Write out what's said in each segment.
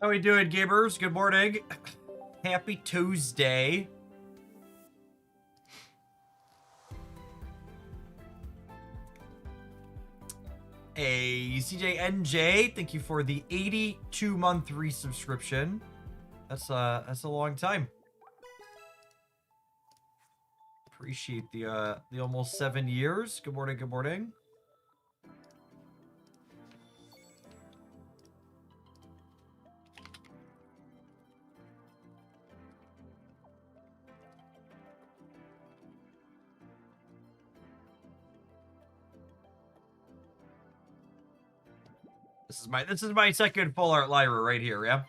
How we doing, gamers? Good morning. Happy Tuesday. Hey, CJNJ, thank you for the 82-month resubscription. That's a long time. Appreciate the almost 7 years. Good morning, good morning. This is my second full art library right here, yeah?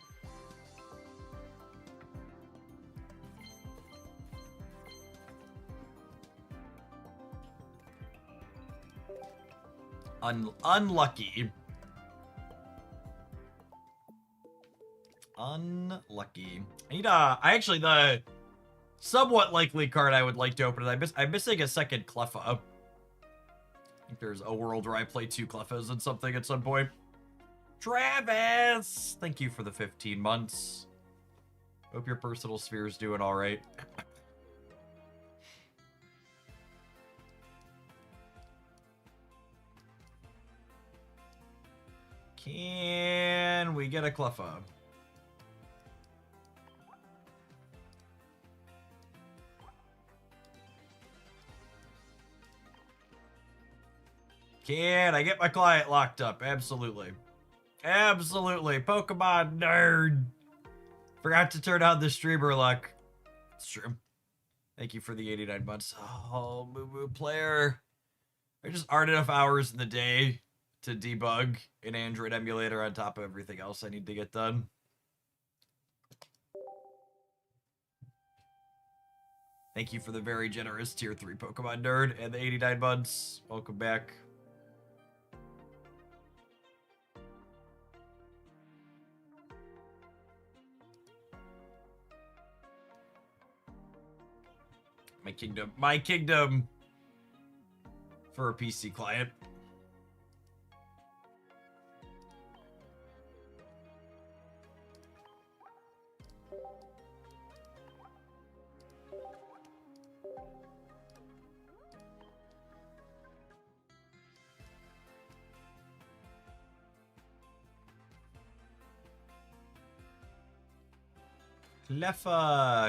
Unlucky. Unlucky. I actually, the somewhat likely card I would like to open it. I'm missing a second Cleffa. I think there's a world where I play 2 Cleffas and something at some point. Travis! Thank you for the 15 months. Hope your personal sphere is doing alright. Can we get a Cleffa? Can I get my client locked up? Absolutely. Absolutely. Pokemon nerd. Forgot to turn on the streamer luck. It's true. Thank you for the 89 months. Oh, Moo Moo player. There just aren't enough hours in the day to debug an Android emulator on top of everything else I need to get done. Thank you for the very generous tier 3 Pokemon nerd and the 89 months. Welcome back. My kingdom for a PC client.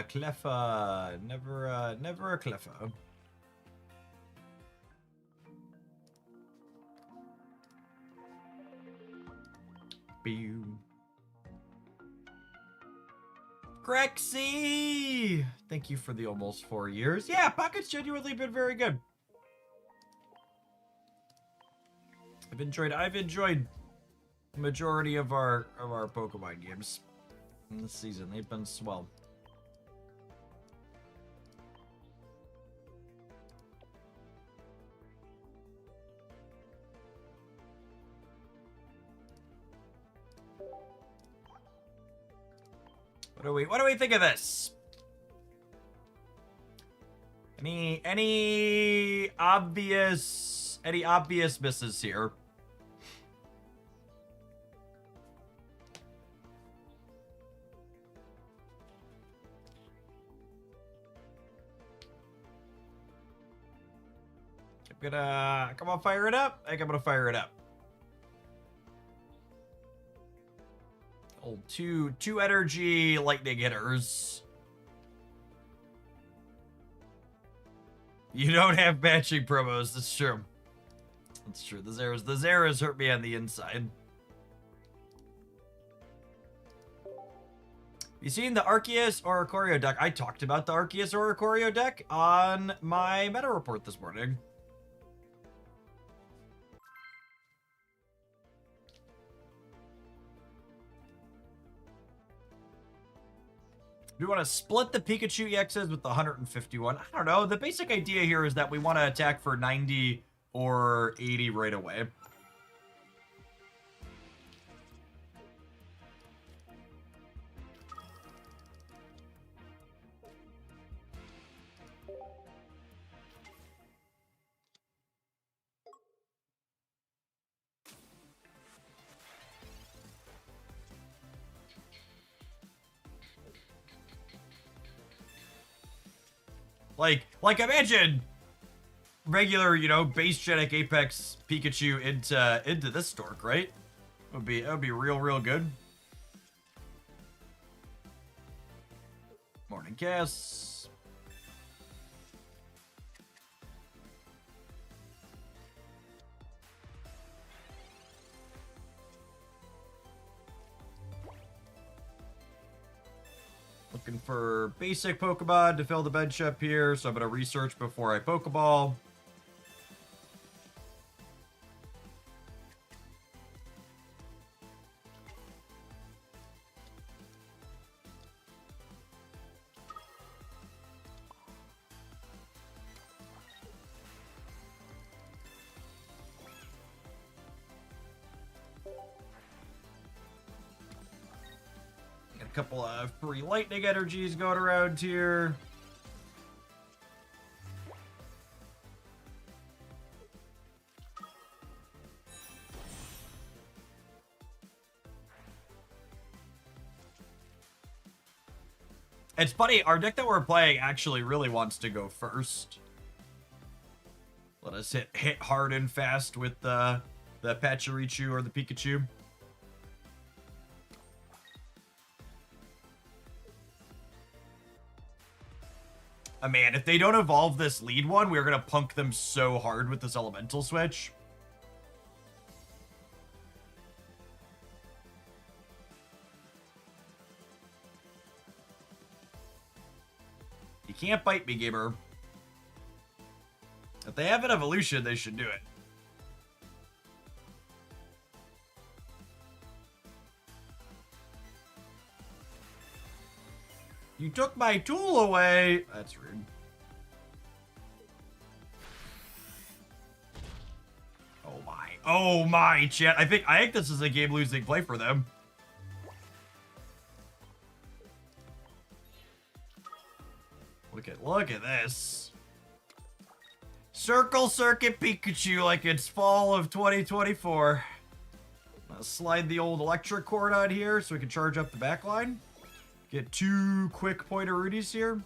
Cleffa. Never a Cleffa. Boom. Grexy! Thank you for the almost 4 years. Yeah, Pocket's genuinely been very good. I've enjoyed the majority of our Pokemon games in this season. They've been swell. What do we think of this? Any obvious misses here? I'm gonna fire it up. I think I'm gonna fire it up. Old two energy lightning hitters. You don't have matching promos. That's true. That's true. The Zeras hurt me on the inside. You seen the Arceus Oricorio deck? I talked about the Arceus Oricorio deck on my meta report this morning. Do we want to split the Pikachu EXs with the 151? I don't know. The basic idea here is that we want to attack for 90 or 80 right away. Like imagine regular, you know, base genetic Apex Pikachu into this Stork, right? It would be real good. Morning Cass. Looking for basic Pokemon to fill the bench up here, so I'm going to research before I Pokeball. Couple of free lightning energies going around here. It's funny, our deck that we're playing actually really wants to go first. Let us hit hard and fast with the Pachirichu or the Pikachu. Oh, man, if they don't evolve this lead one, we're going to punk them so hard with this elemental switch. You can't bite me, gamer. If they have an evolution, they should do it. You took my tool away. That's rude. Oh my. Oh my, chat. I think this is a game-losing play for them. Look at this. Circle Circuit Pikachu like it's fall of 2024. I'll slide the old electric cord on here so we can charge up the back line. Get 2 quick pointer Rudies here.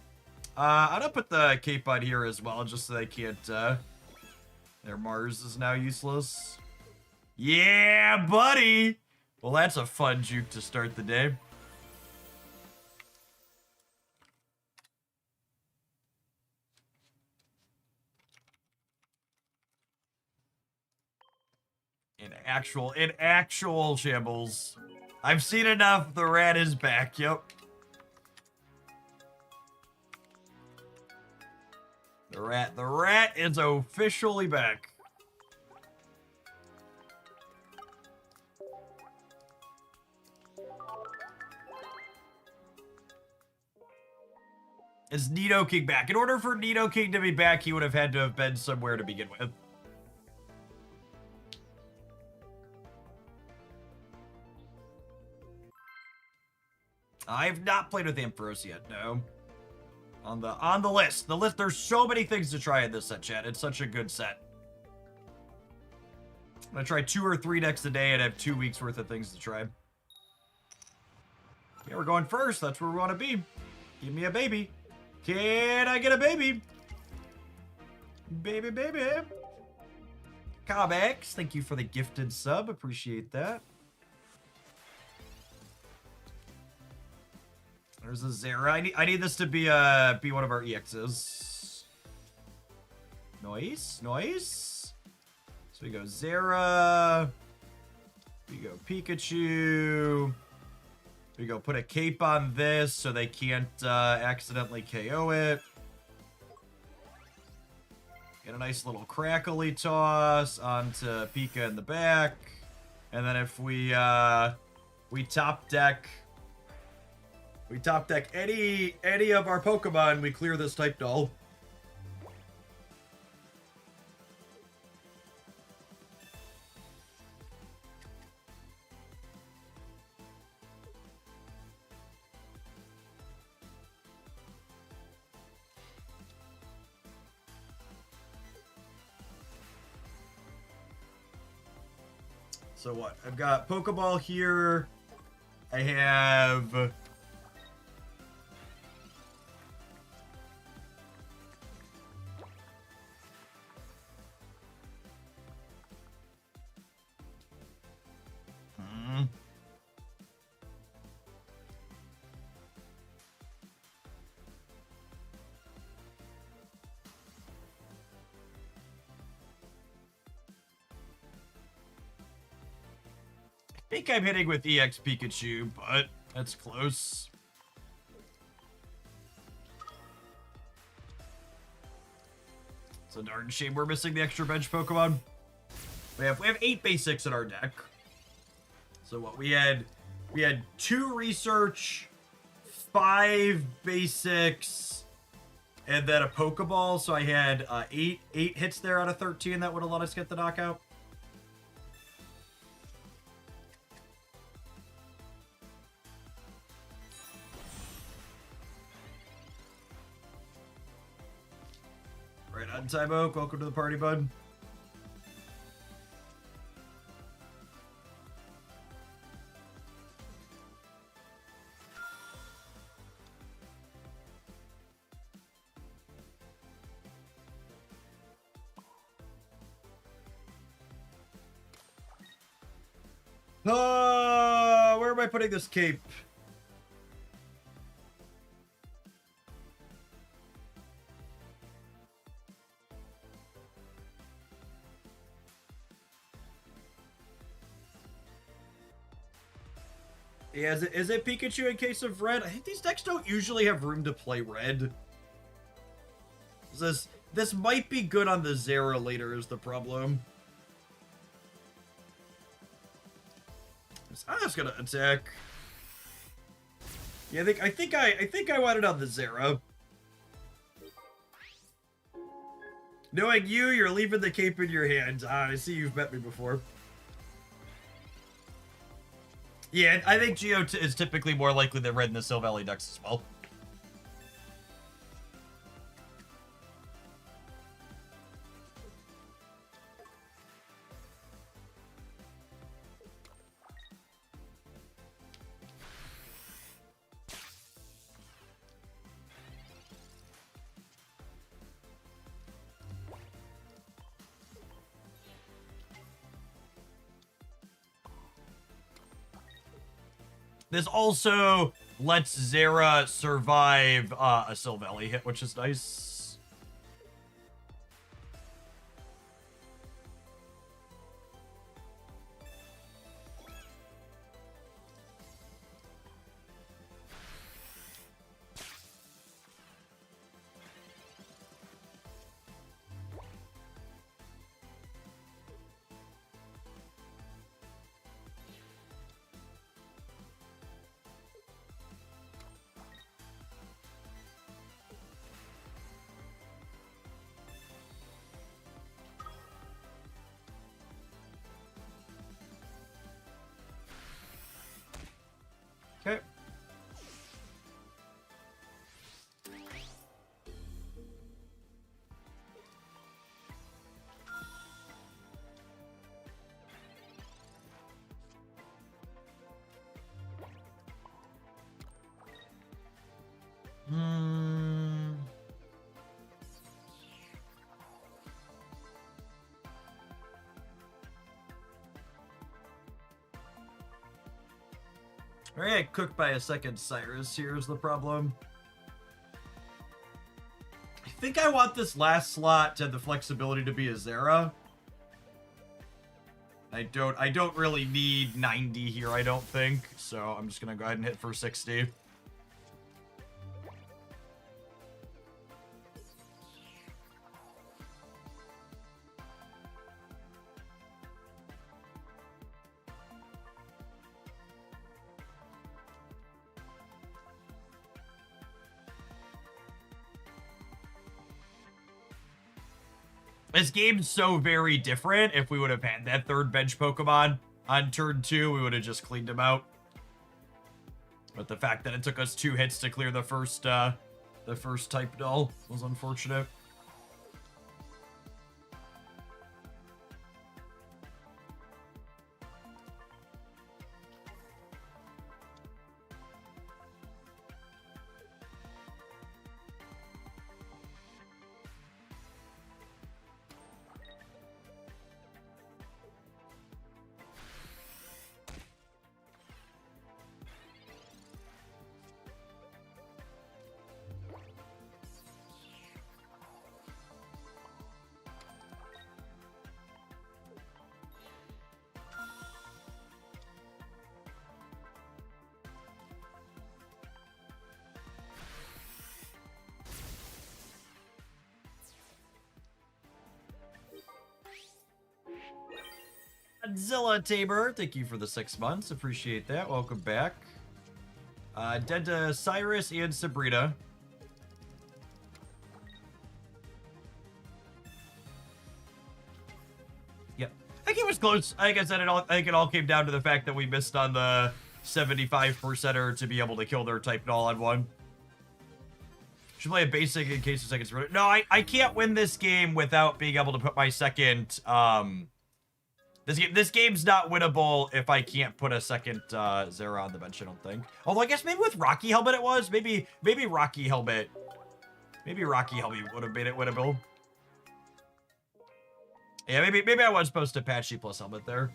I'm gonna put the cape on here as well, just so they can't, their Mars is now useless. Yeah, buddy! Well, that's a fun juke to start the day. In actual shambles. I've seen enough. The rat is back. Yep. The rat is officially back. Is Nidoking back? In order for Nidoking to be back, he would have had to have been somewhere to begin with. I've not played with Ampharos yet, no. On the list. The list, there's so many things to try in this set, chat. It's such a good set. I'm gonna try 2 or 3 decks a day and have 2 weeks worth of things to try. Yeah, we're going first. That's where we want to be. Give me a baby. Can I get a baby? Baby. Comex, thank you for the gifted sub. Appreciate that. There's a Zera. I need this to be one of our EXs. Nice. So we go Zera. We go Pikachu. We go put a cape on this so they can't accidentally KO it. Get a nice little crackly toss onto Pika in the back. And then if we top deck any of our Pokemon, we clear this type doll. So what? I've got Pokeball here. I have think I'm hitting with EX Pikachu, but that's close. It's a darn shame we're missing the extra bench Pokemon. We have 8 basics in our deck. So what we had 2 research, 5 basics, and then a Pokeball. So I had 8 hits there out of 13 that would have let us get the knockout. Right on, Time Oak. Welcome to the party, bud. Where am I putting this cape? Yeah, is it Pikachu in case of red? I think these decks don't usually have room to play red. This might be good on the Zera later is the problem. I'm just gonna attack. Yeah, I think I wanted on the Zera. Knowing you're leaving the cape in your hands. I see you've met me before. Yeah, I think Geo is typically more likely than red in the Silvally decks as well. This also lets Zera survive a Silvally hit, which is nice. Okay. All right, cooked by a second Cyrus. Here's the problem. I think I want this last slot to have the flexibility to be a Zera. I don't really need 90 here, I don't think. So I'm just gonna go ahead and hit for 60. This game's so very different. If we would have had that third bench Pokemon on turn 2, we would have just cleaned him out. But the fact that it took us 2 hits to clear the first type doll was unfortunate. Godzilla Tabor, thank you for the 6 months. Appreciate that. Welcome back. Denta Cyrus and Sabrina. Yep. I think it was close. Like I said, I think it all came down to the fact that we missed on the 75%er to be able to kill their type null on one. Should play a basic in case the second sprint. No, I can't win this game without being able to put my second. This game's not winnable if I can't put a second Zera on the bench, I don't think. Although I guess maybe with Rocky Helmet it was. Maybe Rocky Helmet. Maybe Rocky Helmet would have made it winnable. Yeah, maybe I was supposed to Patchy plus Helmet there.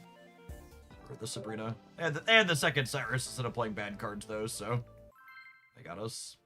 For the Sabrina. And the second Cyrus instead of playing bad cards though, so they got us.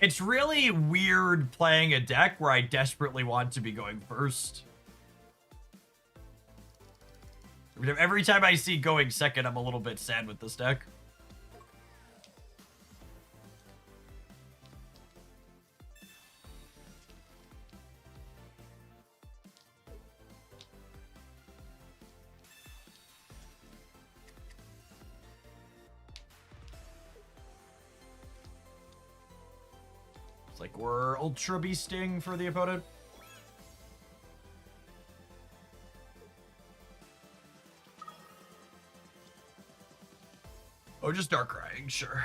It's really weird playing a deck where I desperately want to be going first. Every time I see going second, I'm a little bit sad with this deck. Like we're ultra beasting for the opponent. Oh, just Dark Riding, sure.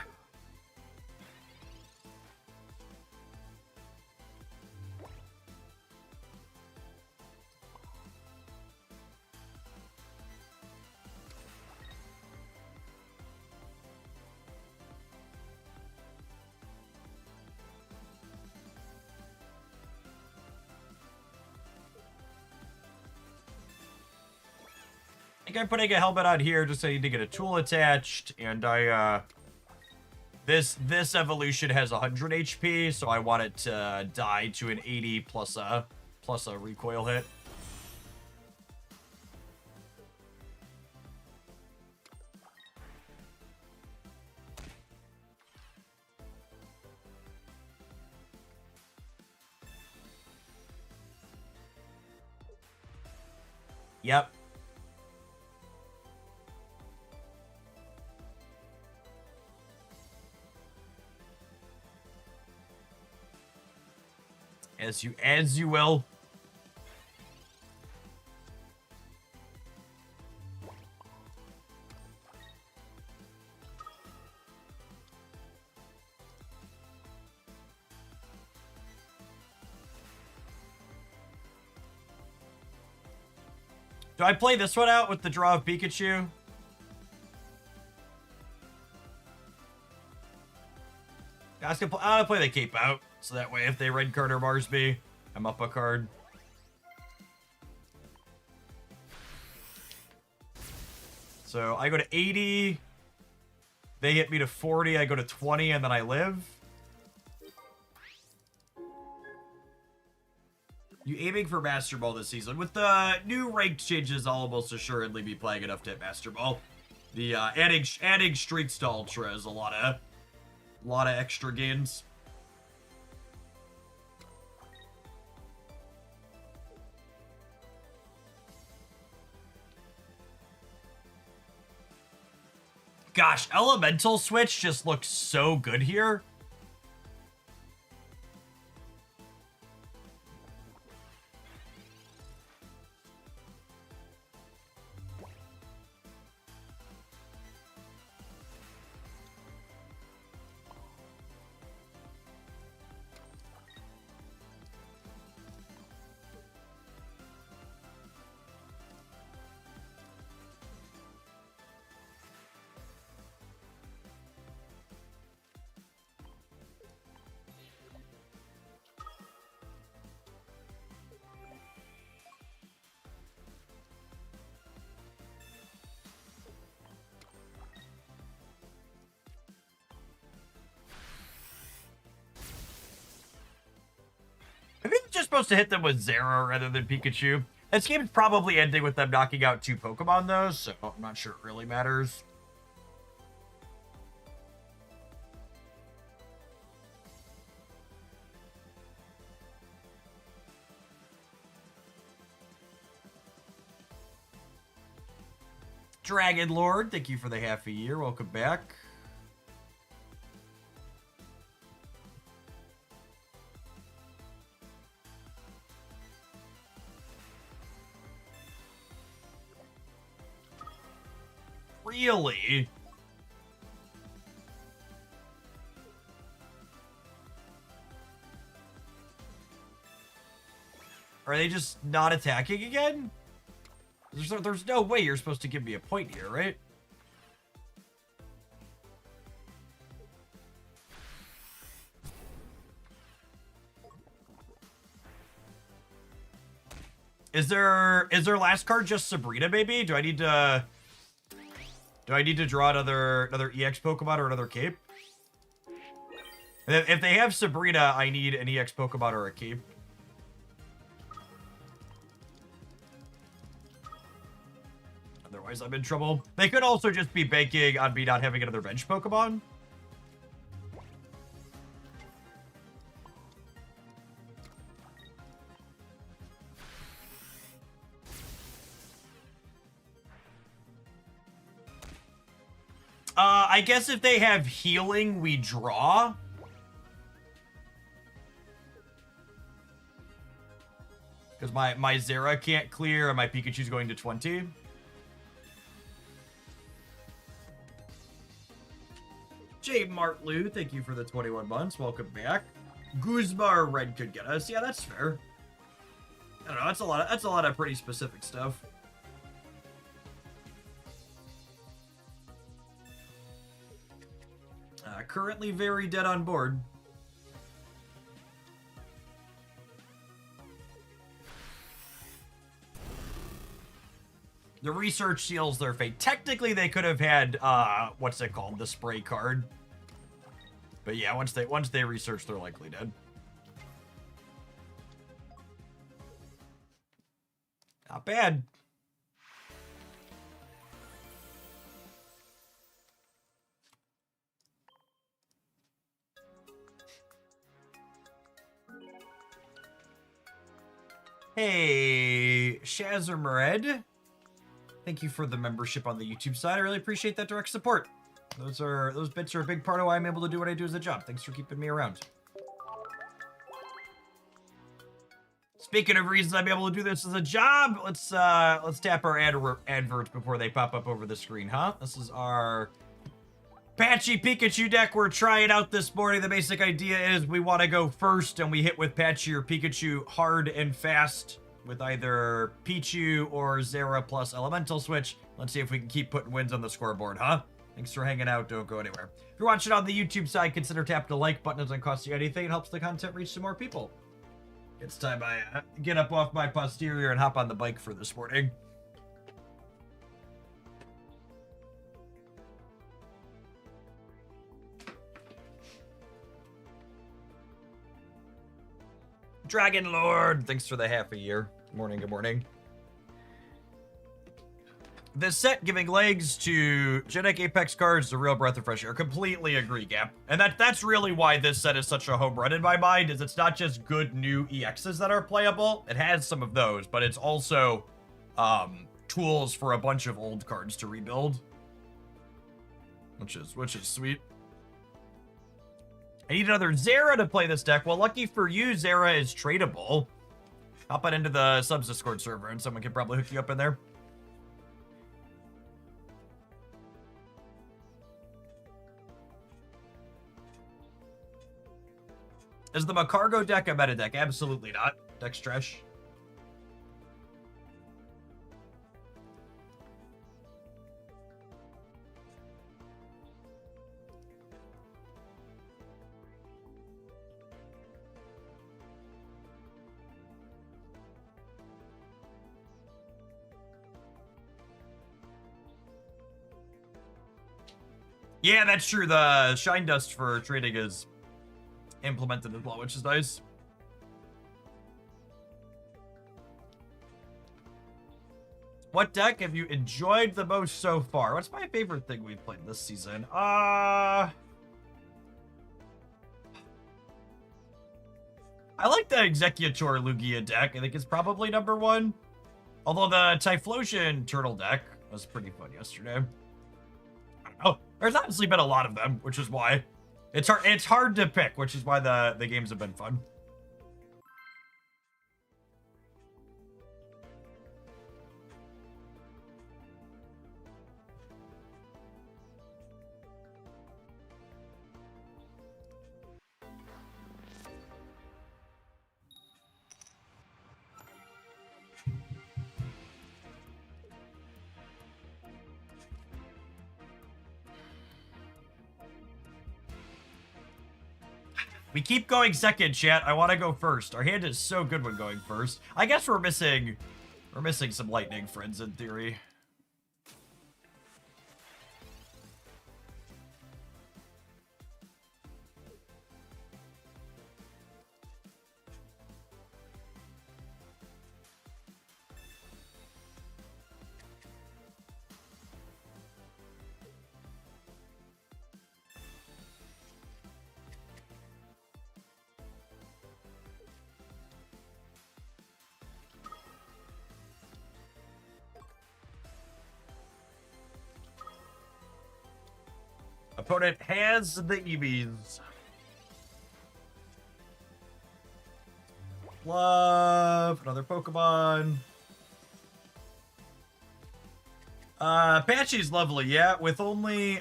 I think I'm putting a helmet on here just so I need to get a tool attached, and this evolution has 100 HP, so I want it to die to an 80 plus a recoil hit. Yep. As you will. Do I play this one out with the draw of Pikachu? I'm gonna play the cape out, so that way if they red card or Mars me, I'm up a card. So I go to 80, they hit me to 40, I go to 20, and then I live. You aiming for Master Ball this season? With the new ranked changes, I'll almost assuredly be playing enough to hit Master Ball. The adding streaks to Ultra is a lot of extra gains. Gosh, Elemental Switch just looks so good here. supposed to hit them with Zera rather than Pikachu. This game's probably ending with them knocking out 2 Pokemon, though, so I'm not sure it really matters. Dragon Lord, thank you for the half a year. Welcome back. Really? Are they just not attacking again? There's no way you're supposed to give me a point here, right? Is their last card just Sabrina, maybe? Do I need to draw another EX Pokemon or another Cape? If they have Sabrina, I need an EX Pokemon or a Cape. Otherwise, I'm in trouble. They could also just be banking on me not having another bench Pokemon. I guess if they have healing, we draw. Because my Zera can't clear and my Pikachu's going to 20. J. Martlew, thank you for the 21 months. Welcome back. Guzmar Red could get us. Yeah, that's fair. I don't know. That's a lot of pretty specific stuff. Currently very dead on board. The research seals their fate. Technically, they could have had, what's it called? The spray card. But yeah, once they research, they're likely dead. Not bad. Hey, Shazermered. Thank you for the membership on the YouTube side. I really appreciate that direct support. Those bits are a big part of why I'm able to do what I do as a job. Thanks for keeping me around. Speaking of reasons I'm able to do this as a job, let's tap our adverts before they pop up over the screen, huh? This is our Patchy Pikachu deck we're trying out this morning. The basic idea is we want to go first and we hit with Patchy or Pikachu hard and fast with either Pichu or Zera plus Elemental Switch. Let's see if we can keep putting wins on the scoreboard, huh? Thanks for hanging out. Don't go anywhere. If you're watching on the YouTube side, consider tapping the like button. It doesn't cost you anything. It helps the content reach some more people. It's time I get up off my posterior and hop on the bike for this morning. Dragon Lord, thanks for the half a year. Good morning, good morning. This set giving legs to Genetic Apex cards is a real breath of fresh air. Completely agree, Gap. And that's really why this set is such a home run in my mind, is it's not just good new EXs that are playable. It has some of those, but it's also tools for a bunch of old cards to rebuild. Which is sweet. I need another Zera to play this deck. Well, lucky for you, Zera is tradable. Hop on into the subs Discord server and someone can probably hook you up in there. Is the Macargo deck a meta deck? Absolutely not. Deck's trash. Yeah, that's true. The Shine Dust for trading is implemented as well, which is nice. What deck have you enjoyed the most so far? What's my favorite thing we've played this season? I like the Executor Lugia deck. I think it's probably number one. Although the Typhlosion Turtle deck was pretty fun yesterday. I don't know. There's obviously been a lot of them, which is why it's hard to pick, which is why the games have been fun. We keep going second, chat. I want to go first. Our hand is so good when going first. I guess we're missing some lightning friends in theory. Opponent has the EVs. Love another Pokemon. Patchy's lovely, yeah. With only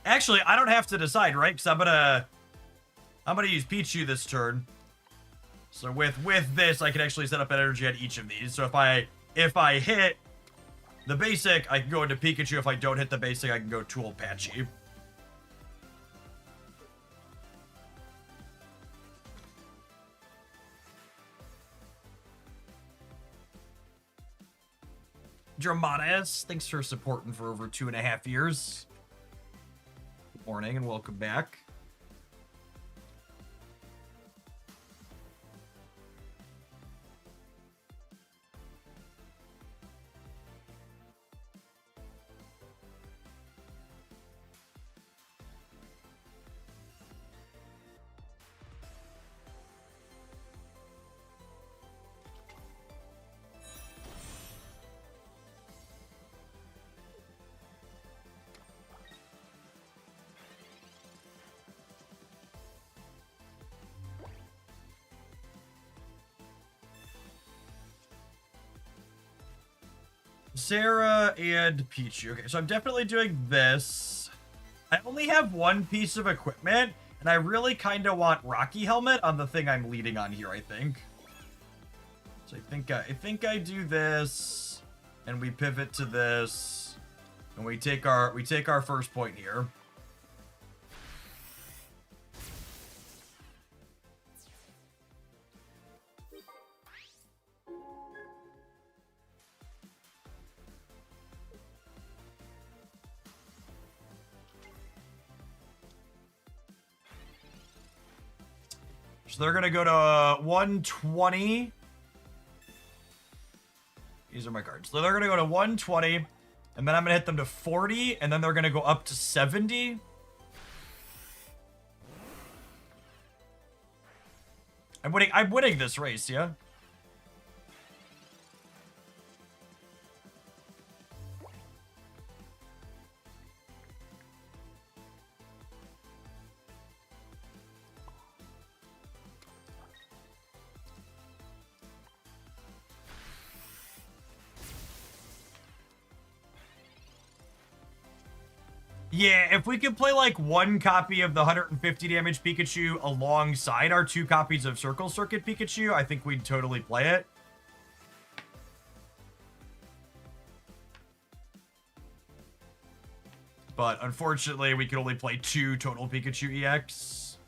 actually, I don't have to decide, right? Because I'm gonna use Pichu this turn. So with this, I can actually set up an energy at each of these. So if I hit the basic, I can go into Pikachu. If I don't hit the basic, I can go Tool Patchy. Dramatis, thanks for supporting for over 2.5 years. Good morning and welcome back. Sarah and Pichu. Okay, so I'm definitely doing this. I only have one piece of equipment, and I really kind of want Rocky Helmet on the thing I'm leading on here, I think. So I think I do this, and we pivot to this, and we take our first point here. So they're going to go to 120. These are my cards. So they're going to go to 120, and then I'm going to hit them to 40, and then they're going to go up to 70. I'm winning this race, yeah? Yeah, if we could play like one copy of the 150 damage Pikachu alongside our 2 copies of Circle Circuit Pikachu, I think we'd totally play it. But unfortunately, we could only play 2 total Pikachu EX.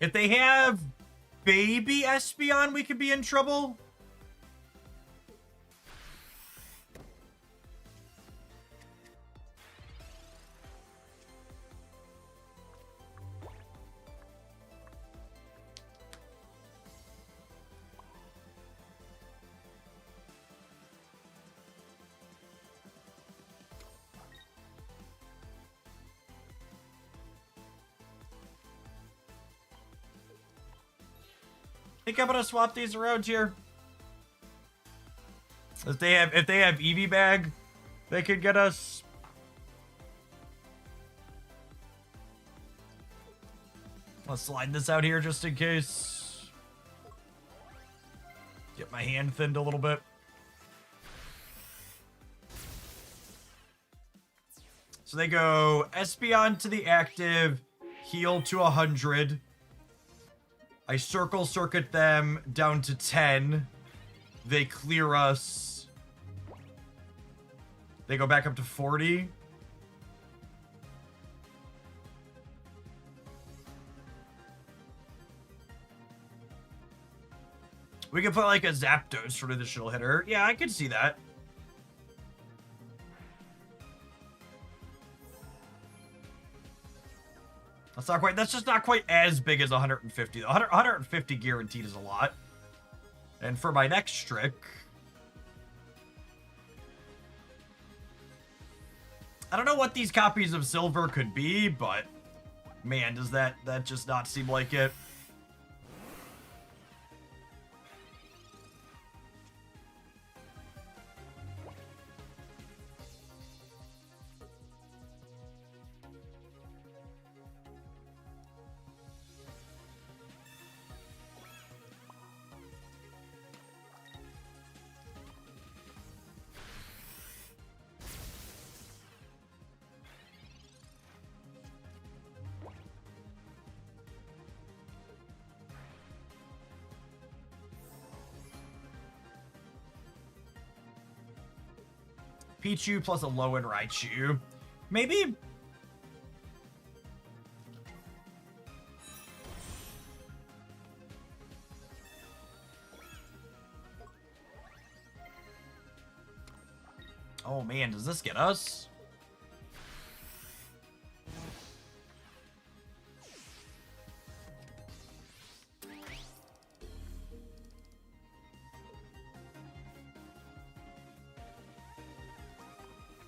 If they have Baby Espeon, we could be in trouble. think I'm gonna swap these around here. If they have Eevee bag, they could get us. Let's slide this out here just in case. Get my hand thinned a little bit. So they go Espeon to the active, heal to 100. I circle circuit them down to 10. They clear us. They go back up to 40. We could put like a Zapdos for an additional hitter. Yeah, I could see that. That's not quite, that's just not quite as big as 150. 150 guaranteed is a lot. And for my next trick, I don't know what these copies of Silver could be, but man, does that just not seem like it. Pichu plus a low-end Raichu. Maybe... Oh man, does this get us?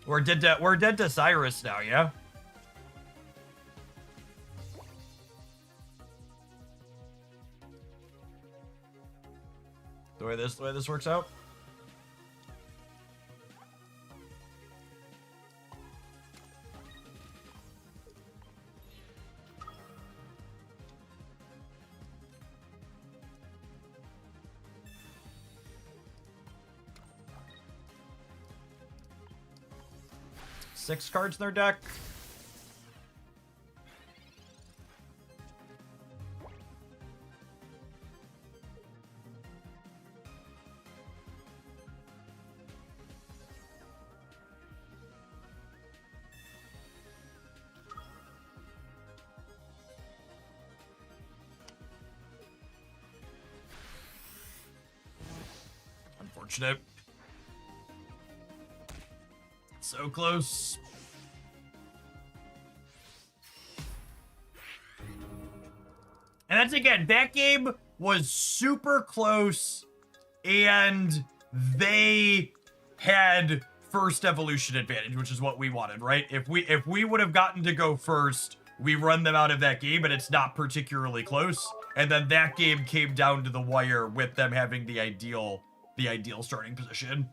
We're dead to Cyrus now, yeah? The way this works out? Six cards in their deck. Unfortunate. So close. And that's again, that game was super close and they had first evolution advantage, which is what we wanted, right? If we would have gotten to go first, we run them out of that game and it's not particularly close. And then that game came down to the wire with them having the ideal starting position.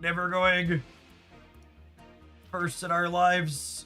Never going first in our lives.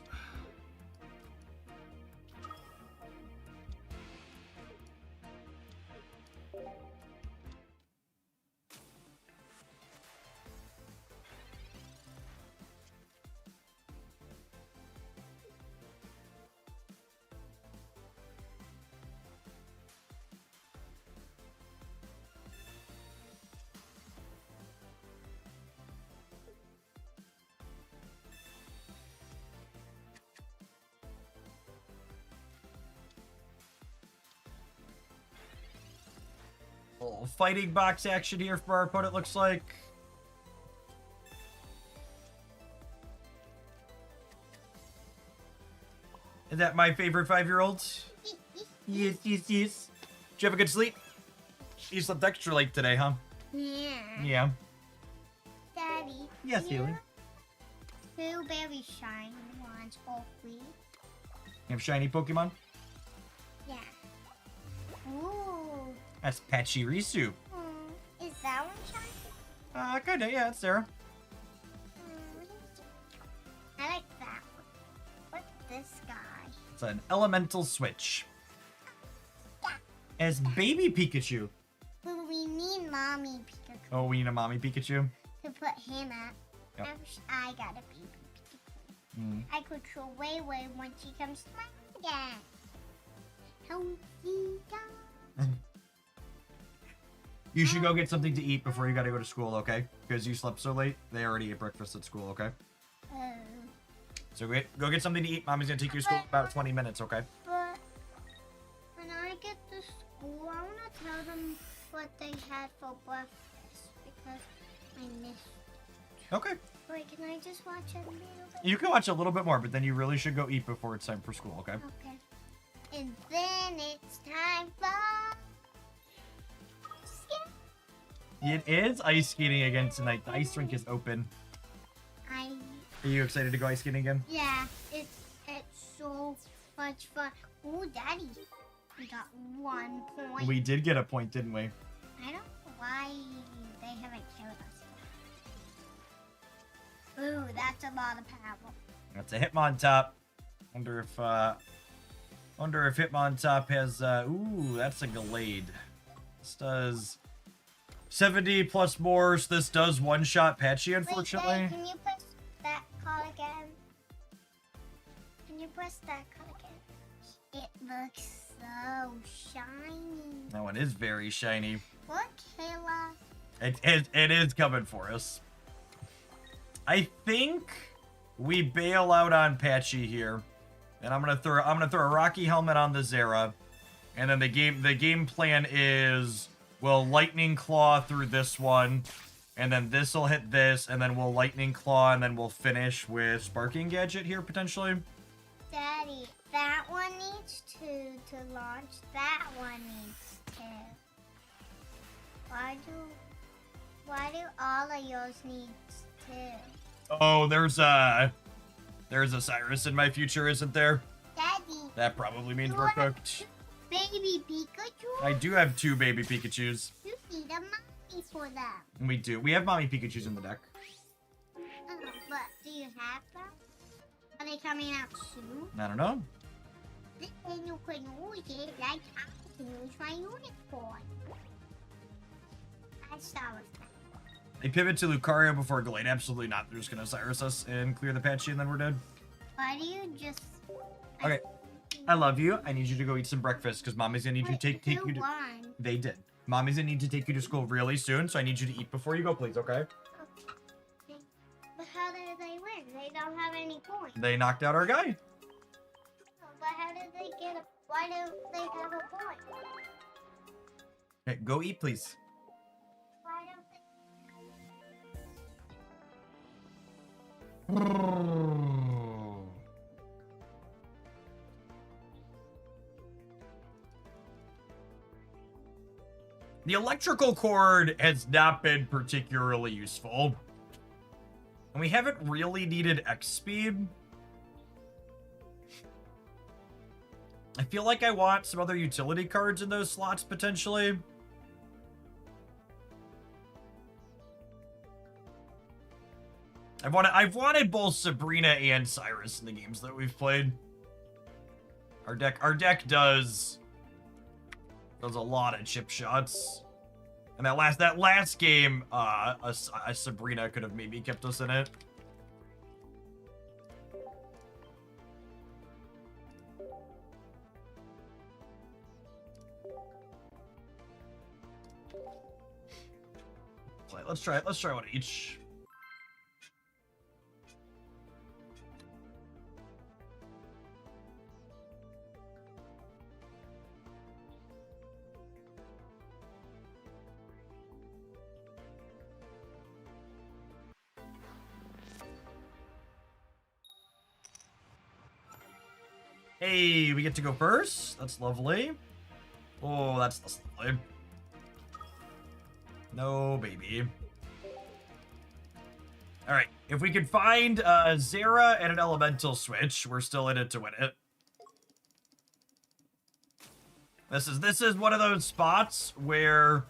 little fighting box action here for our opponent, looks like. Is that my favorite 5-year-old? Yes, yes, yes. Did you have a good sleep? You slept extra late today, huh? Yeah. Yeah. Daddy. Yes, Haley. Two very shiny ones, hopefully. You have shiny Pokemon? Yeah. Ooh. That's Pachirisu. Is that one shiny? Kinda, yeah, it's Sarah. I like that one. What's this guy? It's an elemental switch. As baby Pikachu. But we need mommy Pikachu Oh, we need a mommy Pikachu? to put him up. Yep. I got a baby Pikachu. Mm. I control Way when she comes to my dad. Healthy dog. You should go get something to eat before you gotta go to school, okay? Because you slept so late. They already ate breakfast at school, okay? Oh. So go get something to eat. Mommy's gonna take you to school in about 20 minutes, okay? But when I get to school, I want to tell them what they had for breakfast because I missed. Okay. Wait, can I just watch a little bit? You can watch a little bit more, but then you really should go eat before it's time for school, okay? Okay. And then it's time for skip. It is ice skating again tonight. The ice rink is open. Are you excited to go ice skating again? Yeah, it's so much fun. Oh, Daddy, we got 1 point. We did get a point, didn't we? I don't know why they haven't killed us. Ooh, that's a lot of power. That's a Hitmontop. Wonder if Hitmontop has ooh, that's a Gallade. This does 70 plus more, so this does one-shot Patchy, unfortunately. Wait, Dad, can you press that card again? Can you press that card again? It looks so shiny. That one is very shiny. Look, Kayla. It is coming for us. I think we bail out on Patchy here. And I'm gonna throw a Rocky Helmet on the Zera. And then the game plan is we'll Lightning Claw through this one. And then this'll hit this, and then we'll Lightning Claw, and then we'll finish with Sparking Gadget here, potentially. Daddy, that one needs to launch. That one needs to. Why do all of yours need to? Oh, there's a Cyrus in my future, isn't there? Daddy. That probably means we're cooked. Baby Pikachu? I do have 2 baby Pikachus. You need a mommy for them. We do. We have mommy Pikachus in the deck. But do you have them? Are they coming out soon? I don't know. Then you can use it like I can use my unicorn. I saw it. They pivot to Lucario before Gallade. Absolutely not. They're just gonna Cyrus us and clear the Patchy, and then we're dead. Why do you just... Okay. I love you. I need you to go eat some breakfast because mommy's gonna need you to take you to. Won. They did. Mommy's gonna need to take you to school really soon, so I need you to eat before you go, please. Okay? Okay. But how did they win? They don't have any points. They knocked out our guy. But how did they get a... Why don't they have a point? Okay, go eat, please. Why don't The electrical cord has not been particularly useful. And we haven't really needed X speed. I feel like I want some other utility cards in those slots, potentially. I've wanted both Sabrina and Cyrus in the games that we've played. Our deck does a lot of chip shots. And that last game, a Sabrina could have maybe kept us in it. Let's try one each. Hey, we get to go first. That's lovely. Oh, that's lovely. No, baby. All right, if we could find Zera and an elemental switch, we're still in it to win it. This is one of those spots where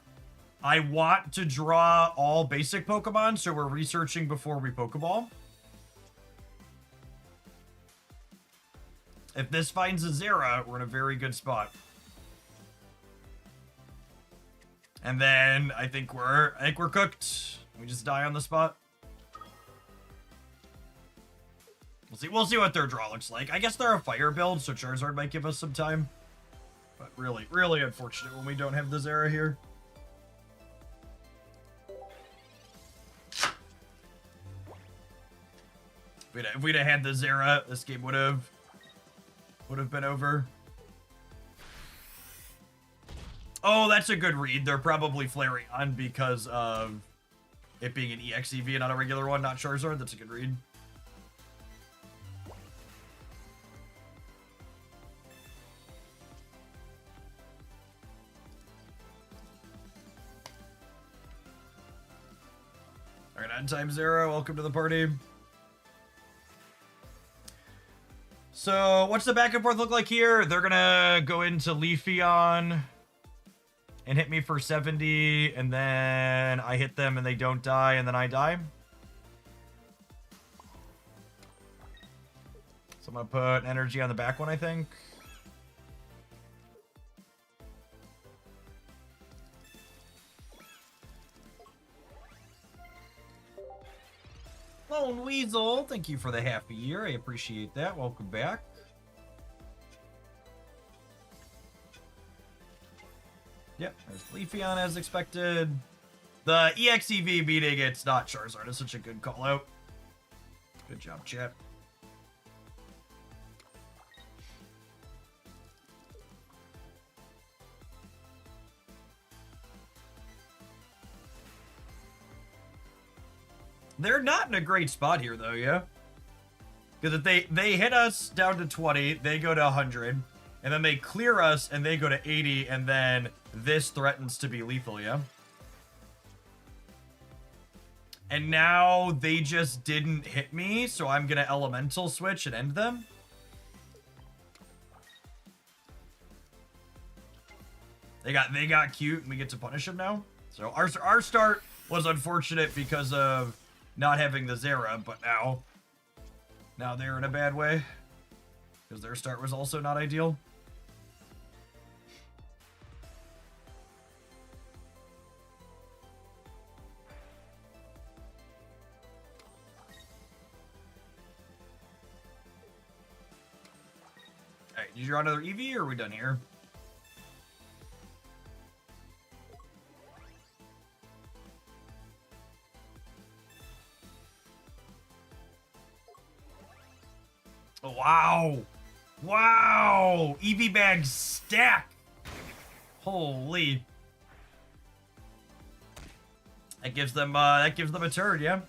I want to draw all basic Pokemon, so we're researching before we Pokeball. If this finds a Zera, we're in a very good spot. And then I think we're cooked. We just die on the spot. We'll see what their draw looks like. I guess they're a fire build, so Charizard might give us some time. But really, really unfortunate when we don't have the Zera here. If we'd have had the Zera, this game would have been over. Oh, that's a good read. They're probably Flareon because of it being an EXEV and not a regular one, not Charizard. That's a good read. All right, on time Zero, welcome to the party. So, what's the back and forth look like here? They're gonna go into Leafeon and hit me for 70, and then I hit them and they don't die, and then I die. So I'm gonna put energy on the back one, I think. Lone Weasel, thank you for the half a year. I appreciate that. Welcome back. Yep, there's Leafeon as expected. The EXEV beating it's not Charizard is such a good call out. Good job, chat. They're not in a great spot here, though, yeah? Because if they hit us down to 20, they go to 100, and then they clear us, and they go to 80, and then this threatens to be lethal, yeah? And now they just didn't hit me, so I'm going to elemental switch and end them. They got cute, and we get to punish them now. So our start was unfortunate because of not having the Zera, but now they're in a bad way because their start was also not ideal. All right, did you draw another EV or are we done here? Oh, wow. Wow. EV bag stack. Holy. That gives them a turn, yeah.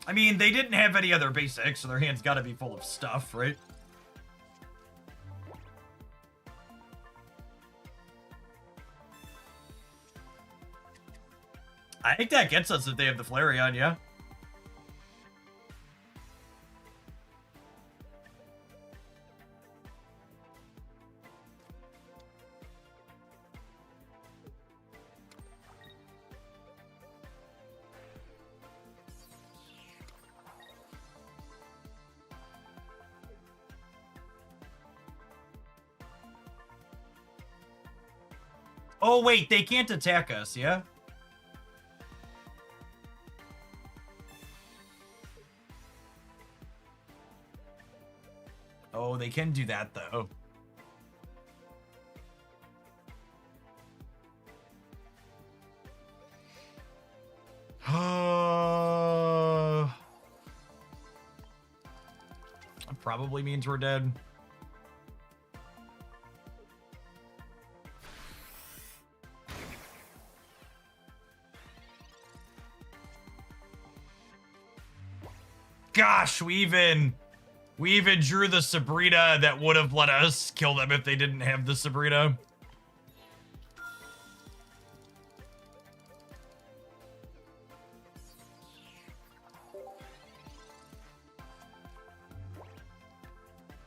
I mean, they didn't have any other basics, so their hand's got to be full of stuff, right? I think that gets us if they have the Flareon, yeah? Oh, wait, they can't attack us, yeah? Oh, they can do that, though. probably means we're dead. Gosh, we even drew the Sabrina that would have let us kill them if they didn't have the Sabrina.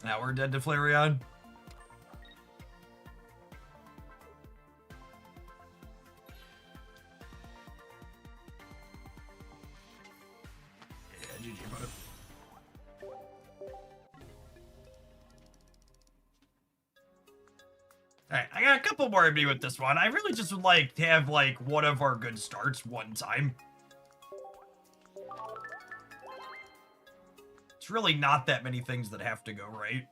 Now we're dead to Flareon. Yeah, GG, bud. Alright, I got a couple more of me with this one. I really just would like to have, like, one of our good starts one time. It's really not that many things that have to go right.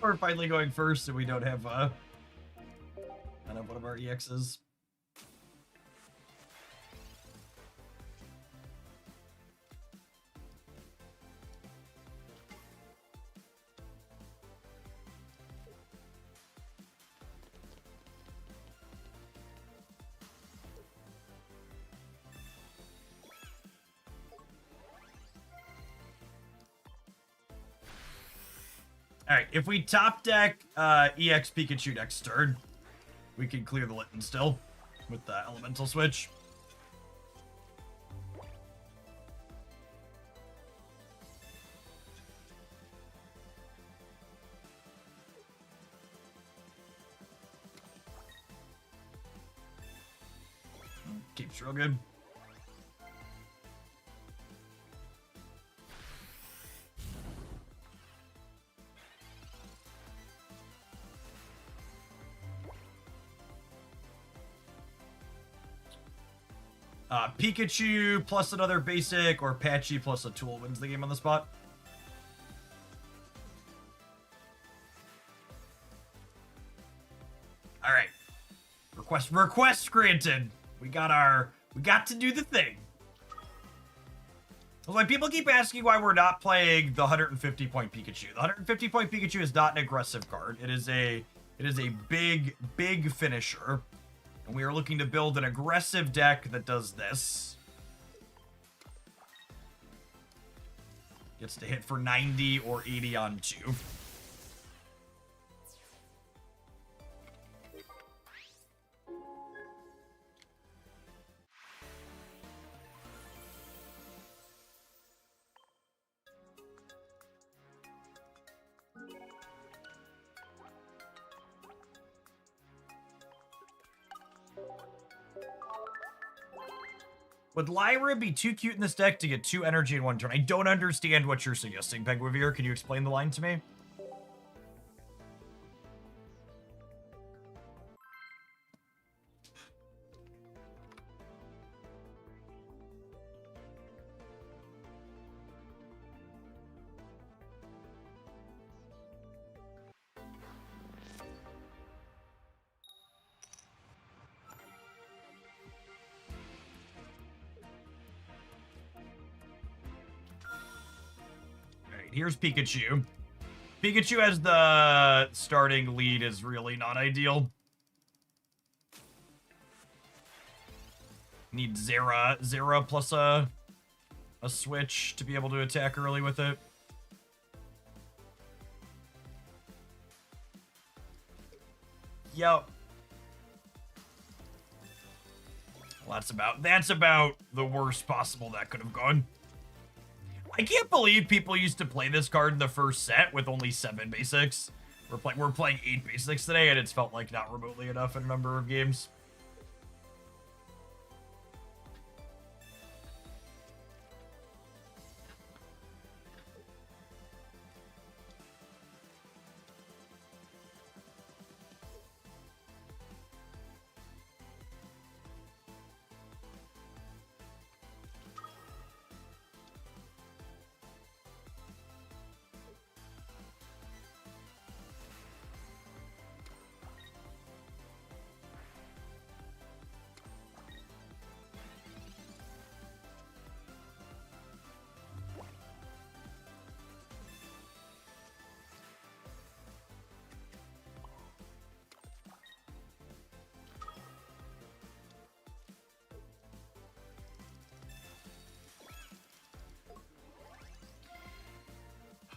We're finally going first, and we don't have I don't have one of our EXs. Alright, if we top deck EX Pikachu next turn, we can clear the Litten still with the Elemental Switch. Keeps real good. Pikachu plus another basic or Patchy plus a tool wins the game on the spot. All right. Request granted. We got to do the thing. Like, people keep asking why we're not playing the 150 point Pikachu. The 150 point Pikachu is not an aggressive card. It is a big finisher. And we are looking to build an aggressive deck that does this. Gets to hit for 90 or 80 on 2. Would Lyra be too cute in this deck to get 2 energy in 1 turn? I don't understand what you're suggesting, Pegwivir. Can you explain the line to me? Here's Pikachu. Pikachu as the starting lead is really not ideal. Need Zera plus a switch to be able to attack early with it. Yep. Well, that's about the worst possible that could have gone. I can't believe people used to play this card in the first set with only 7 basics. We're playing 8 basics today, and it's felt like not remotely enough in a number of games.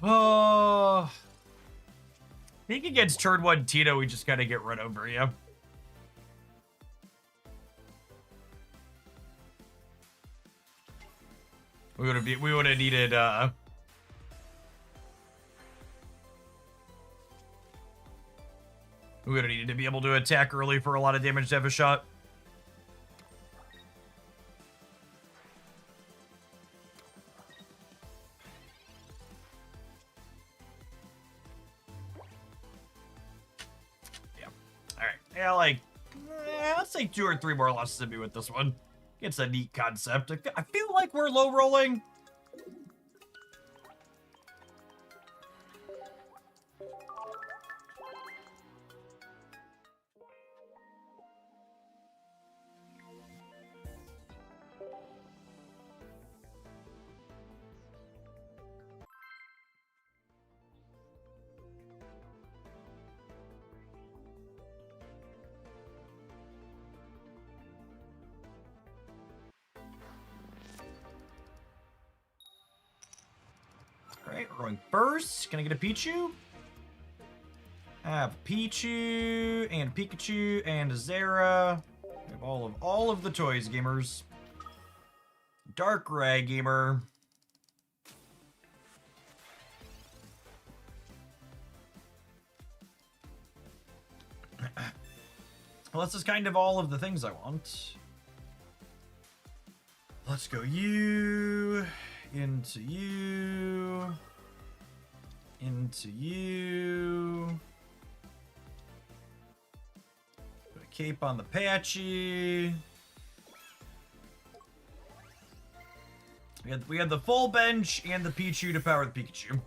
Oh. I think against turn 1 Tito, we just gotta get run over, yeah. We would have needed we would have needed to be able to attack early for a lot of damage to have a shot. Yeah. Alright. Yeah, like let's say 2 or 3 more losses to be with this one. It's a neat concept. I feel like we're low rolling. Alright, we're going first. Can I get a Pichu? I have Pichu and Pikachu and Zera. We have all of the toys, gamers. Darkrai gamer. Well, this is kind of all of the things I want. Let's go you, into you, into you. Put a cape on the Patchy. We had the full bench and the Pichu to power the Pikachu.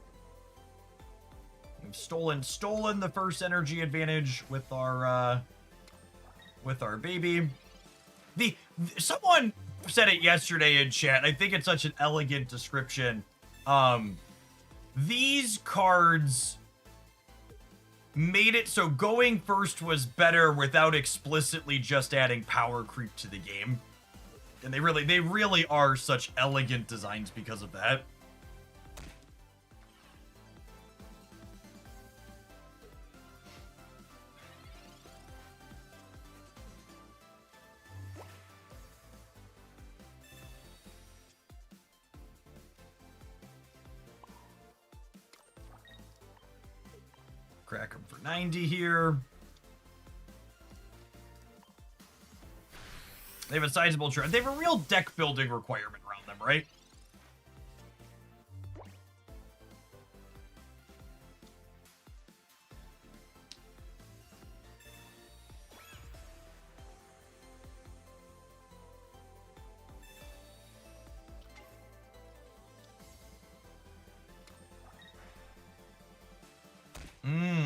We've stolen the first energy advantage with our baby. Someone said it yesterday in chat. I think it's such an elegant description. These cards made it so going first was better without explicitly just adding power creep to the game. And they really are such elegant designs because of that. Crack them for 90 here. They have a sizable trend. They have a real deck building requirement around them, right?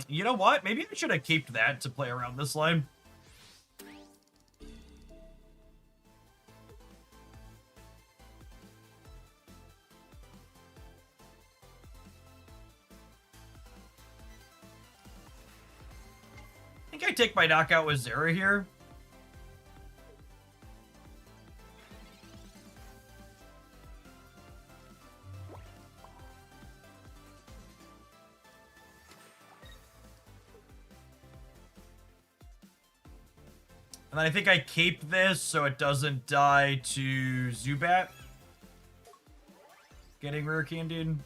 You know what? Maybe I should have kept that to play around this line. I think I take my knockout with Zera here. And then I think I cape this so it doesn't die to Zubat. Getting rare candied.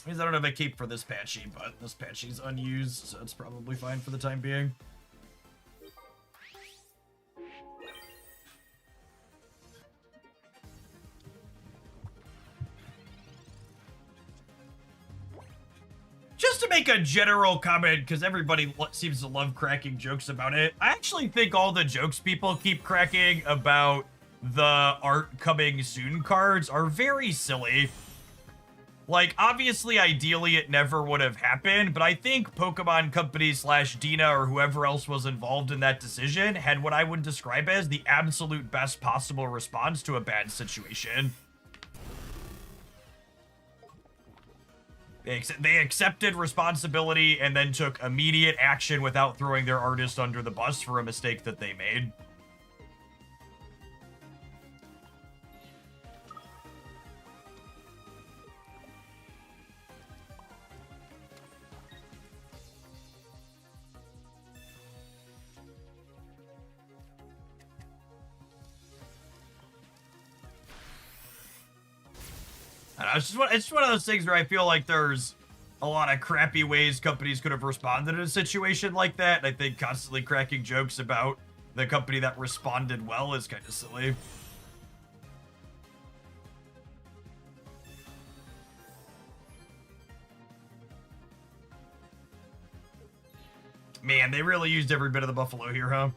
Means I don't have a cape for this Patchy, but this Patchy's unused, so it's probably fine for the time being. Just to make a general comment, because everybody seems to love cracking jokes about it, I actually think all the jokes people keep cracking about the art coming soon cards are very silly. Like, obviously, ideally, it never would have happened, but I think Pokemon Company / Dina or whoever else was involved in that decision had what I would describe as the absolute best possible response to a bad situation. They accepted responsibility and then took immediate action without throwing their artist under the bus for a mistake that they made. I don't know, it's just one of those things where I feel like there's a lot of crappy ways companies could have responded in a situation like that. And I think constantly cracking jokes about the company that responded well is kind of silly. Man, they really used every bit of the buffalo here, huh?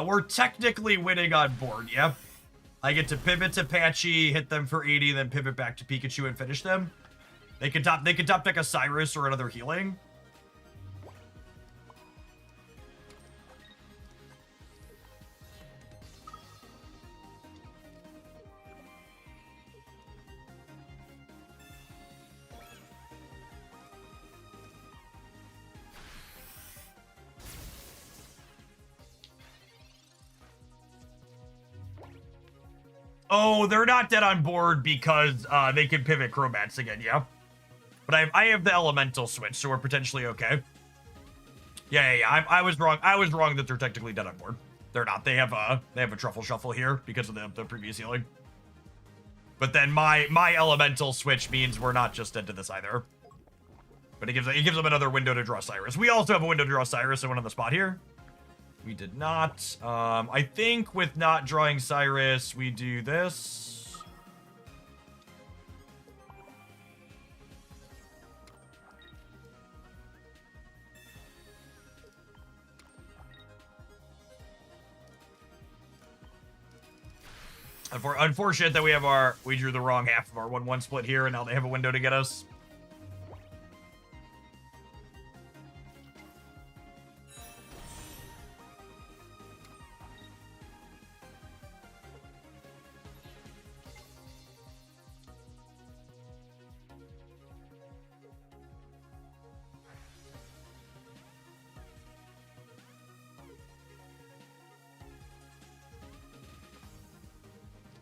We're technically winning on board, yep. I get to pivot to Patchy, hit them for 80, then pivot back to Pikachu and finish them. They could top deck a Cyrus or another healing. Oh, they're not dead on board because they can pivot Crobats again, yeah. But I have the Elemental switch, so we're potentially okay. Yeah. I was wrong. I was wrong that they're technically dead on board. They're not. They have a Truffle Shuffle here because of the previous healing. But then my Elemental switch means we're not just dead to this either. But it gives them another window to draw Cyrus. We also have a window to draw Cyrus, so one on the spot here. We did not. I think with not drawing Cyrus, we do this. Unfortunate that we drew the wrong half of our 1-1 split here, and now they have a window to get us.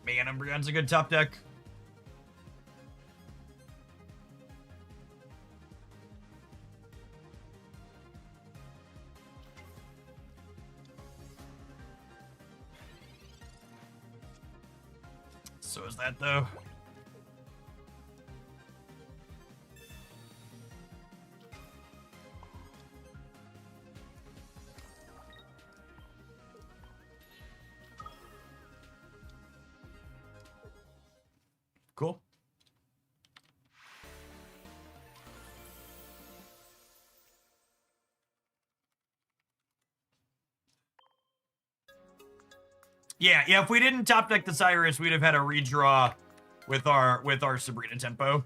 Man, Umbreon's a good top deck. So is that, though. Cool. Yeah, if we didn't top deck the Cyrus, we'd have had a redraw with our Sabrina tempo.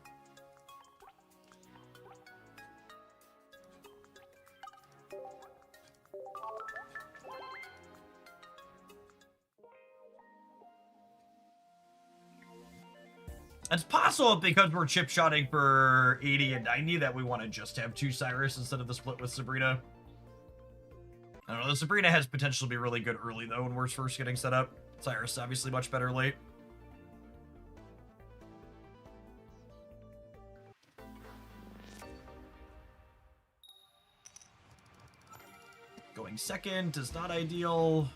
It's possible because we're chip shotting for 80 and 90 that we want to just have 2 Cyrus instead of the split with Sabrina. I don't know, the Sabrina has potential to be really good early though when we're first getting set up. Cyrus is obviously much better late. Going second is not ideal.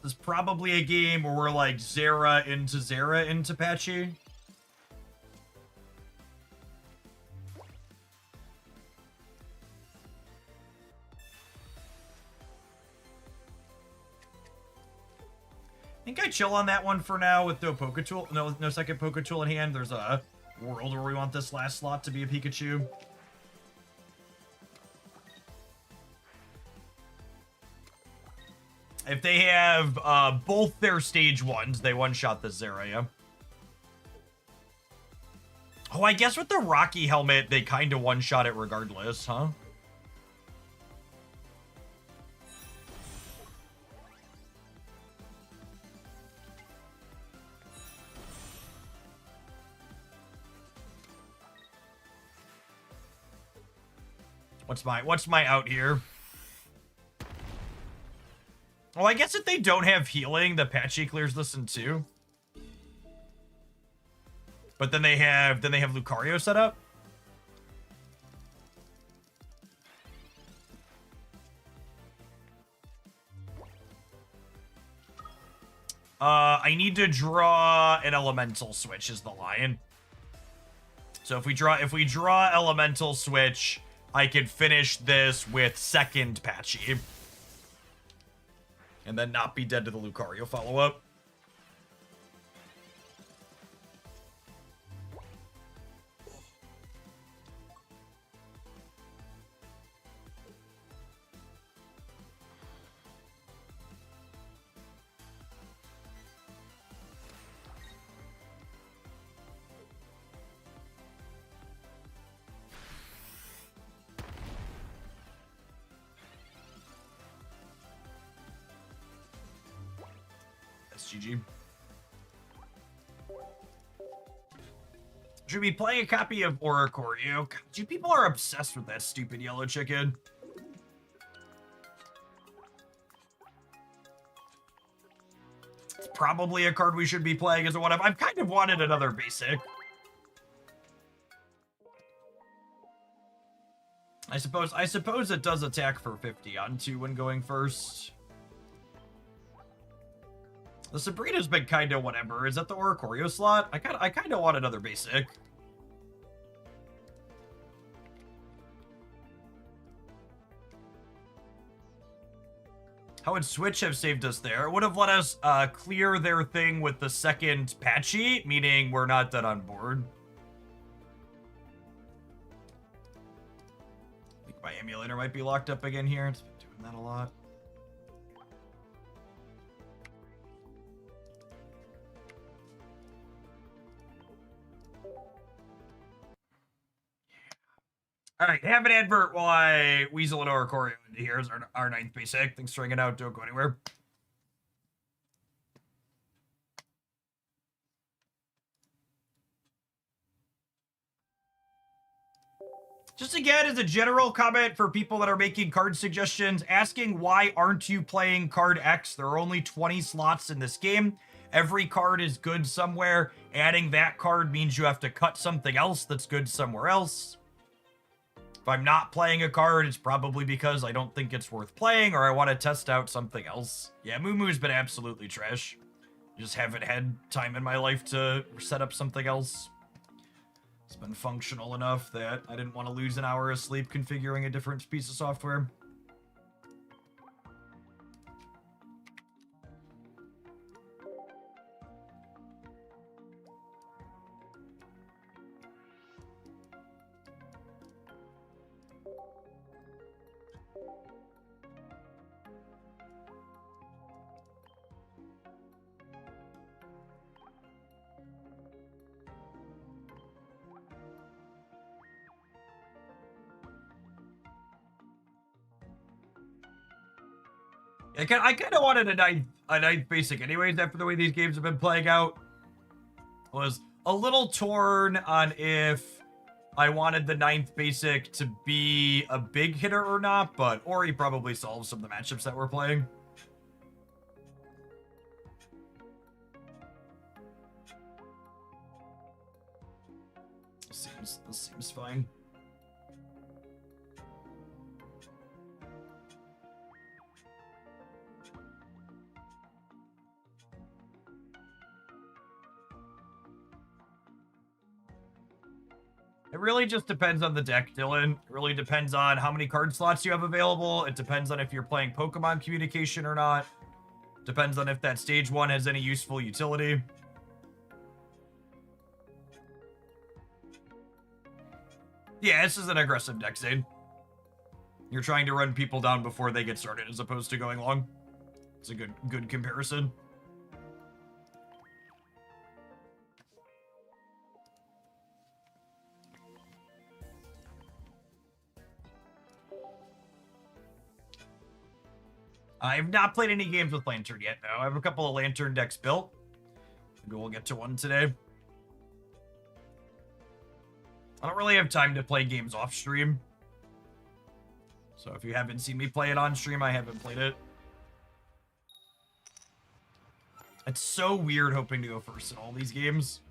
This is probably a game where we're like Zera into Patchy. I think I chill on that one for now with no Poketool. No second Poketool in hand. There's a world where we want this last slot to be a Pikachu. If they have both their stage 1s, they one-shot this Zera, yeah? Oh, I guess with the Rocky helmet, they kind of one-shot it regardless, huh? What's my out here? Well, I guess if they don't have healing, the Patchy clears this in 2. But then they have Lucario set up. I need to draw an elemental switch is the line. So if we draw elemental switch, I can finish this with second Patchy. And then not be dead to the Lucario follow-up. GG. Should be playing a copy of Oricorio. God, you people are obsessed with that stupid yellow chicken. It's probably a card we should be playing as a one-up. I've kind of wanted another basic. I suppose it does attack for 50 on 2 when going first. The Sabrina's been kind of whatever. Is that the Oricorio slot? I kind of want another basic. How would Switch have saved us there? It would have let us clear their thing with the second Patchy, meaning we're not dead on board. I think my emulator might be locked up again here. It's been doing that a lot. All right, have an advert while I weasel an Oricorio into here. Here's our 9th basic. Thanks for hanging out. Don't go anywhere. Just again, as a general comment for people that are making card suggestions, asking why aren't you playing card X? There are only 20 slots in this game. Every card is good somewhere. Adding that card means you have to cut something else that's good somewhere else. If I'm not playing a card, it's probably because I don't think it's worth playing or I want to test out something else. Yeah, Moo Moo's been absolutely trash. Just haven't had time in my life to set up something else. It's been functional enough that I didn't want to lose an hour of sleep configuring a different piece of software. I kind of wanted a ninth basic anyways after the way these games have been playing out. Was a little torn on if I wanted the 9th basic to be a big hitter or not, but Ori probably solves some of the matchups that we're playing. This seems fine. It really just depends on the deck, Dylan. It really depends on how many card slots you have available. It depends on if you're playing Pokemon communication or not. Depends on if that stage 1 has any useful utility. Yeah, this is an aggressive deck, Zane. You're trying to run people down before they get started as opposed to going long. It's a good comparison. I've not played any games with Lantern yet, though. I have a couple of Lantern decks built. Maybe we'll get to one today. I don't really have time to play games off stream. So if you haven't seen me play it on stream, I haven't played it. It's so weird hoping to go first in all these games.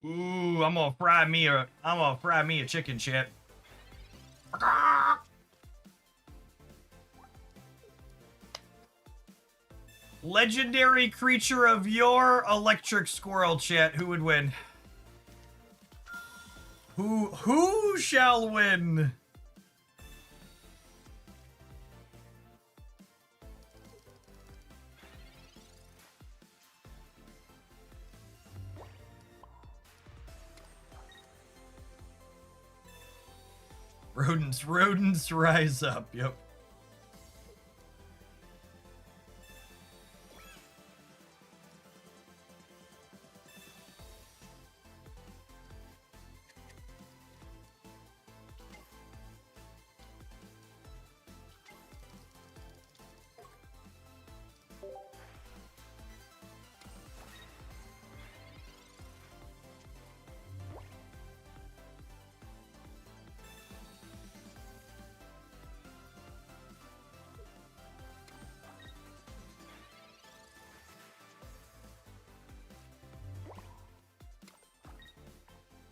Ooh, I'm gonna fry me a chicken, chat. Legendary creature of your electric squirrel, chat. Who would win? Who shall win? Rodents rise up. Yep.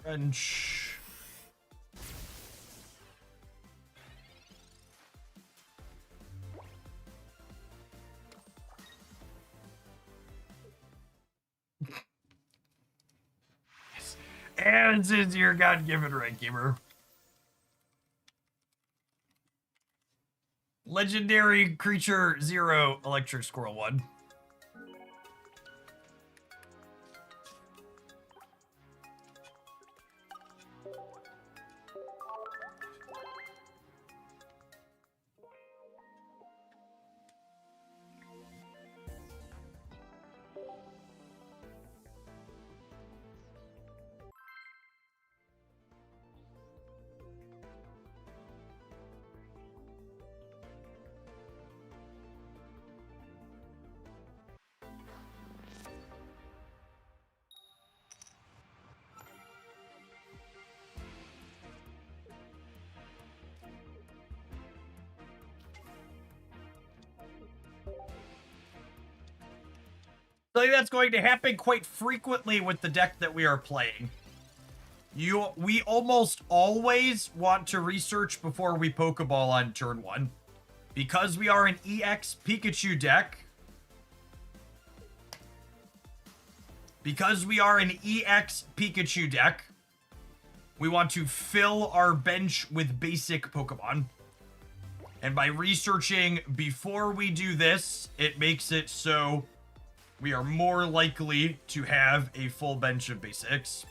French. And it's your God-given right, gamer. Legendary creature 0, electric squirrel 1. I think that's going to happen quite frequently with the deck that we are playing. We almost always want to research before we Pokeball on turn 1. Because we are an EX Pikachu deck. Because we are an EX Pikachu deck, we want to fill our bench with basic Pokemon. And by researching before we do this, it makes it so we are more likely to have a full bench of basics.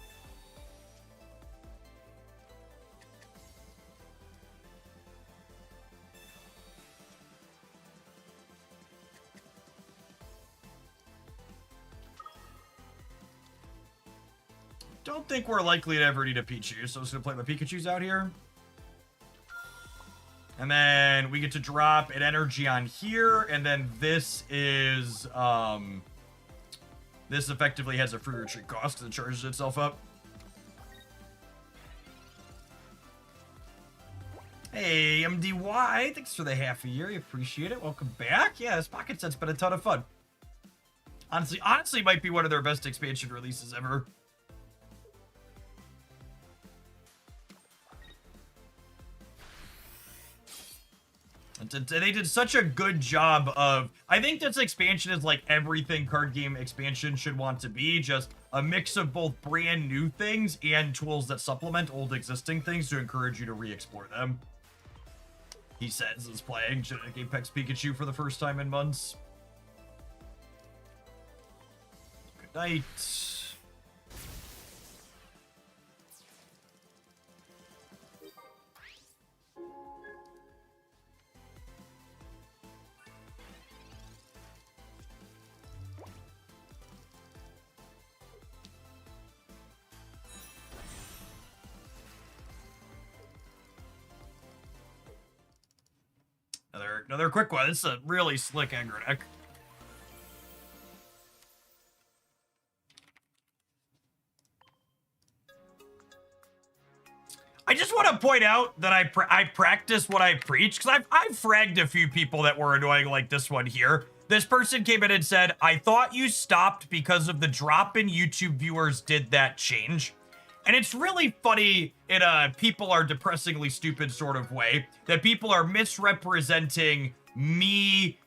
Don't think we're likely to ever need a Pichu, so I'm just gonna play my Pikachus out here. And then we get to drop an energy on here, and then this is, this effectively has a free retreat cost because it charges itself up. Hey, MDY, thanks for the half a year. I appreciate it. Welcome back. Yeah, this pocket set's been a ton of fun. Honestly, might be one of their best expansion releases ever. They did such a good job of... I think this expansion is like everything card game expansion should want to be. Just a mix of both brand new things and tools that supplement old existing things to encourage you to re-explore them. He says is playing Genetic Apex Pikachu for the first time in months. Good night. Another quick one. This is a really slick aggro deck. I just want to point out that I practice what I preach, because I've fragged a few people that were annoying like this one here. This person came in and said, I thought you stopped because of the drop in YouTube viewers did that change. And it's really funny in a people are depressingly stupid sort of way that people are misrepresenting me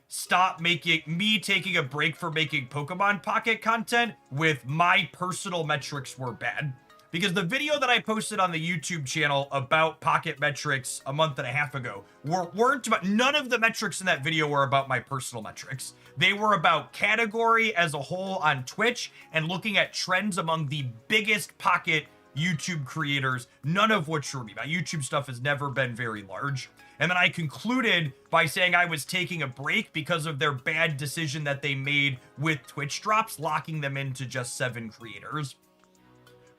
taking a break from making Pokemon Pocket content with my personal metrics were bad. Because the video that I posted on the YouTube channel about Pocket metrics a month and a half ago weren't about, none of the metrics in that video were about my personal metrics. They were about category as a whole on Twitch and looking at trends among the biggest Pocket YouTube creators, none of which were me. My YouTube stuff has never been very large. And then I concluded by saying I was taking a break because of their bad decision that they made with Twitch drops, locking them into just 7 creators.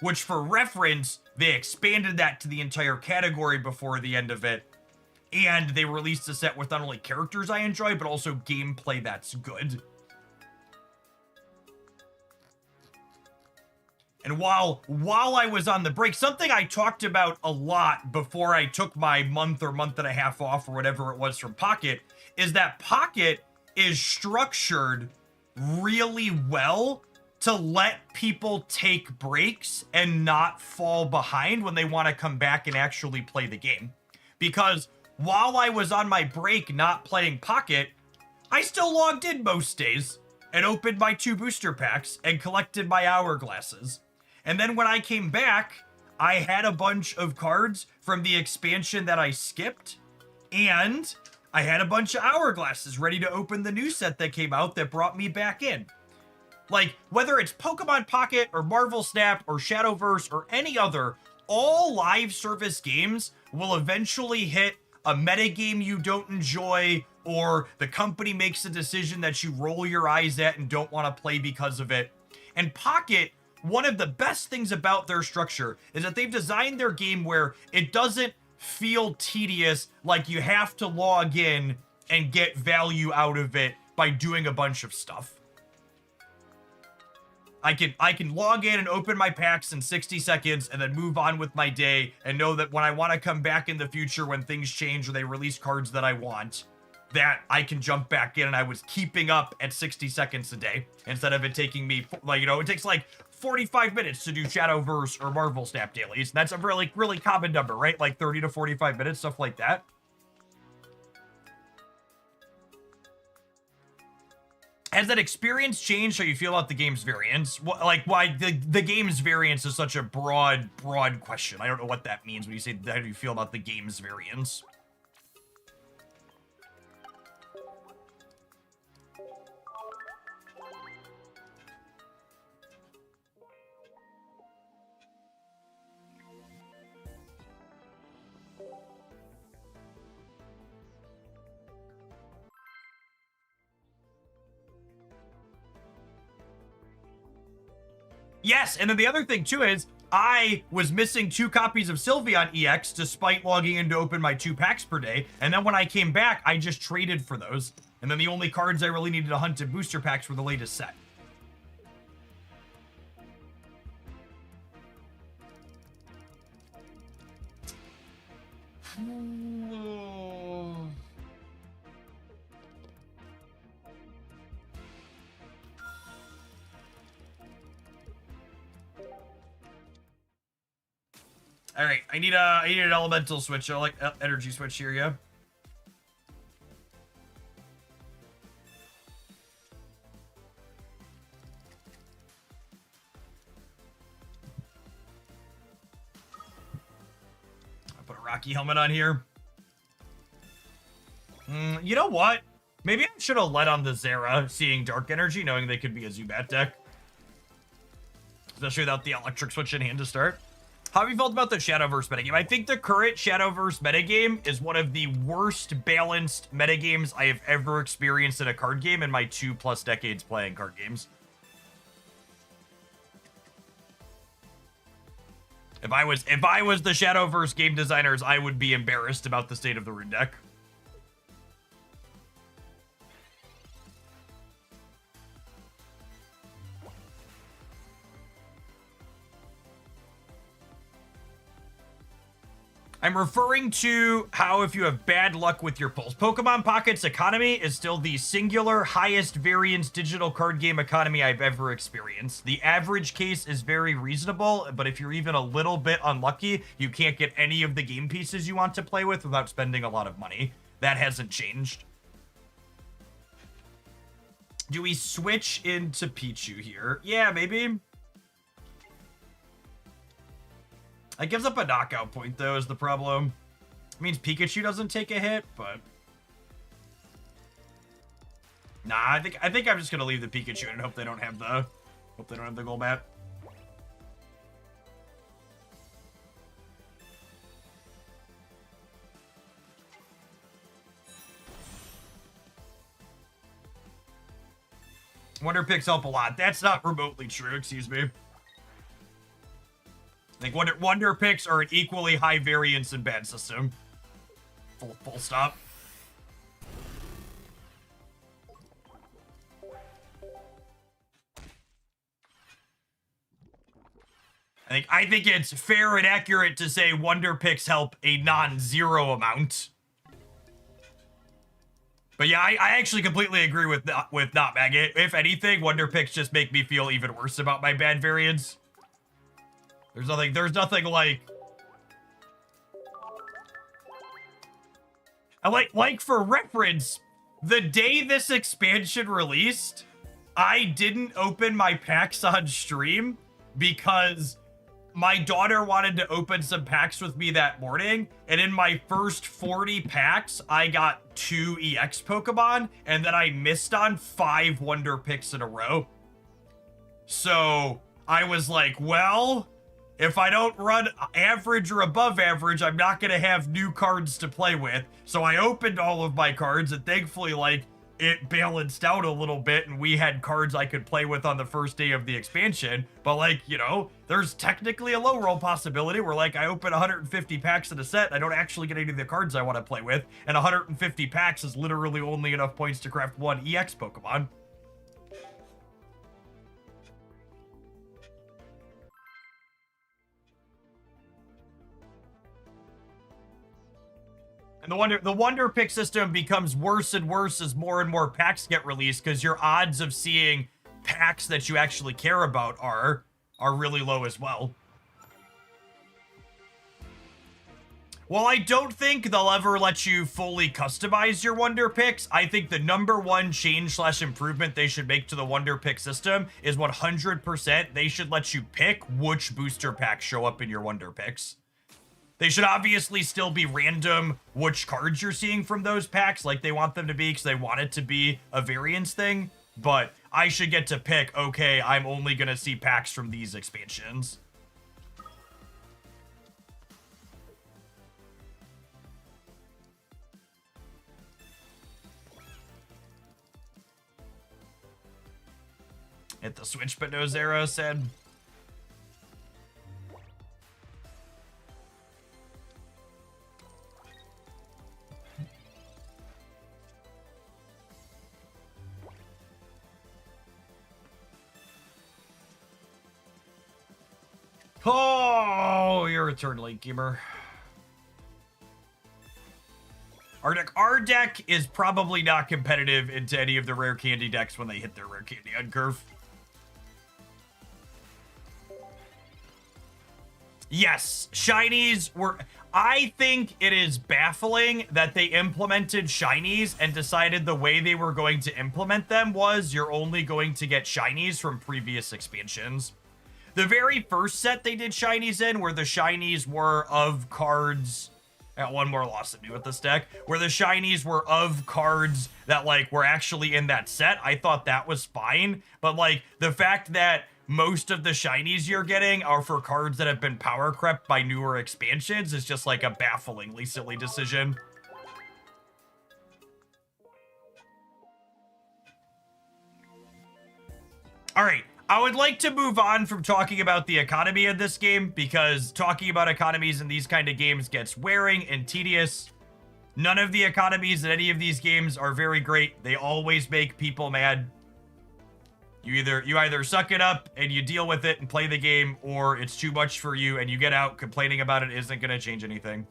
Which, for reference, they expanded that to the entire category before the end of it. And they released a set with not only characters I enjoy, but also gameplay that's good. And while I was on the break, something I talked about a lot before I took my month or month and a half off or whatever it was from Pocket, is that Pocket is structured really well to let people take breaks and not fall behind when they want to come back and actually play the game. Because while I was on my break not playing Pocket, I still logged in most days and opened my 2 booster packs and collected my hourglasses. And then when I came back, I had a bunch of cards from the expansion that I skipped, and I had a bunch of hourglasses ready to open the new set that came out that brought me back in. Like, whether it's Pokemon Pocket or Marvel Snap or Shadowverse or any other, all live service games will eventually hit a metagame you don't enjoy, or the company makes a decision that you roll your eyes at and don't want to play because of it. And Pocket, one of the best things about their structure is that they've designed their game where it doesn't feel tedious, like you have to log in and get value out of it by doing a bunch of stuff. I can log in and open my packs in 60 seconds and then move on with my day and know that when I want to come back in the future when things change or they release cards that I want, that I can jump back in, and I was keeping up at 60 seconds a day instead of it taking me, like, you know, it takes like 45 minutes to do Shadowverse or Marvel Snap dailies. That's a really, really common number, right? Like 30 to 45 minutes, stuff like that. Has that experience changed how you feel about the game's variance? Like, why the game's variance is such a broad question. I don't know what that means when you say, how do you feel about the game's variance? Yes, and then the other thing too is I was missing 2 copies of Sylveon EX despite logging in to open my 2 packs per day, and then when I came back, I just traded for those. And then the only cards I really needed to hunt in booster packs were the latest set. All right, I need an elemental switch. I like energy switch here, yeah. I'll put a Rocky helmet on here. You know what? Maybe I should have led on the Zera, seeing Dark Energy, knowing they could be a Zubat deck. Especially without the electric switch in hand to start. How have you felt about the Shadowverse metagame? I think the current Shadowverse metagame is one of the worst balanced metagames I have ever experienced in a card game in my 2+ decades playing card games. If I was the Shadowverse game designers, I would be embarrassed about the state of the rune deck. I'm referring to how if you have bad luck with your pulls. Pokemon Pocket's economy is still the singular highest variance digital card game economy I've ever experienced. The average case is very reasonable, but if you're even a little bit unlucky, you can't get any of the game pieces you want to play with without spending a lot of money. That hasn't changed. Do we switch into Pichu here? Yeah, maybe. It gives up a knockout point, though, is the problem. It means Pikachu doesn't take a hit, but... Nah, I think I'm just gonna leave the Pikachu and hope they don't have the... Golbat. Wonder Picks help a lot. That's not remotely true, excuse me. I think Wonder Picks are an equally high variance and bad system. Full stop. I think it's fair and accurate to say Wonder Picks help a non-zero amount. But yeah, I actually completely agree with not Maggot. If anything, Wonder Picks just make me feel even worse about my bad variance. There's nothing like... Like for reference, the day this expansion released, I didn't open my packs on stream because my daughter wanted to open some packs with me that morning, and in my first 40 packs, I got 2 EX Pokemon, and then I missed on 5 Wonder Picks in a row. So I was like, well... if I don't run average or above average, I'm not going to have new cards to play with. So I opened all of my cards, and thankfully, like, it balanced out a little bit, and we had cards I could play with on the first day of the expansion. But, like, you know, there's technically a low roll possibility where, like, I open 150 packs in a set, and I don't actually get any of the cards I want to play with, and 150 packs is literally only enough points to craft 1 EX Pokemon. And the Wonder Pick system becomes worse and worse as more and more packs get released, because your odds of seeing packs that you actually care about are really low as well. While I don't think they'll ever let you fully customize your Wonder Picks, I think the #1 change/improvement they should make to the Wonder Pick system is 100% they should let you pick which booster packs show up in your Wonder Picks. They should obviously still be random which cards you're seeing from those packs, like they want them to be, because they want it to be a variance thing. But I should get to pick, okay, I'm only going to see packs from these expansions. Hit the switch but no Zero said. Oh, you're a turn late gamer. Our deck is probably not competitive into any of the rare candy decks when they hit their rare candy on curve. Yes, shinies were... I think it is baffling that they implemented shinies and decided the way they were going to implement them was you're only going to get shinies from previous expansions. The very first set they did shinies in, where the shinies were of cards... I got one more loss to do with this deck. Where the shinies were of cards that, like, were actually in that set. I thought that was fine. But, like, the fact that most of the shinies you're getting are for cards that have been power crept by newer expansions is just, like, a bafflingly silly decision. Alright. I would like to move on from talking about the economy of this game, because talking about economies in these kind of games gets wearing and tedious. None of the economies in any of these games are very great. They always make people mad. You either suck it up and you deal with it and play the game, or it's too much for you and you get out. Complaining about it isn't going to change anything.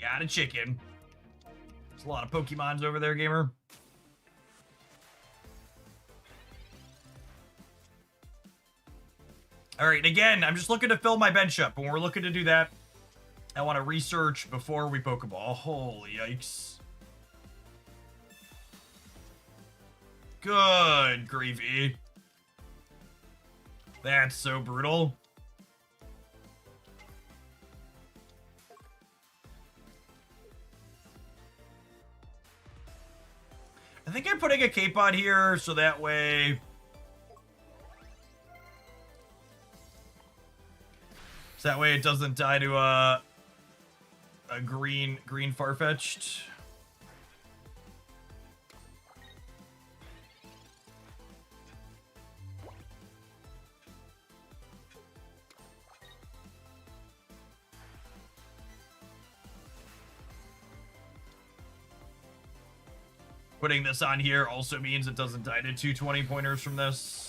Got a chicken. There's a lot of Pokemons over there, gamer. All right, again, I'm just looking to fill my bench up. When we're looking to do that, I want to research before we Pokeball. Holy yikes. Good gravy. That's so brutal. I think I'm putting a cape on here so that way... So that way it doesn't die to a green Farfetch'd. Putting this on here also means it doesn't die to 2 20-pointers from this.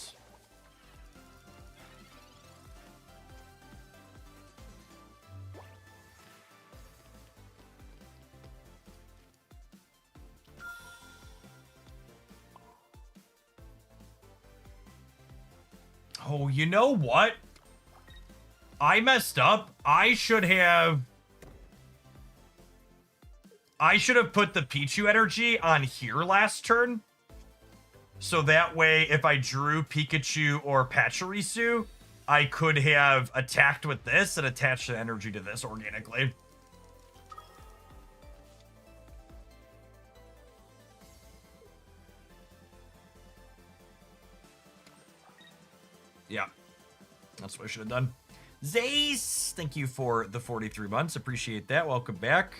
Oh, you know what? I messed up. I should have put the Pichu energy on here last turn. So that way, if I drew Pikachu or Pachirisu, I could have attacked with this and attached the energy to this organically. Yeah, that's what I should have done. Zace, thank you for the 43 months. Appreciate that. Welcome back.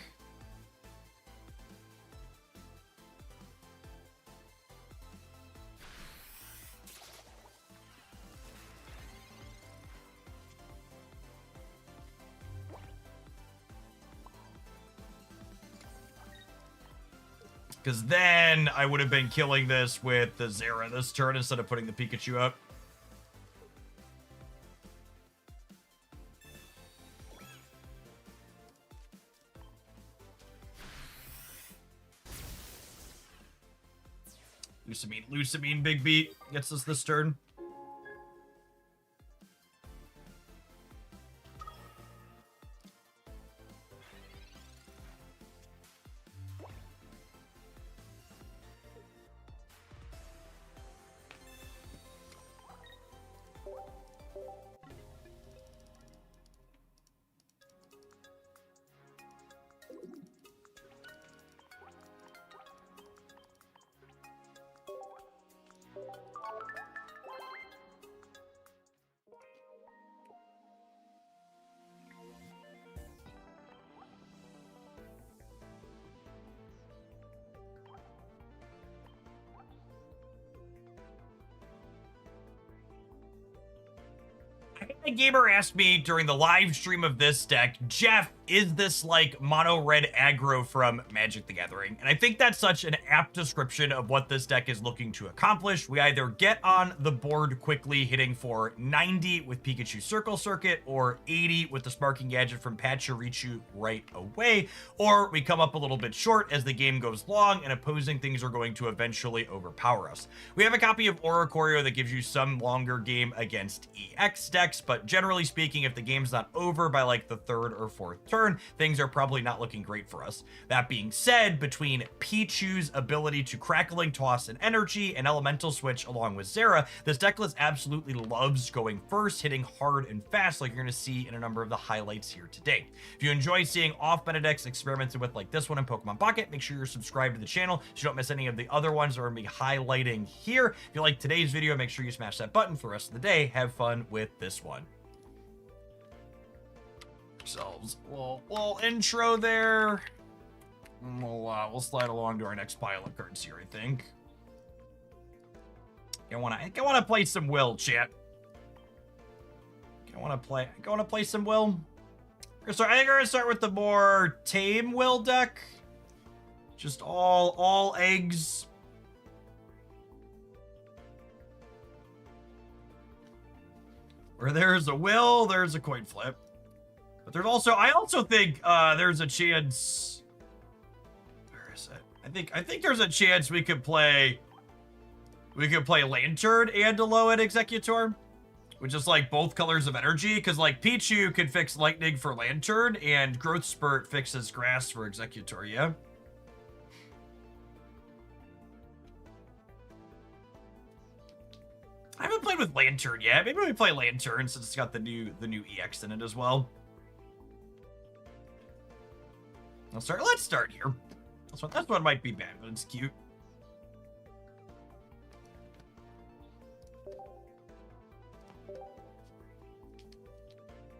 Because then I would have been killing this with the Zera this turn instead of putting the Pikachu up. Lusamine, big beat gets us this turn. A gamer asked me during the live stream of this deck, Jeff, is this like mono red aggro from Magic the Gathering? And I think that's such an apt description of what this deck is looking to accomplish. We either get on the board quickly, hitting for 90 with Pikachu Circle Circuit, or 80 with the Sparking Gadget from Pachirisu right away, or we come up a little bit short as the game goes long and opposing things are going to eventually overpower us. We have a copy of Oricorio that gives you some longer game against EX decks, but generally speaking, if the game's not over by like the 3rd or 4th turn, things are probably not looking great for us. That being said, between Pichu's ability to Crackling Toss and Energy and Elemental Switch along with Zera, this deck list absolutely loves going first, hitting hard and fast like you're going to see in a number of the highlights here today. If you enjoy seeing off-meta decks experimented with like this one in Pokemon Pocket, make sure you're subscribed to the channel so you don't miss any of the other ones that we're going to be highlighting here. If you like today's video, make sure you smash that button for the rest of the day. Have fun with this one. Ourselves a little intro there. We'll slide along to our next pile of cards here, I think. I want to play some Will, chat. I want to play some Will. I think we're gonna start with the more tame Will deck. Just all eggs. Where there's a Will, there's a coin flip. But there's also, I also think there's a chance. Where is it? I think there's a chance we could play Lantern and Alolan Executor, which is like both colors of energy, because like Pichu can fix Lightning for Lantern, and Growth Spurt fixes Grass for Executor, yeah? I haven't played with Lantern yet. Maybe we play Lantern since it's got the new EX in it as well. Let's start here. This one might be bad, but it's cute.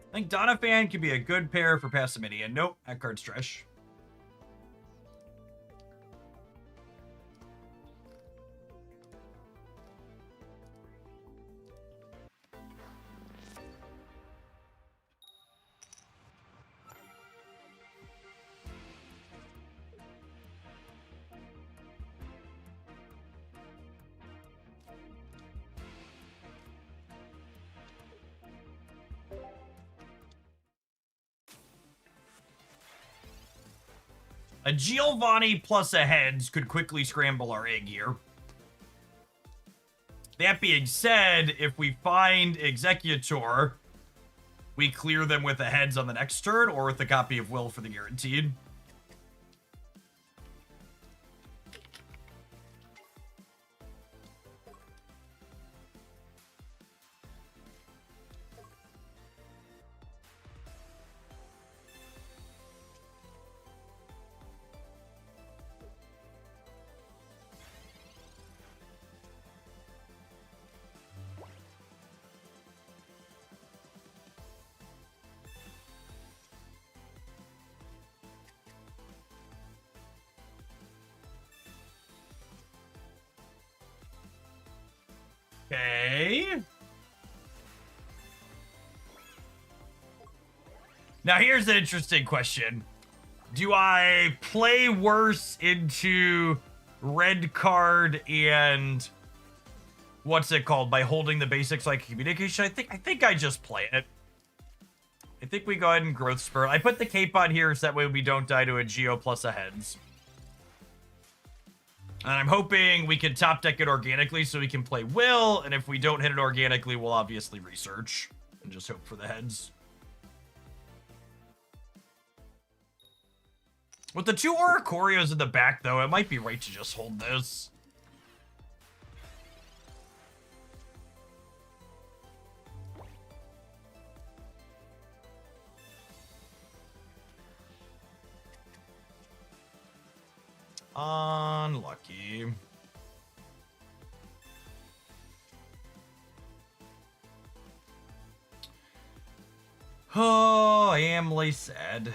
I think Doniphan could be a good pair for Passimidian. Nope, that card's trash. A Giovanni plus a Heads could quickly scramble our egg here. That being said, if we find Executor, we clear them with a Heads on the next turn, or with a copy of Will for the guaranteed. Okay. Now here's an interesting question. Do I play worse into red card and what's it called by holding the basics like communication? I think I just play it. I think we go ahead and Growth Spurt. I put the cape on here so that way we don't die to a Geo plus a Heads. And I'm hoping we can top deck it organically so we can play Will, and if we don't hit it organically, we'll obviously research and just hope for the Heads. With the 2 Oricorios in the back, though, it might be right to just hold this. Unlucky. Oh, I am sad.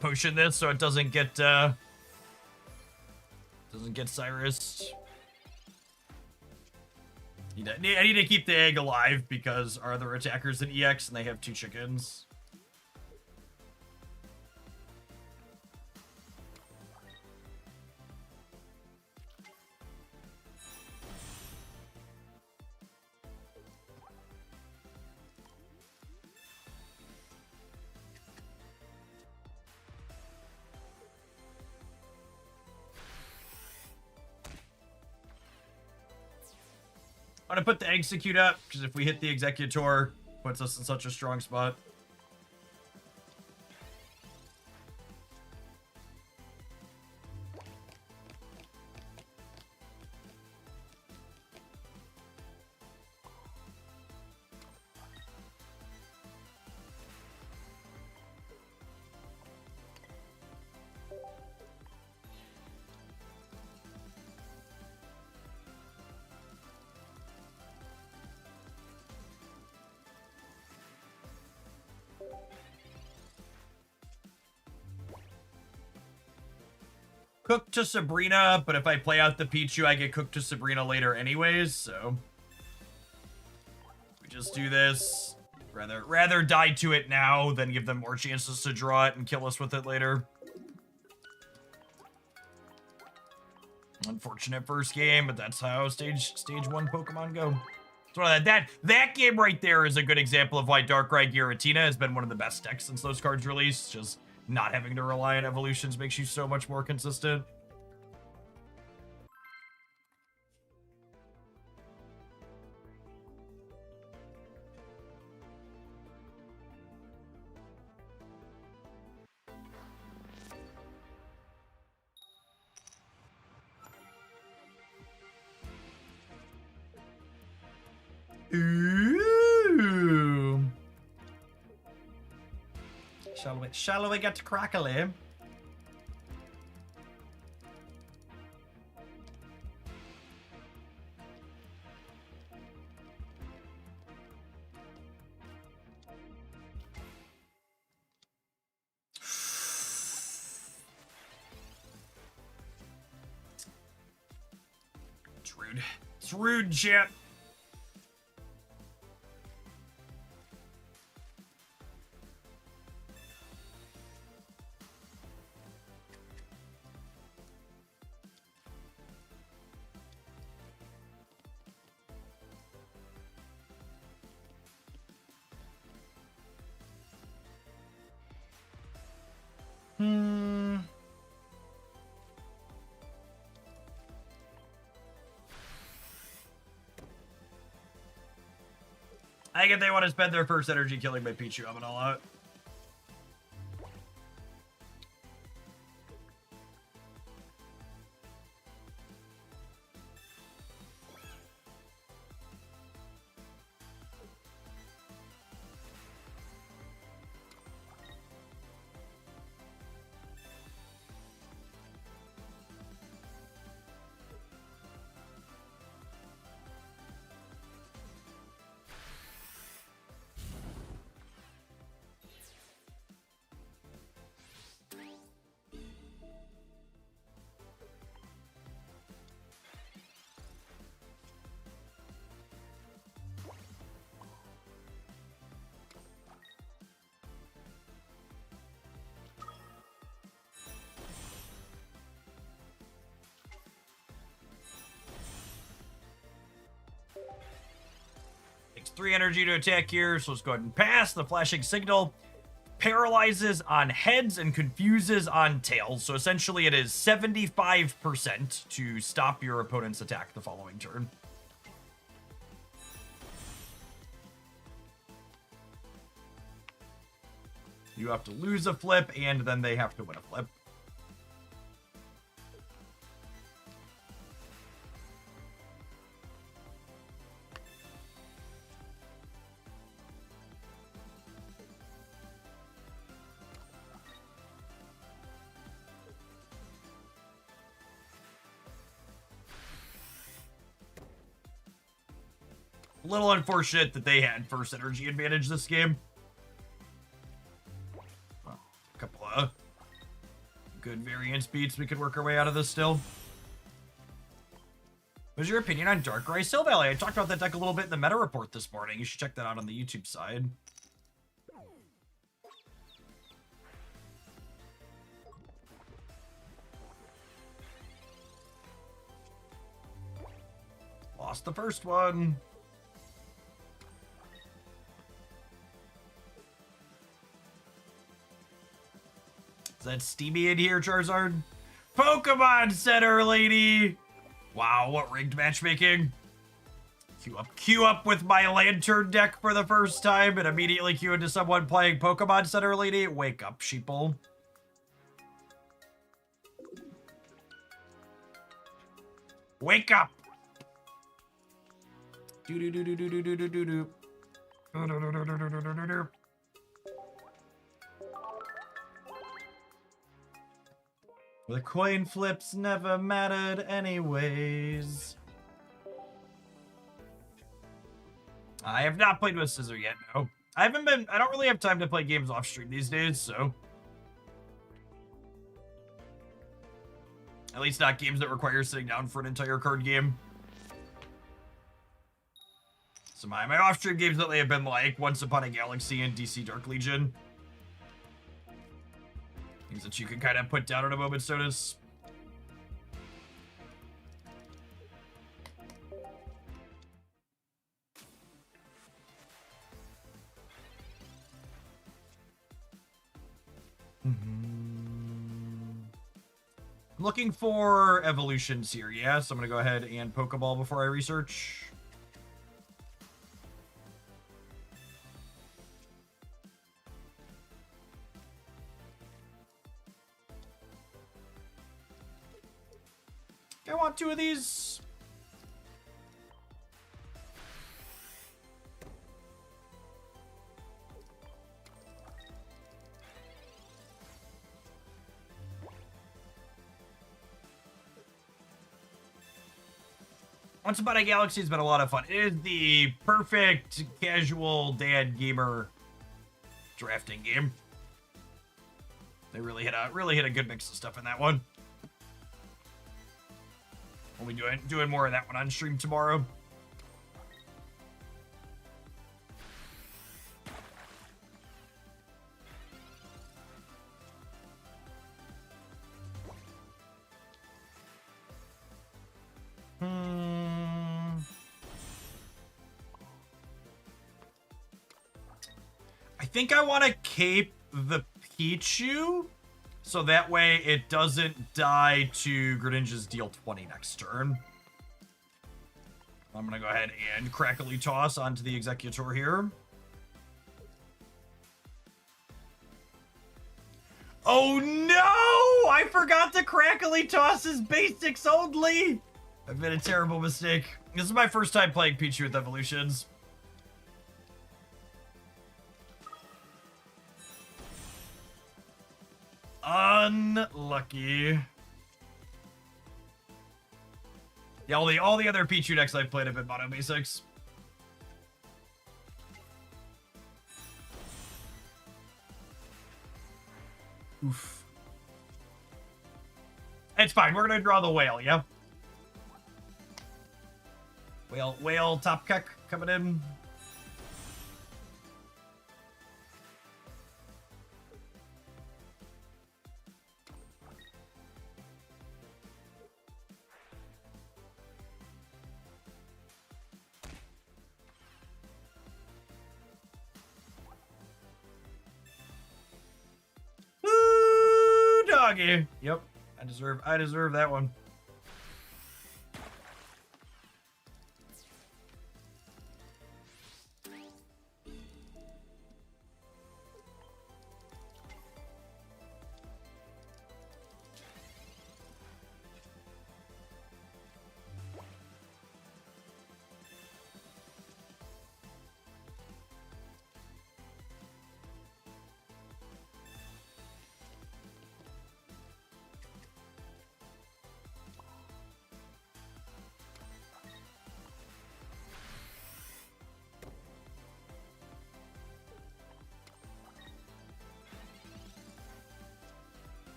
Potion this so it doesn't get Cyrus. I need to keep the egg alive because our other attackers in EX and they have 2 chickens. I'm gonna put the execute up, because if we hit the executor, it puts us in such a strong spot. Cooked to Sabrina, but if I play out the Pichu, I get cooked to Sabrina later anyways, so we just do this. Rather die to it now than give them more chances to draw it and kill us with it later. Unfortunate first game, but that's how stage 1 Pokemon go. So that game right there is a good example of why Darkrai Giratina has been one of the best decks since those cards released. Just not having to rely on evolutions makes you so much more consistent. Ooh. Shall we get to crackly? It's rude. It's rude, chat. I think if they want to spend their first energy killing my Pichu, I'm gonna allow it. Takes 3 energy to attack here, so let's go ahead and pass. The flashing signal paralyzes on heads and confuses on tails. So essentially it is 75% to stop your opponent's attack the following turn. You have to lose a flip, and then they have to win a flip. A little unfortunate that they had first energy advantage this game. Well, a couple of good variance beats. We could work our way out of this still. What's your opinion on Darkrai Steel Valley? I talked about that deck a little bit in the meta report this morning. You should check that out on the YouTube side. Lost the first one. Is that Steamy in here, Charizard? Pokemon Center, lady! Wow, what rigged matchmaking. Queue up with my Lantern deck for the first time and immediately queue into someone playing Pokemon Center, lady. Wake up, sheeple. Wake up! Do-do-do-do-do-do-do-do-do. Do-do-do-do-do-do-do-do. The coin flips never mattered anyways. I have not played with Scissor yet, no. I don't really have time to play games off stream these days, so. At least not games that require sitting down for an entire card game. So my off-stream games lately have been like Once Upon a Galaxy and DC Dark Legion. Things that you can kind of put down at a moment's notice. I'm looking for evolutions here, yeah? So I'm going to go ahead and Pokeball before I research. I want 2 of these. Once Upon a Galaxy has been a lot of fun. It is the perfect casual dad gamer drafting game. They really hit a good mix of stuff in that one. We'll be doing more of that one on stream tomorrow. I think I want to cape the Pichu, so that way it doesn't die to Greninja's deal 20 next turn. I'm going to go ahead and Crackly Toss onto the Executor here. Oh no! I forgot to Crackly Toss his basics only! I've made a terrible mistake. This is my first time playing Pichu with evolutions. Unlucky. Yeah, all the other Pichu decks I've played have been mono basics. Oof. It's fine. We're gonna draw the whale, yeah? Whale top kick coming in. Ooh, doggy. Yep, I deserve that one.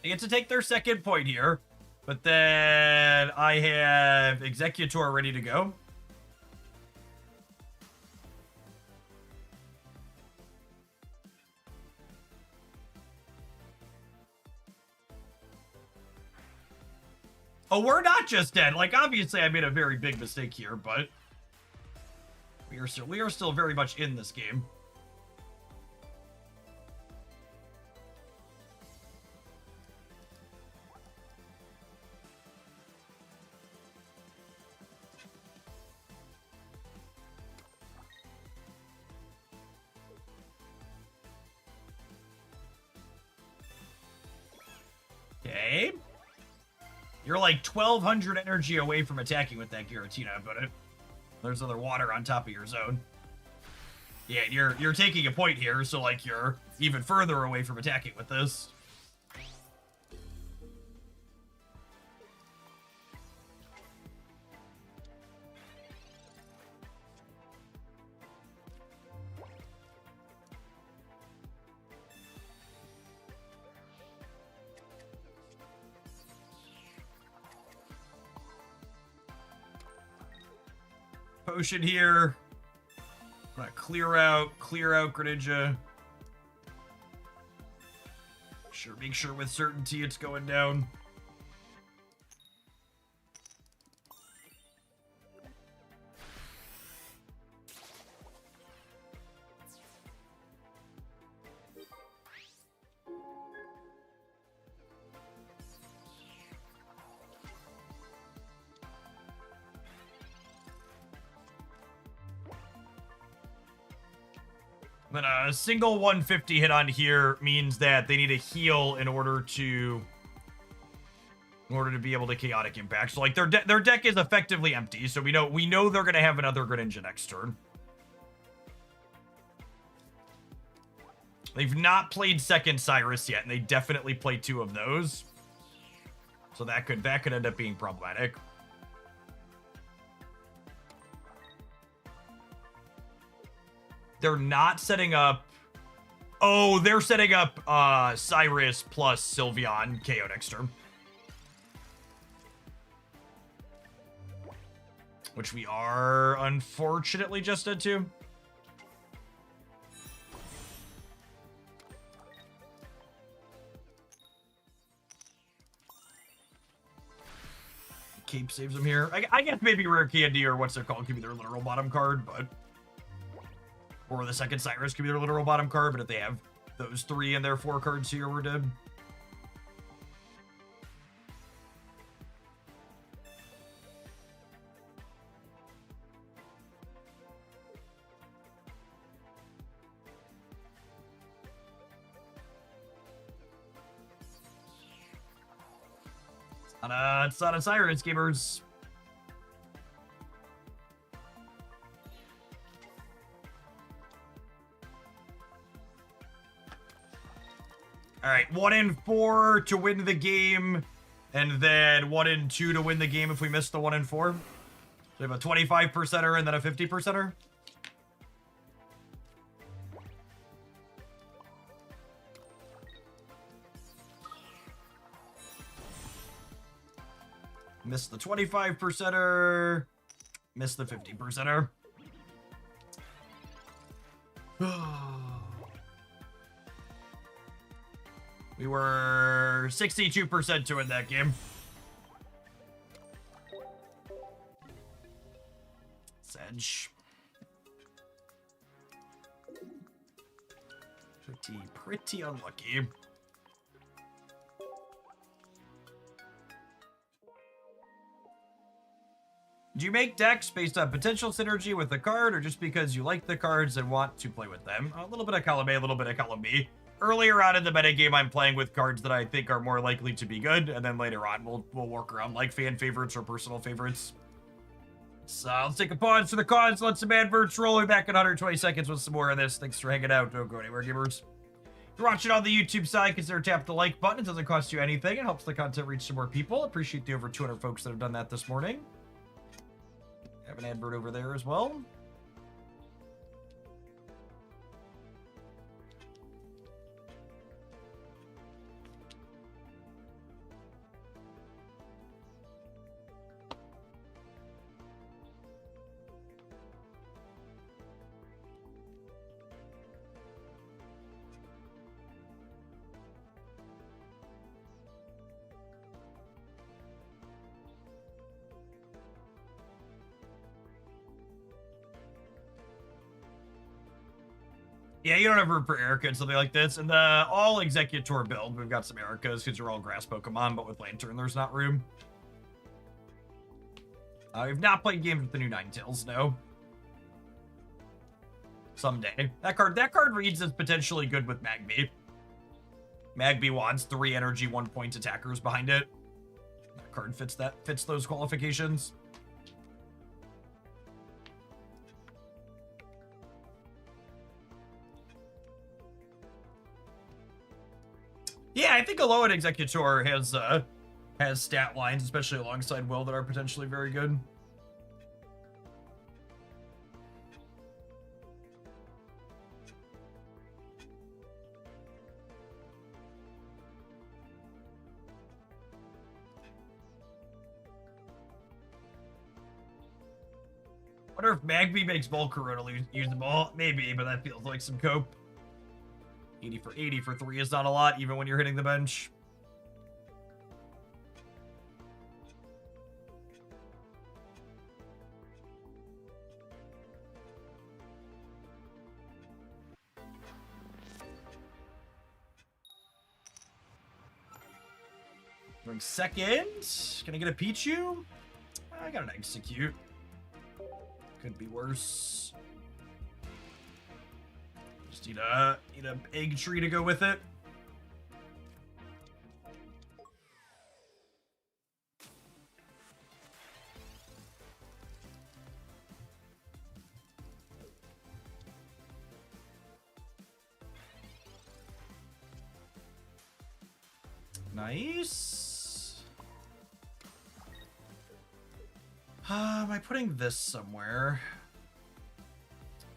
They get to take their second point here, but then I have Executor ready to go. Oh, we're not just dead. Like, obviously I made a very big mistake here, but we are still very much in this game. Okay. You're like 1,200 energy away from attacking with that Giratina, but there's other water on top of your zone. Yeah, you're taking a point here, so like you're even further away from attacking with this. potion here. I'm gonna clear out Greninja. Make sure with certainty it's going down. Then a single 150 hit on here means that they need a heal in order to be able to chaotic impact. So like their deck is effectively empty. So we know they're gonna have another Greninja next turn. They've not played second Cyrus yet, and they definitely play 2 of those. So that could end up being problematic. They're not setting up... Oh, they're setting up Cyrus plus Sylveon KO next turn. Which we are, unfortunately, just dead to. Cape saves them here. I guess maybe Rare Candy or what's it called could be their literal bottom card, but... Or the second Cyrus could be their literal bottom card, but if they have those 3 and their 4 cards here, we're dead. It's not a Cyrus, gamers. All right, 1 and 4 to win the game, and then 1 and 2 to win the game if we miss the 1 and 4. So we have a 25%er and then a 50%er. Miss the 25%er. Miss the 50%er. We were 62% to win that game. Sedge. Pretty unlucky. Do you make decks based on potential synergy with the card, or just because you like the cards and want to play with them? A little bit of column A, a little bit of column B. Earlier on in the metagame, I'm playing with cards that I think are more likely to be good, and then later on, we'll work around like fan favorites or personal favorites. So let's take a pause for the cause. Let some adverts roll. We'll be back in 120 seconds with some more of this. Thanks for hanging out. Don't go anywhere, gamers. If you're watching on the YouTube side, consider tap the like button. It doesn't cost you anything. It helps the content reach some more people. Appreciate the over 200 folks that have done that this morning. Have an advert over there as well. Yeah, you don't have room for Erica and something like this. And the all Executor build, we've got some Ericas because you're all grass Pokemon, but with Lantern, there's not room. We've not played games with the new Ninetales, no. Someday. That card reads as potentially good with Magby. Magby wants 3 energy, 1 point attackers behind it. That card fits those qualifications. Yeah, I think Alolan Executor has stat lines, especially alongside Will, that are potentially very good. Wonder if Magby makes Volcarona usable. Maybe, but that feels like some cope. 80 for 80 for 3 is not a lot, even when you're hitting the bench. Going second. Can I get a Pichu? I got an Execute. Could be worse. Just need a egg tree to go with it. Nice. Am I putting this somewhere?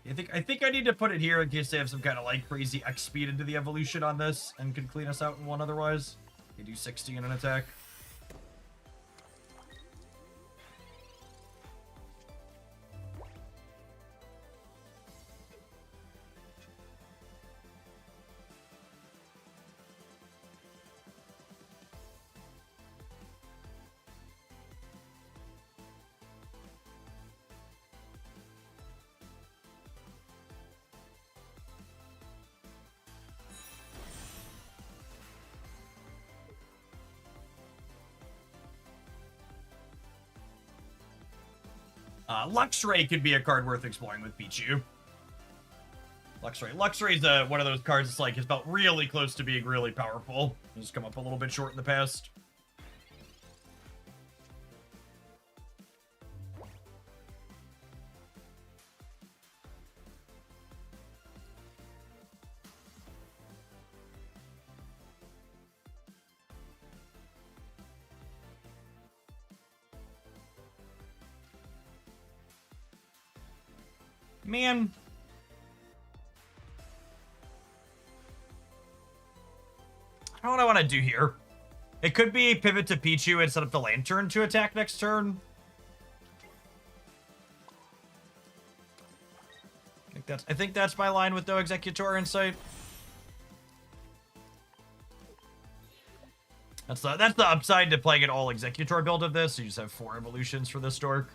I think I need to put it here in case they have some kind of like crazy X speed into the evolution on this and can clean us out in one otherwise. They do 60 in an attack. Luxray could be a card worth exploring with Pichu. Luxray's one of those cards that's like, has felt really close to being really powerful. It's come up a little bit short in the past. Man. I don't know what I want to do here. It could be pivot to Pichu and set up the Lantern to attack next turn. I think that's my line with no Executor in sight. That's the upside to playing an all Executor build of this. So you just have 4 evolutions for this dork.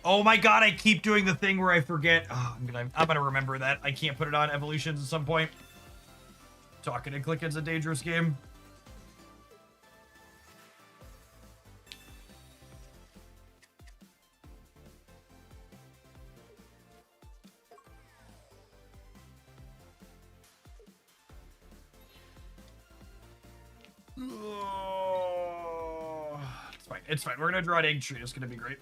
Oh my god, I keep doing the thing where I forget. Oh, I'm gonna remember that. I can't put it on evolutions at some point. Talking and clicking is a dangerous game. Oh, it's fine. It's fine. We're gonna draw an egg tree. It's gonna be great.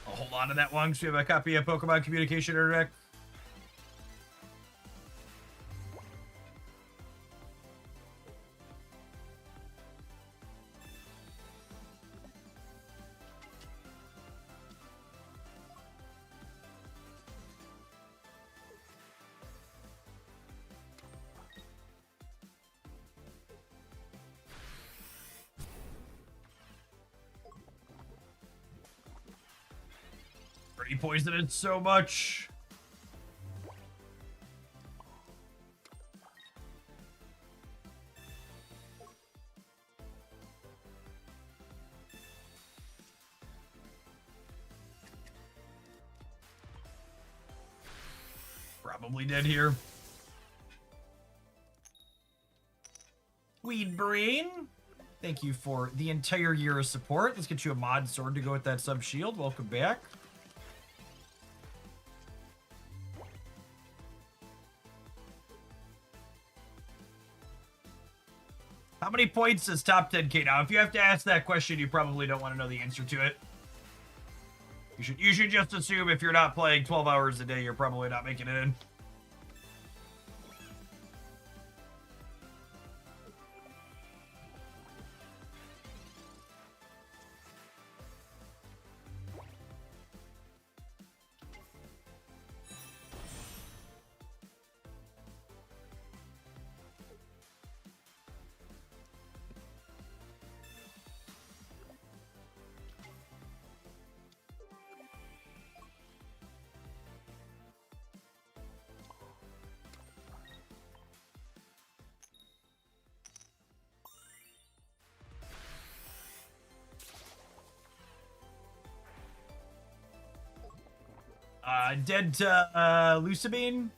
I'll hold on to that one because we have a copy of Pokemon Communication in our deck. He poisoned it so much. Probably dead here. Weed Brain, thank you for the entire year of support. Let's get you a mod sword to go with that sub shield. Welcome back. How many points is top 10k? Now, if you have to ask that question, you probably don't want to know the answer to it. You should just assume if you're not playing 12 hours a day, you're probably not making it in. Dead to Lucibine.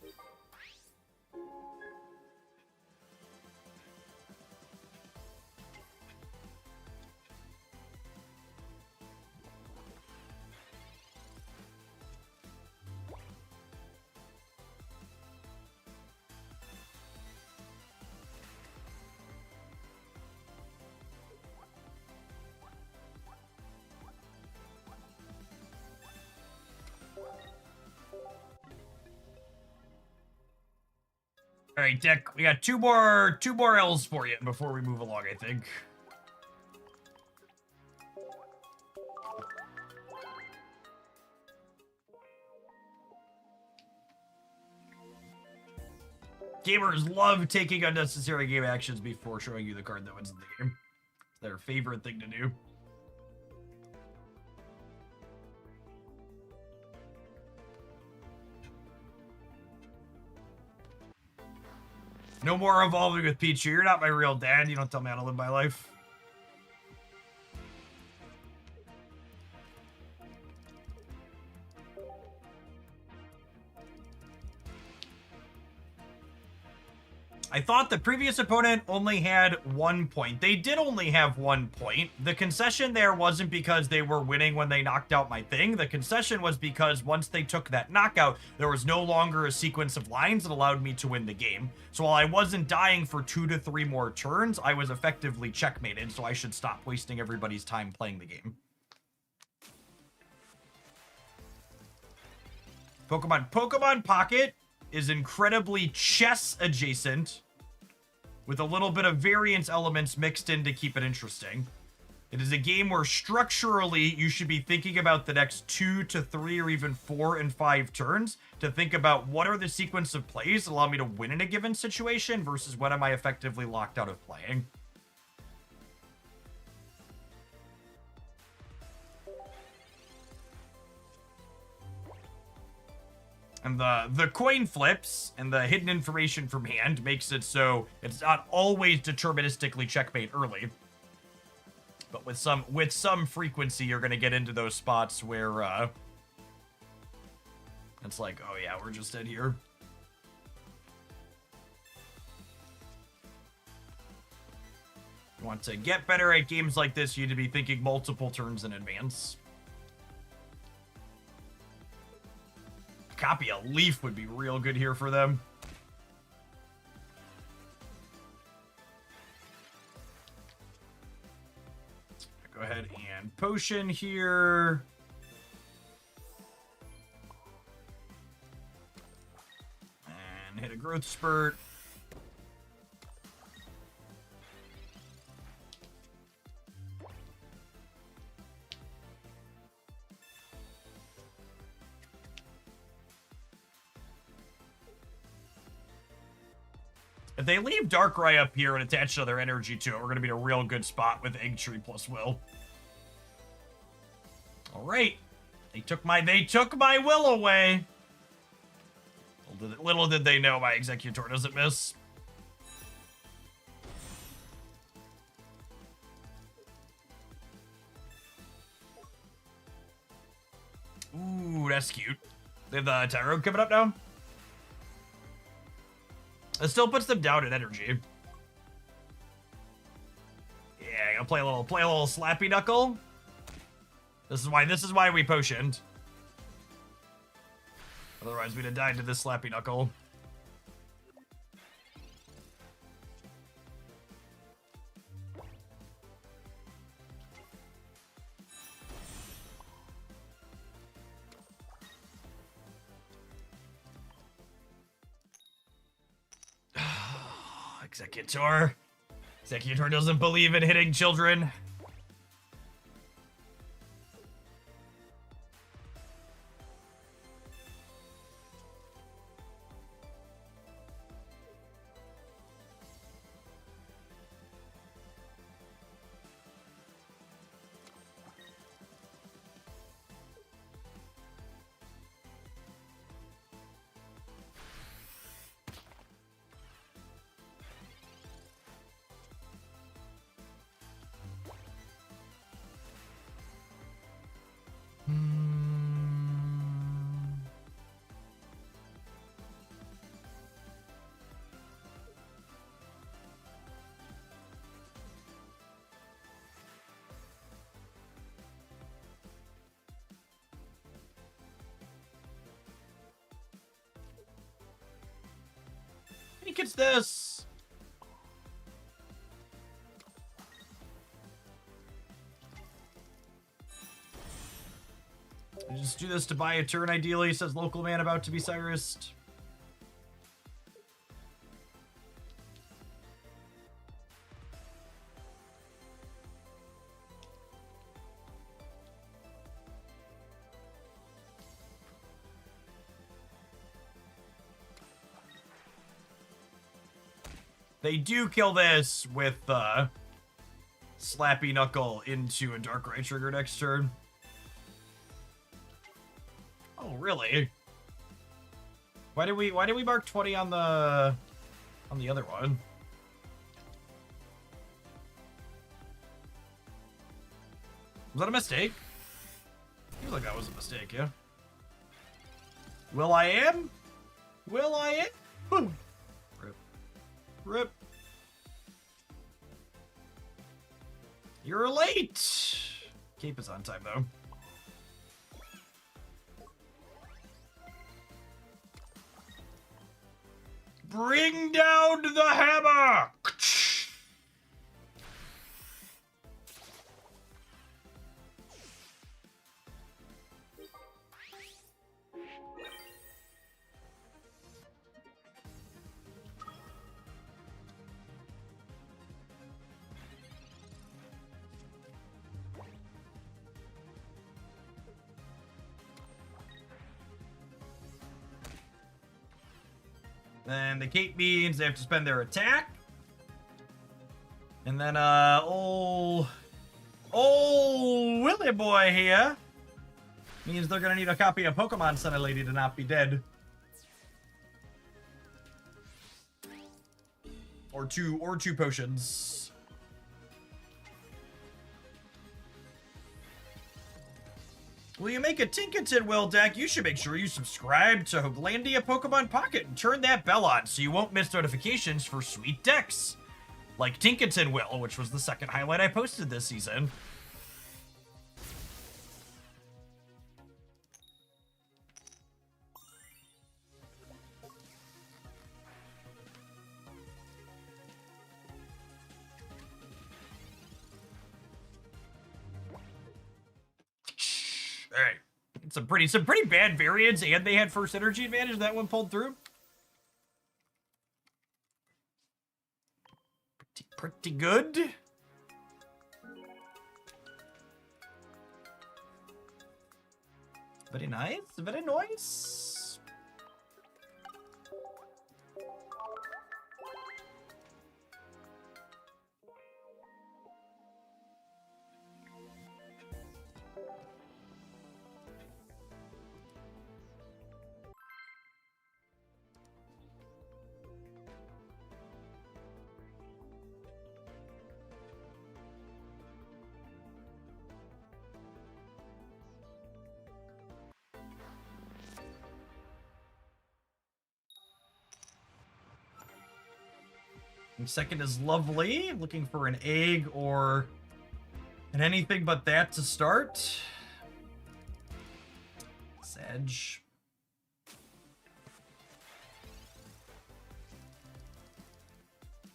All right, Dick, we got two more L's for you before we move along, I think. Gamers love taking unnecessary game actions before showing you the card that wins the game. It's their favorite thing to do. No more evolving with Pichu. You're not my real dad. You don't tell me how to live my life. I thought the previous opponent only had 1 point. They did only have 1 point. The concession there wasn't because they were winning when they knocked out my thing. The concession was because once they took that knockout, there was no longer a sequence of lines that allowed me to win the game. So while I wasn't dying for 2 to 3 more turns, I was effectively checkmated, so I should stop wasting everybody's time playing the game. Pokemon Pocket is incredibly chess adjacent with a little bit of variance elements mixed in to keep it interesting. It is a game where structurally you should be thinking about the next 2 to 3 or even 4 and 5 turns to think about what are the sequence of plays that allow me to win in a given situation versus when am I effectively locked out of playing. And the coin flips and the hidden information from hand makes it so it's not always deterministically checkmate early. But with some frequency, you're going to get into those spots where it's like, oh yeah, we're just in here. You want to get better at games like this, you need to be thinking multiple turns in advance. Copy a leaf would be real good here for them. Go ahead and potion here. And hit a growth spurt. If they leave Darkrai up here and attach other energy to it, we're going to be in a real good spot with Egg Tree plus Will. All right. They took my will away. Little did they know my Executor doesn't miss. Ooh, that's cute. They have the Tyrone coming up now. It still puts them down in energy. Yeah, gonna play a little slappy knuckle. This is why we potioned. Otherwise, we'd have died to this slappy knuckle. Executor. Executor doesn't believe in hitting children. I think it's this. Just do this to buy a turn, ideally, says local man about to be Cyrus. They do kill this with Slappy Knuckle into a Darkrai trigger next turn. Oh, really? Why did we mark 20 on the other one? Was that a mistake? Feels like that was a mistake, yeah. Will I am? Will I am? Rip. Rip. You're late! Cape is on time, though. Bring down the hammer! Then the cape means they have to spend their attack. And then, old Willy boy here means they're gonna need a copy of Pokemon Sunny Lady to not be dead. Or two potions. Will you make a Tinkerton Will deck? You should make sure you subscribe to Hooglandia Pokemon Pocket and turn that bell on so you won't miss notifications for sweet decks. Like Tinkerton Will, which was the second highlight I posted this season. All right, some pretty bad variants, and they had first energy advantage. That one pulled through. Pretty good. Very nice. Very nice. Second is Lovely, looking for an egg or an anything but that to start. Sedge.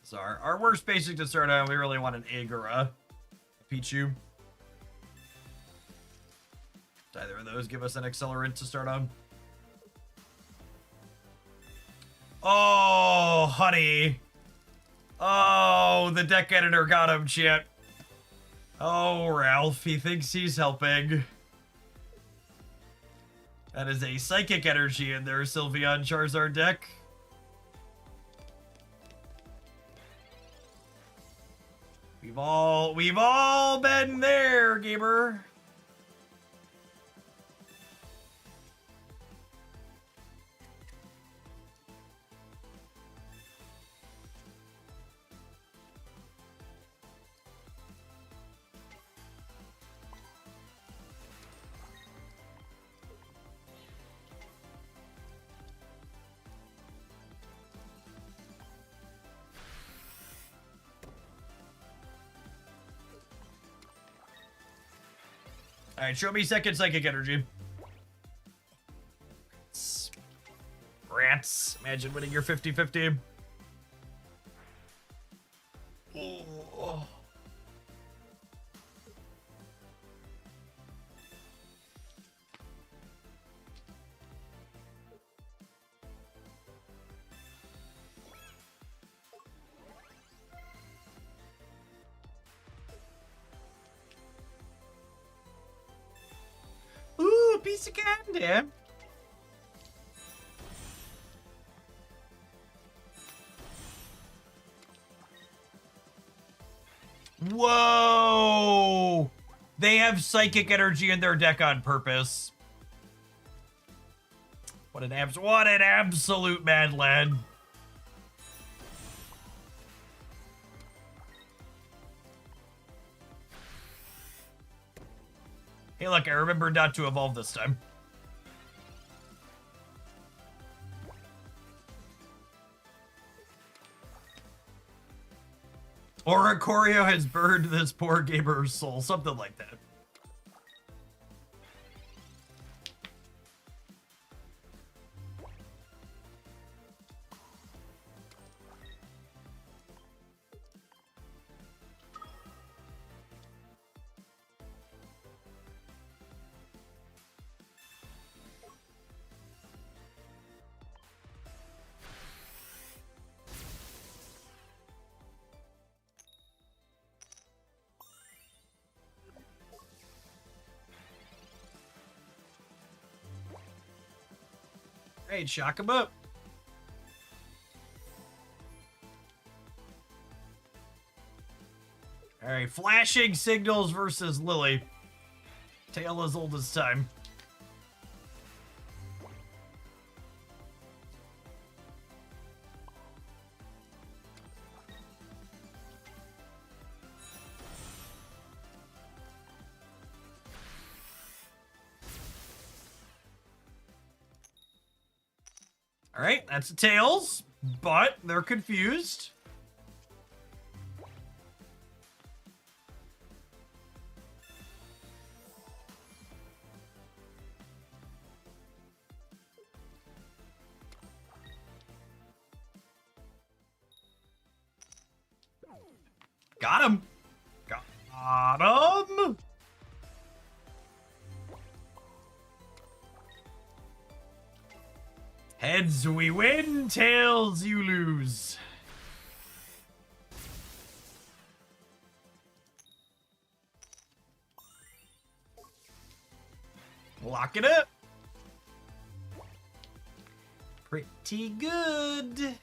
So our worst basic to start on, we really want an egg or a Pichu. Either of those give us an accelerant to start on. Oh, honey. Oh, the deck editor got him, chat. Oh, Ralph, he thinks he's helping. That is a psychic energy in there, Sylveon Charizard deck. We've all been there, gamer. Alright, show me second psychic energy. Rats. Imagine winning your 50-50. Oh. Ooh, a piece of candy. Whoa! They have psychic energy in their deck on purpose. What an absolute mad lad. Hey, look, I remembered not to evolve this time. Or Ikorio has burned this poor gamer's soul. Something like that. Hey, shock him up. Alright, flashing signals versus Lily. Tale as old as time. Alright, that's a Tails, but they're confused. Got him. Got him. Heads we win, tails you lose. Lock it up. Pretty good.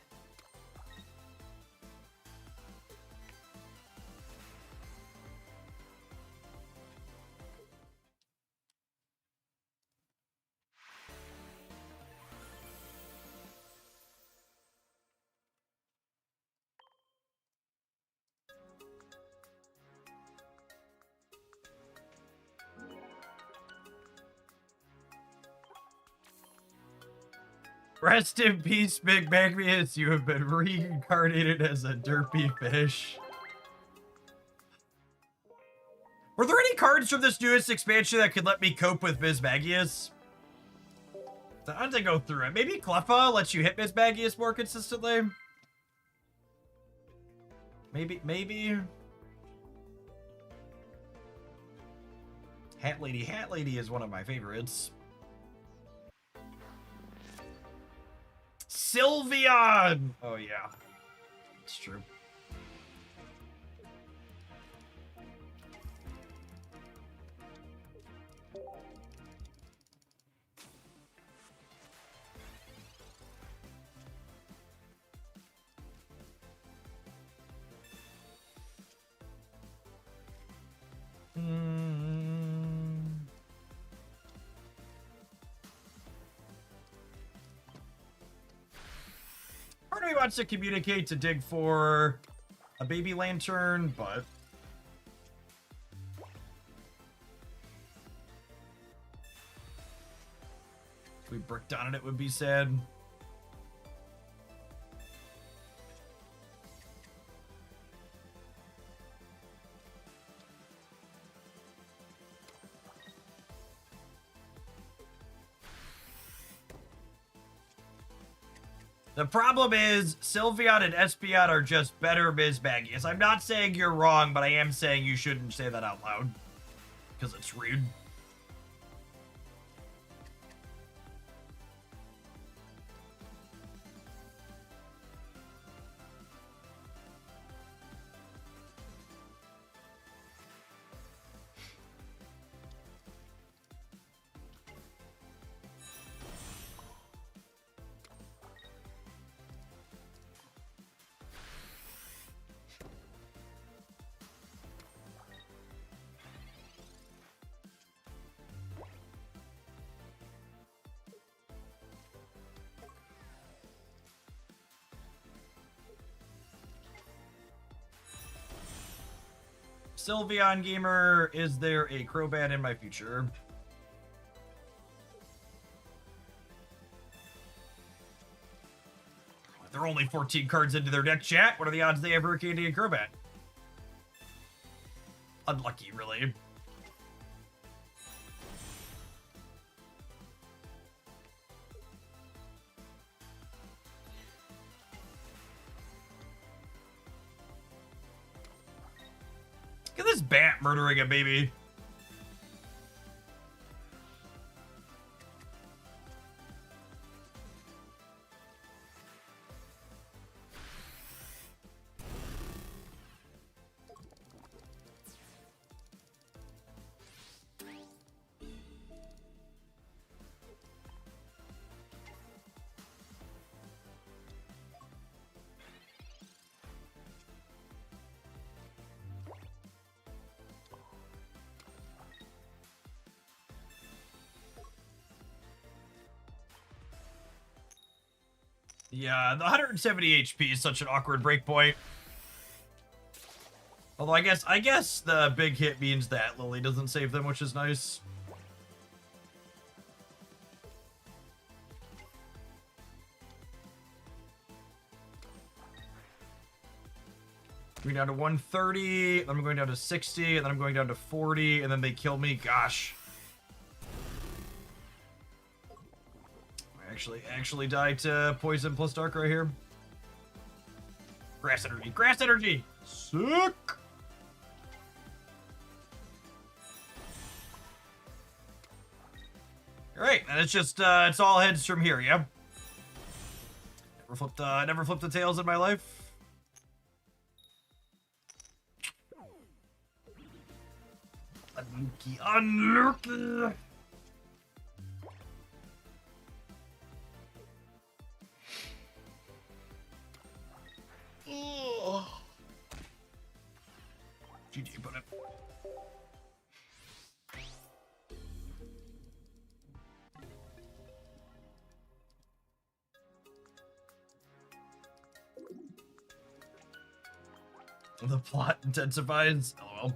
Rest in peace, Big Magnius. You have been reincarnated as a derpy fish. Were there any cards from this newest expansion that could let me cope with Mismagius? So I had to go through it. Maybe Cleffa lets you hit Mismagius more consistently? Maybe. Hat Lady is one of my favorites. Sylveon! Oh, yeah. It's true. Part of me wants to communicate to dig for a baby lantern, but if we bricked on it, it would be sad. The problem is, Sylveon and Espeon are just better Mismagius. I'm not saying you're wrong, but I am saying you shouldn't say that out loud. Because it's rude. Sylveon Gamer, is there a Crobat in my future? They're only 14 cards into their deck, chat. What are the odds they ever candy a Crobat? Unlucky, really. Look at this bat murdering a baby. Yeah, the 170 HP is such an awkward breakpoint. Although I guess the big hit means that Lily doesn't save them, which is nice. Going down to 130, then I'm going down to 60, and then I'm going down to 40, and then they kill me. Gosh. Actually die to poison plus dark right here. Grass energy. Grass energy! Sick! Alright, and it's just, it's all heads from here, yeah? Never flipped the tails in my life. Unlucky. GG, put it. The plot intensifies. Oh well.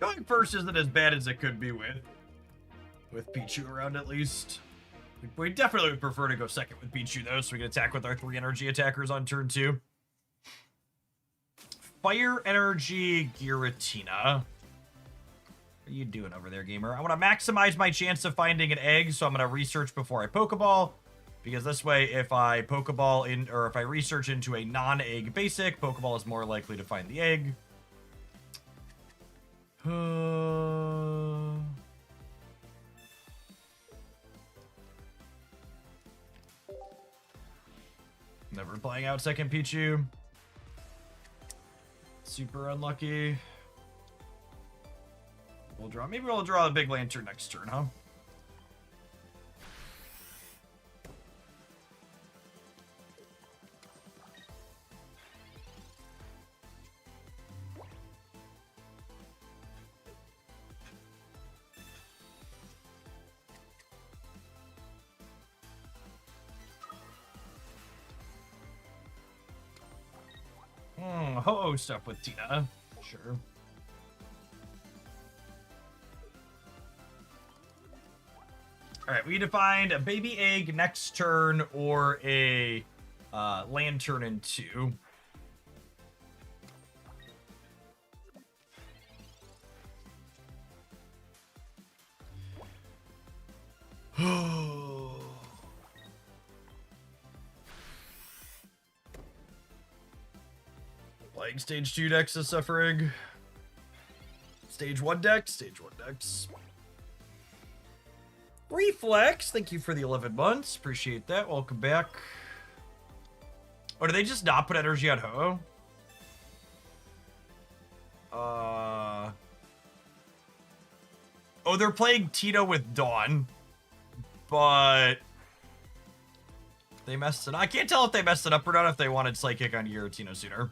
Going first isn't as bad as it could be with Pichu around, at least. We definitely would prefer to go second with Pichu, though, so we can attack with our 3 energy attackers on turn 2. Fire Energy Giratina. What are you doing over there, gamer? I want to maximize my chance of finding an egg, so I'm going to research before I Pokeball. Because this way, if I Pokeball in, or if I research into a non-egg basic, Pokeball is more likely to find the egg. Never playing out second Pichu. Super unlucky. We'll draw. Maybe we'll draw the big lantern next turn, huh? Ho-Oh stuff with Tina. Sure. Alright, we need to find a baby egg next turn or a lantern in 2. Playing stage 2 decks is suffering. Stage 1 decks, stage 1 decks. Reflex, thank you for the 11 months. Appreciate that. Welcome back. Oh, do they just not put energy on Ho-Oh? Oh, they're playing Tito with Dawn. But they messed it up. I can't tell if they messed it up or not, if they wanted Psychic on Giratina sooner.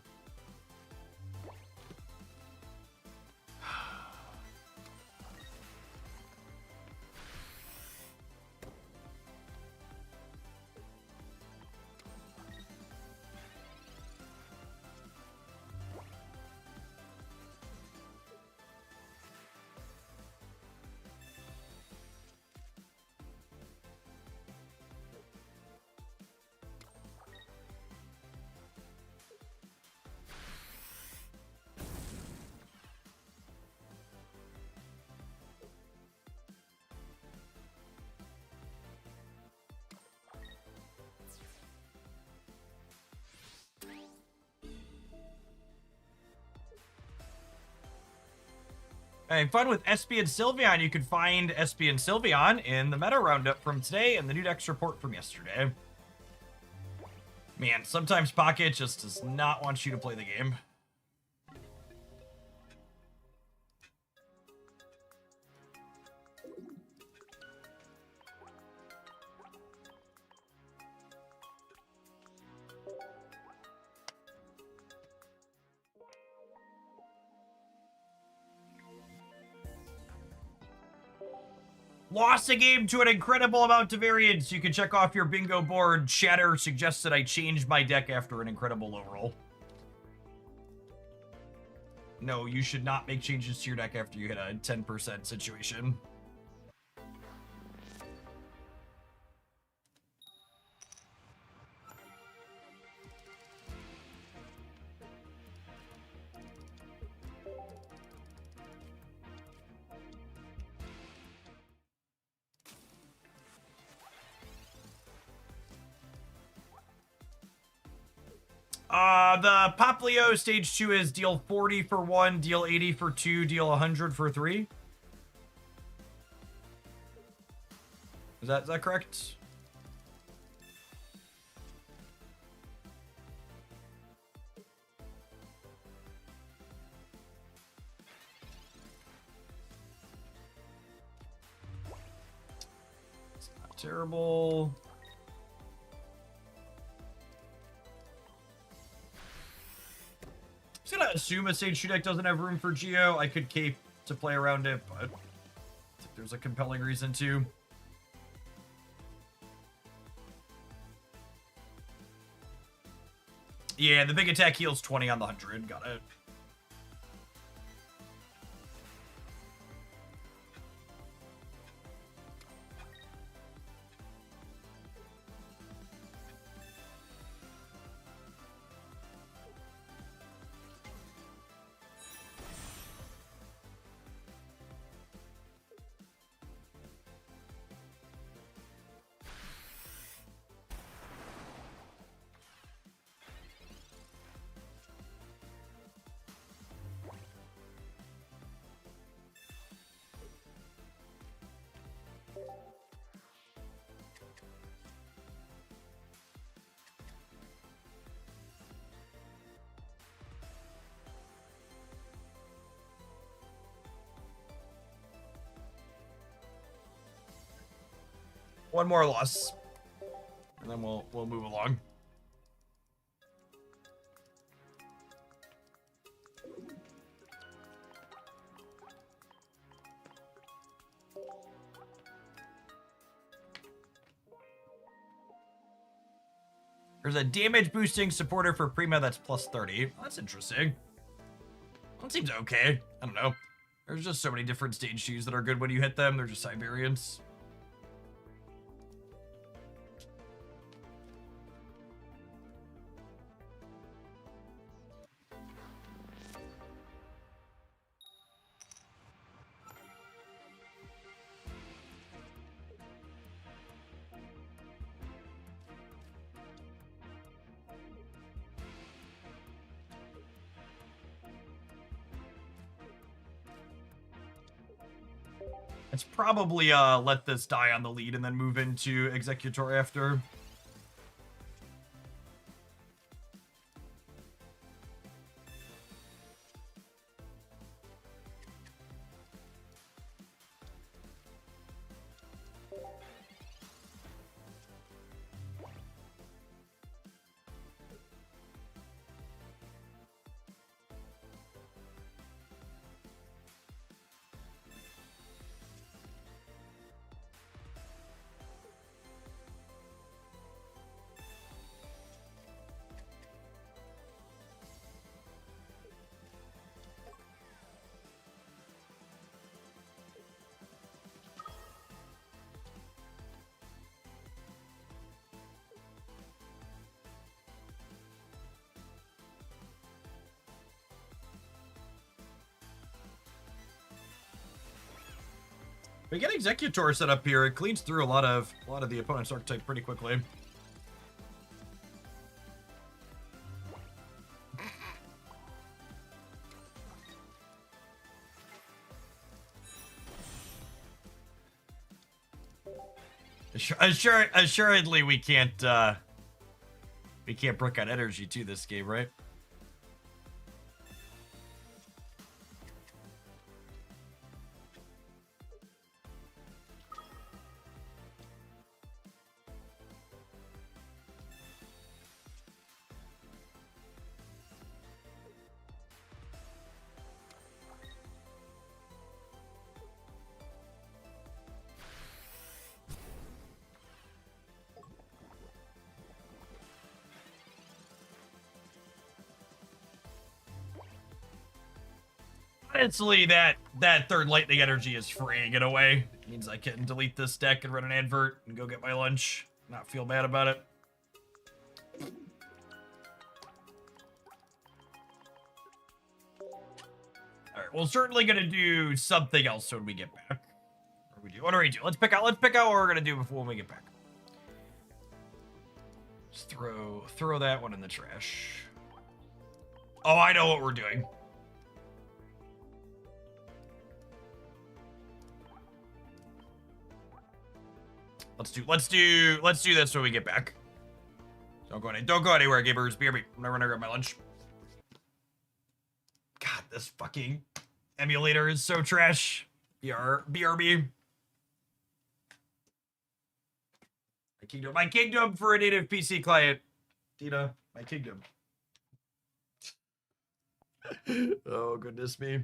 Having fun with SP and Sylveon. You can find SP and Sylveon in the meta roundup from today and the new decks report from yesterday. Man, sometimes Pocket just does not want you to play the game. Lost a game to an incredible amount of variance. You can check off your bingo board. Chatter suggested I change my deck after an incredible low roll. No, you should not make changes to your deck after you hit a 10% situation. The Poplio stage 2 is deal 40 for 1, deal 80 for 2, deal 100 for 3. Is that correct? It's not terrible. I'm gonna assume a Stage 2 deck doesn't have room for Geo. I could cape to play around it, but I think there's a compelling reason to. Yeah, the big attack heals 20 on the 100. Got it. One more loss. And then we'll move along. There's a damage boosting supporter for Prima that's plus 30. That's interesting. That seems okay. I don't know. There's just so many different stage shoes that are good when you hit them. They're just side variants. Let's probably let this die on the lead and then move into Executor after. We get Executor set up here. It cleans through a lot of the opponent's archetype pretty quickly. Assuredly, we can't brook out energy to this game, right? Honestly, that third lightning energy is freeing in a way. It means I can delete this deck and run an advert and go get my lunch. Not feel bad about it. Alright, we're certainly gonna do something else when we get back. What do we do? Let's pick out what we're gonna do before when we get back. Just throw that one in the trash. Oh, I know what we're doing. Let's do this when we get back. Don't go anywhere, gamers. BRB. I'm never gonna grab my lunch. God, this fucking emulator is so trash. BRB. My kingdom for a native PC client. Dina, my kingdom. Oh, goodness me.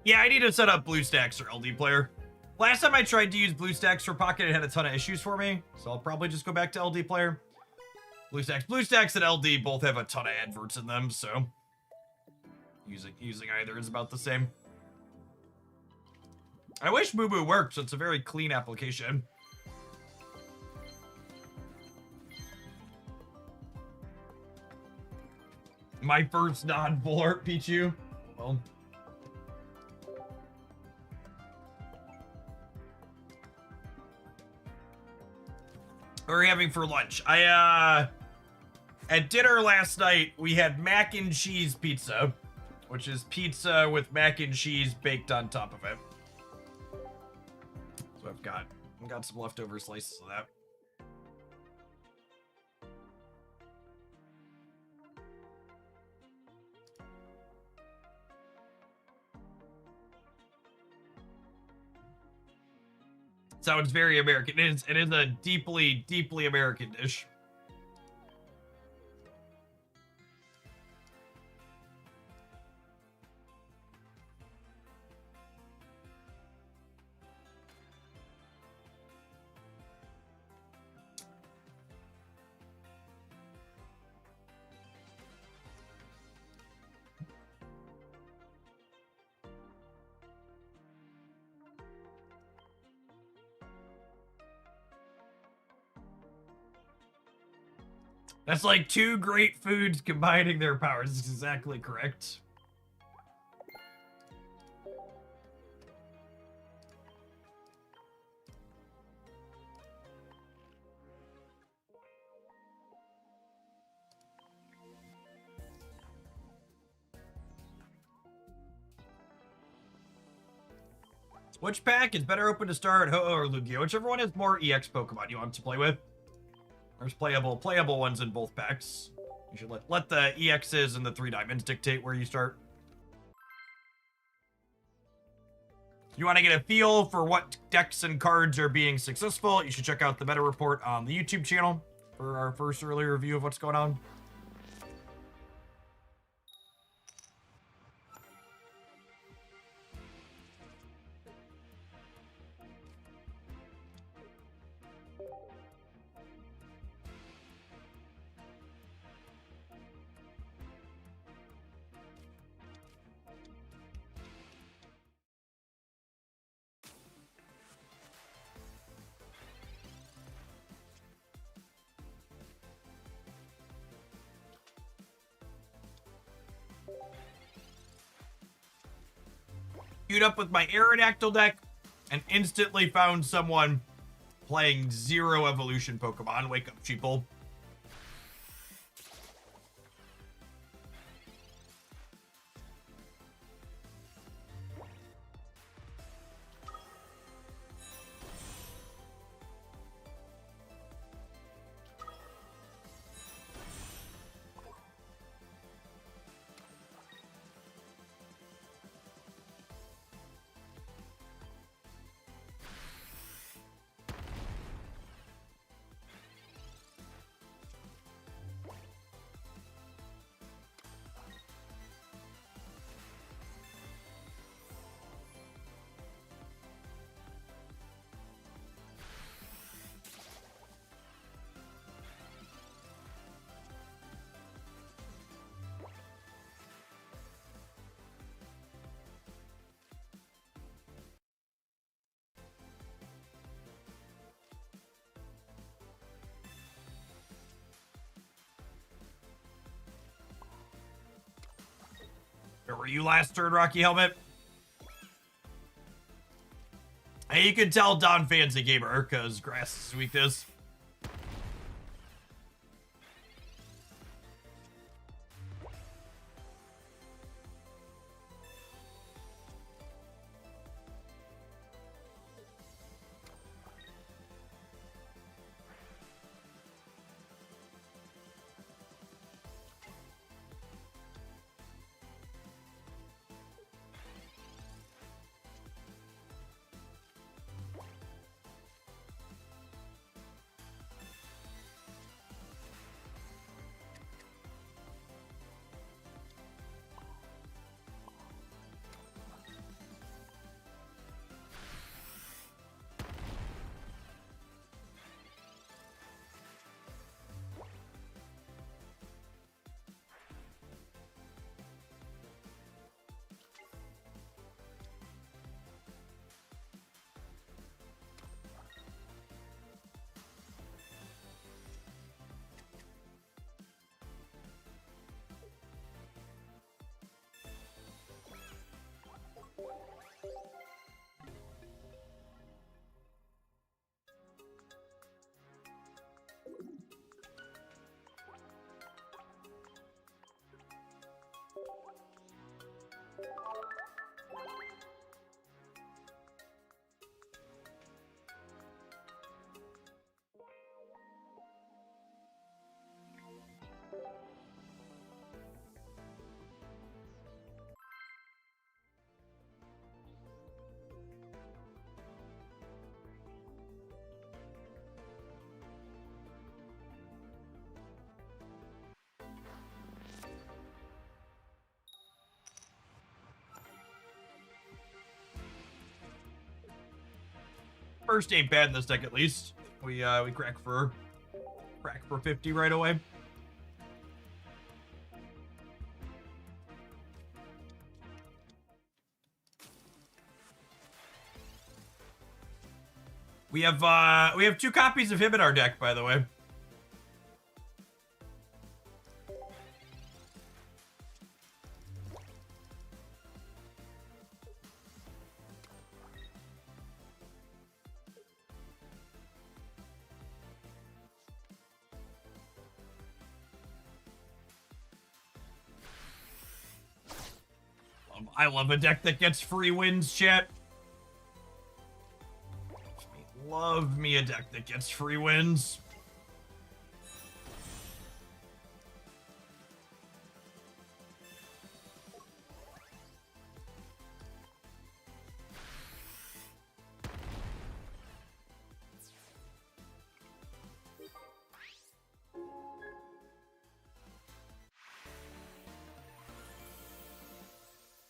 Yeah, I need to set up BlueStacks or LD Player. Last time I tried to use BlueStacks for Pocket, it had a ton of issues for me, so I'll probably just go back to LD Player. BlueStacks and LD both have a ton of adverts in them, so using either is about the same. I wish Boo Boo worked, so it's a very clean application. My first non-full art Pichu. Well. What are we having for lunch? At dinner last night, we had mac and cheese pizza, which is pizza with mac and cheese baked on top of it. So I've got some leftover slices of that. Sounds very American. It is a deeply, deeply American dish. That's like two great foods combining their powers. That's exactly correct. Which pack is better open to start, Ho-Oh or Lugia? Whichever one has more EX Pokemon you want to play with. There's playable ones in both packs. You should let the EXs and the 3 diamonds dictate where you start. You want to get a feel for what decks and cards are being successful, you should check out the meta report on the YouTube channel for our first early review of what's going on. Queued up with my Aerodactyl deck and instantly found someone playing 0 evolution Pokemon. Wake up, sheeple. Where were you last turn, Rocky Helmet? Hey, you can tell Don fan's a gamer, because grass is weakness. burst ain't bad in this deck at least. We crack for 50 right away. We have 2 copies of him in our deck, by the way. I love a deck that gets free wins, chat. Love me a deck that gets free wins.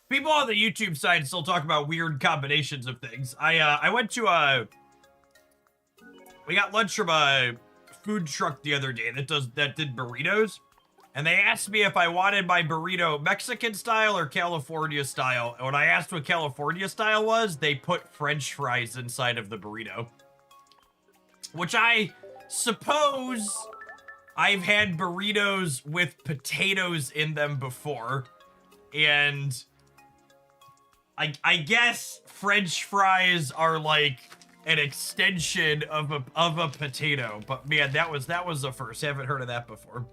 People on the YouTube side still talk about weird combinations of things. I went to we got lunch from a food truck the other day that did burritos, and they asked me if I wanted my burrito Mexican style or California style. And when I asked what California style was, they put French fries inside of the burrito, which I suppose I've had burritos with potatoes in them before, and I guess French fries are like an extension of a potato. But man, that was the first. Haven't heard of that before.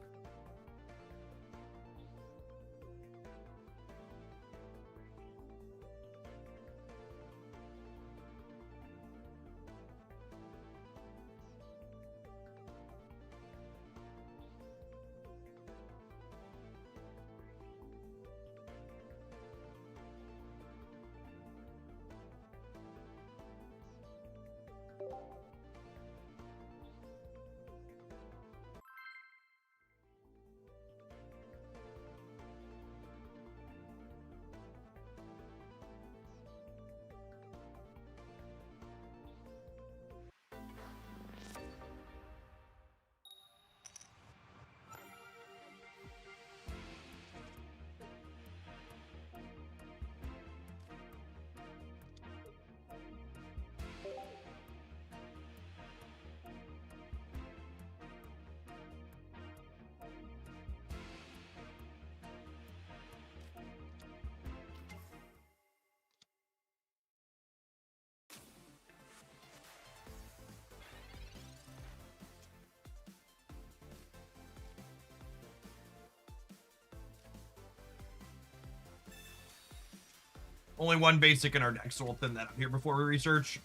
Only one basic in our deck, so we'll thin that up here before we research.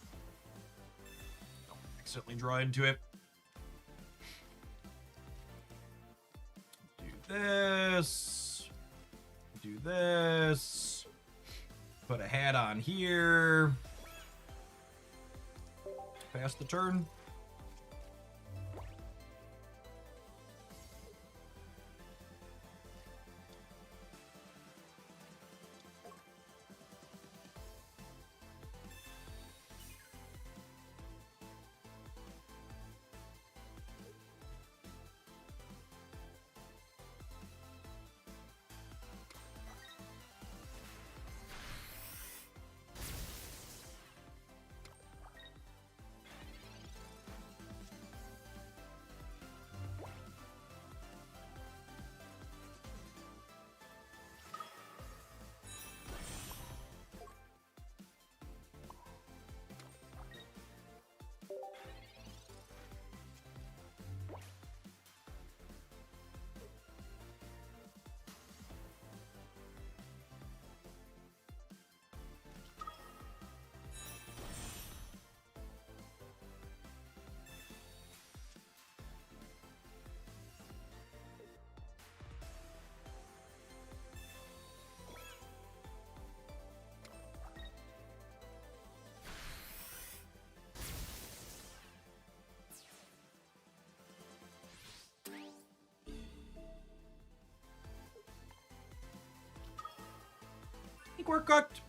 Don't accidentally draw into it. Do this. Do this. Put a hat on here. Pass the turn. I think we're cooked.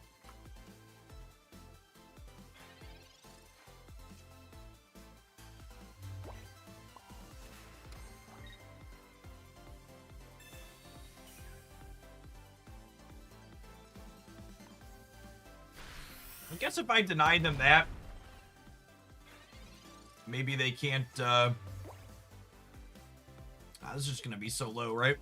guess if I deny them that, maybe they can't, this is just gonna be so low, right?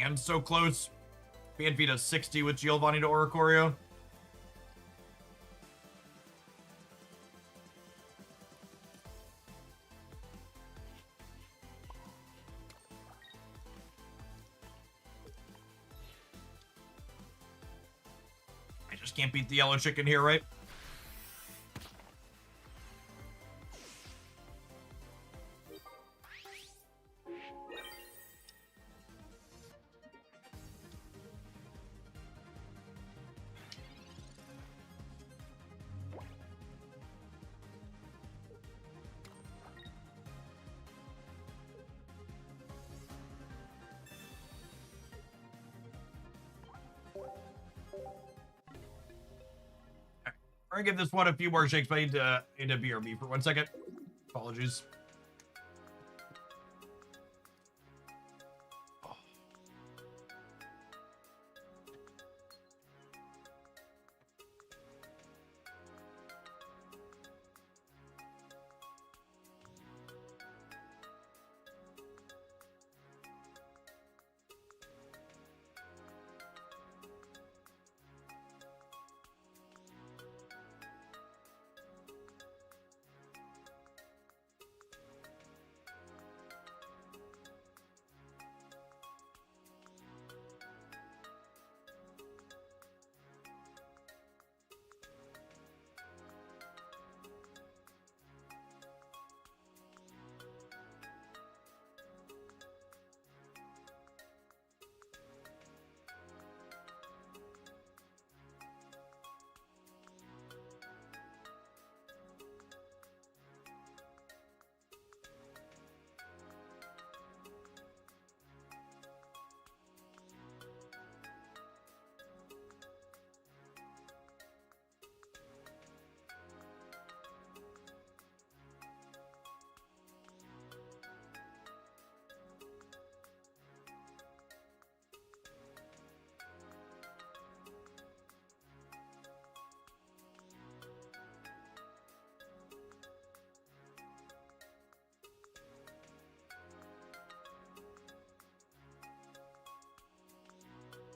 And so close. Fanfi does 60 with Giovanni to Oricorio. I just can't beat the yellow chicken here, right? I'm gonna give this one a few more shakes, but I need to BRB for 1 second. Apologies.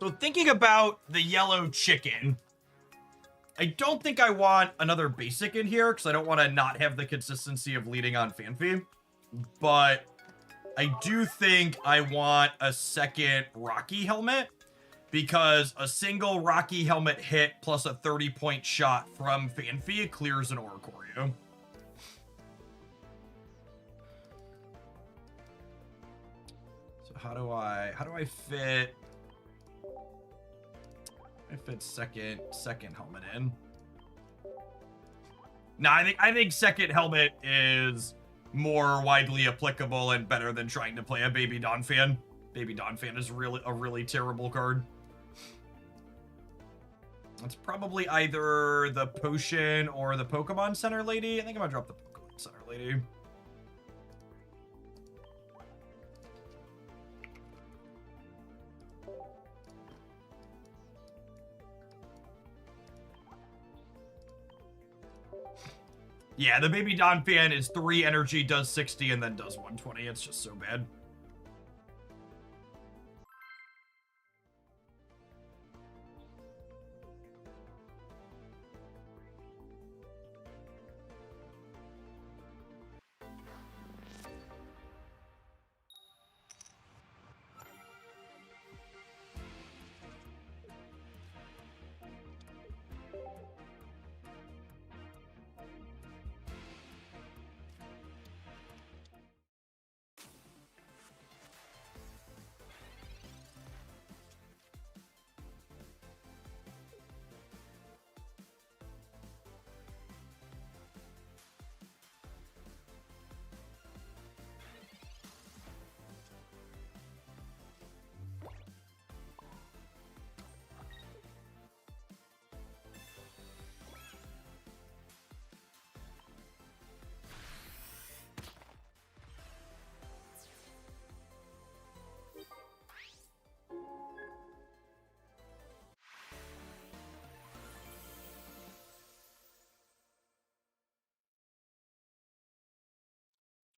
So thinking about the yellow chicken, I don't think I want another basic in here because I don't want to not have the consistency of leading on Fanfi. But I do think I want a second Rocky helmet because a single Rocky helmet hit plus a 30-point shot from Fanfi clears an Oricorio. So how do I fit? If it's second helmet in. No, I think second helmet is more widely applicable and better than trying to play a Baby Donphan. Baby Donphan is a really terrible card. It's probably either the Potion or the Pokemon Center Lady. I think I'm gonna drop the Pokemon Center Lady. Yeah, the Baby Donphan is 3 energy, does 60, and then does 120. It's just so bad.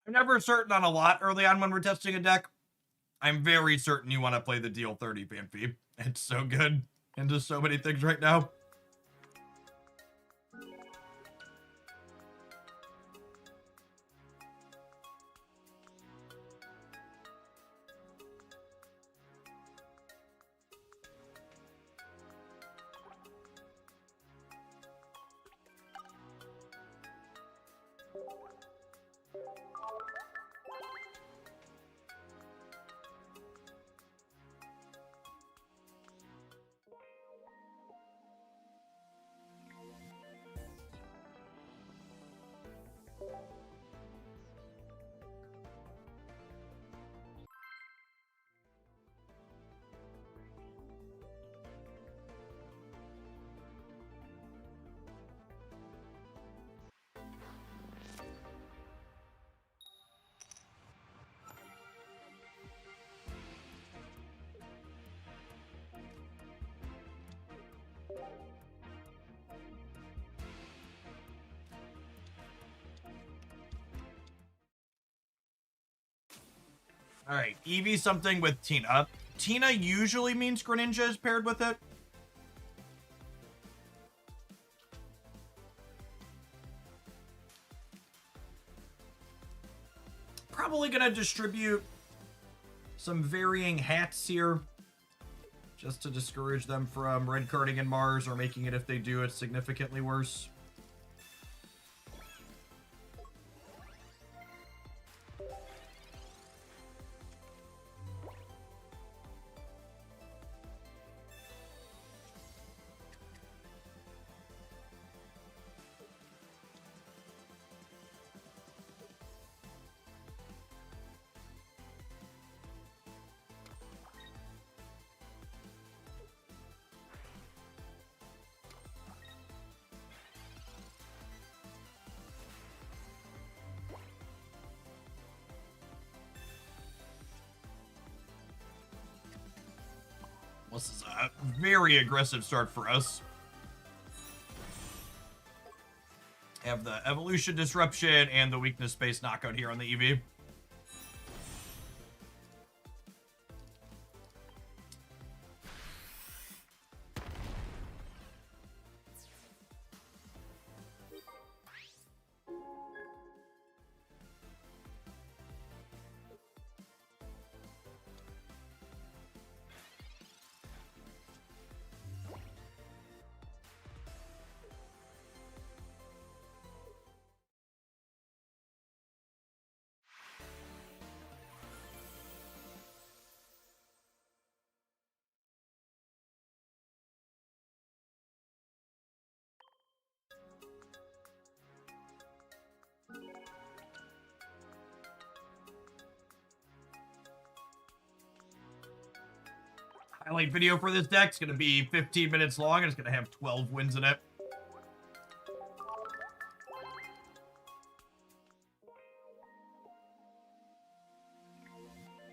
I'm never certain on a lot early on when we're testing a deck. I'm very certain you want to play the deal 30 Phanpy. It's so good into so many things right now. All right, Eevee something with Tina. Tina usually means Greninja is paired with it. Probably gonna distribute some varying hats here, just to discourage them from red carding in Mars or making it, if they do, it's significantly worse. This is a very aggressive start for us. Have the evolution disruption and the weakness space knockout here on the EV. Highlight video for this deck is going to be 15 minutes long, and it's going to have 12 wins in it.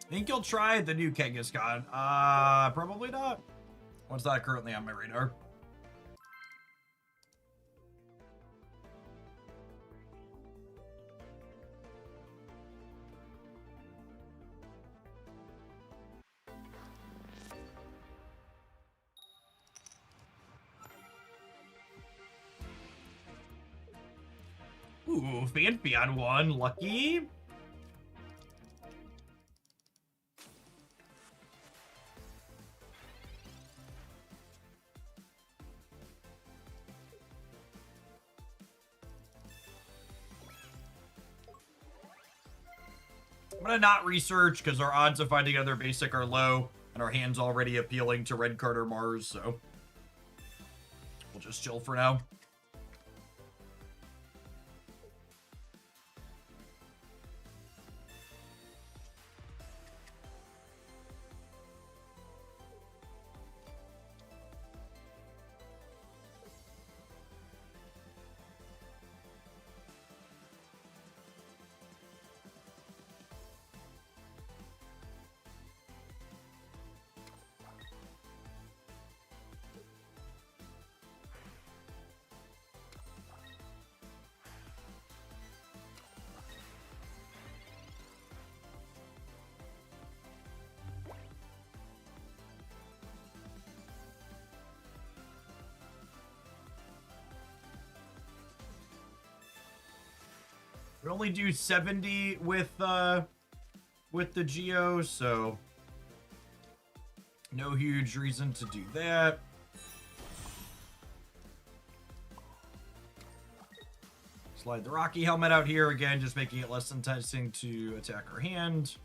Think you'll try the new Kangaskhan? Probably not. One's not currently on my radar. Ooh, Phanpy on one. Lucky. I'm gonna not research because our odds of finding another basic are low, and our hand's already appealing to red card or Mars, so we'll just chill for now. can only do 70 with the Geo, so no huge reason to do that. Slide the Rocky helmet out here again, just making it less enticing to attack our hand.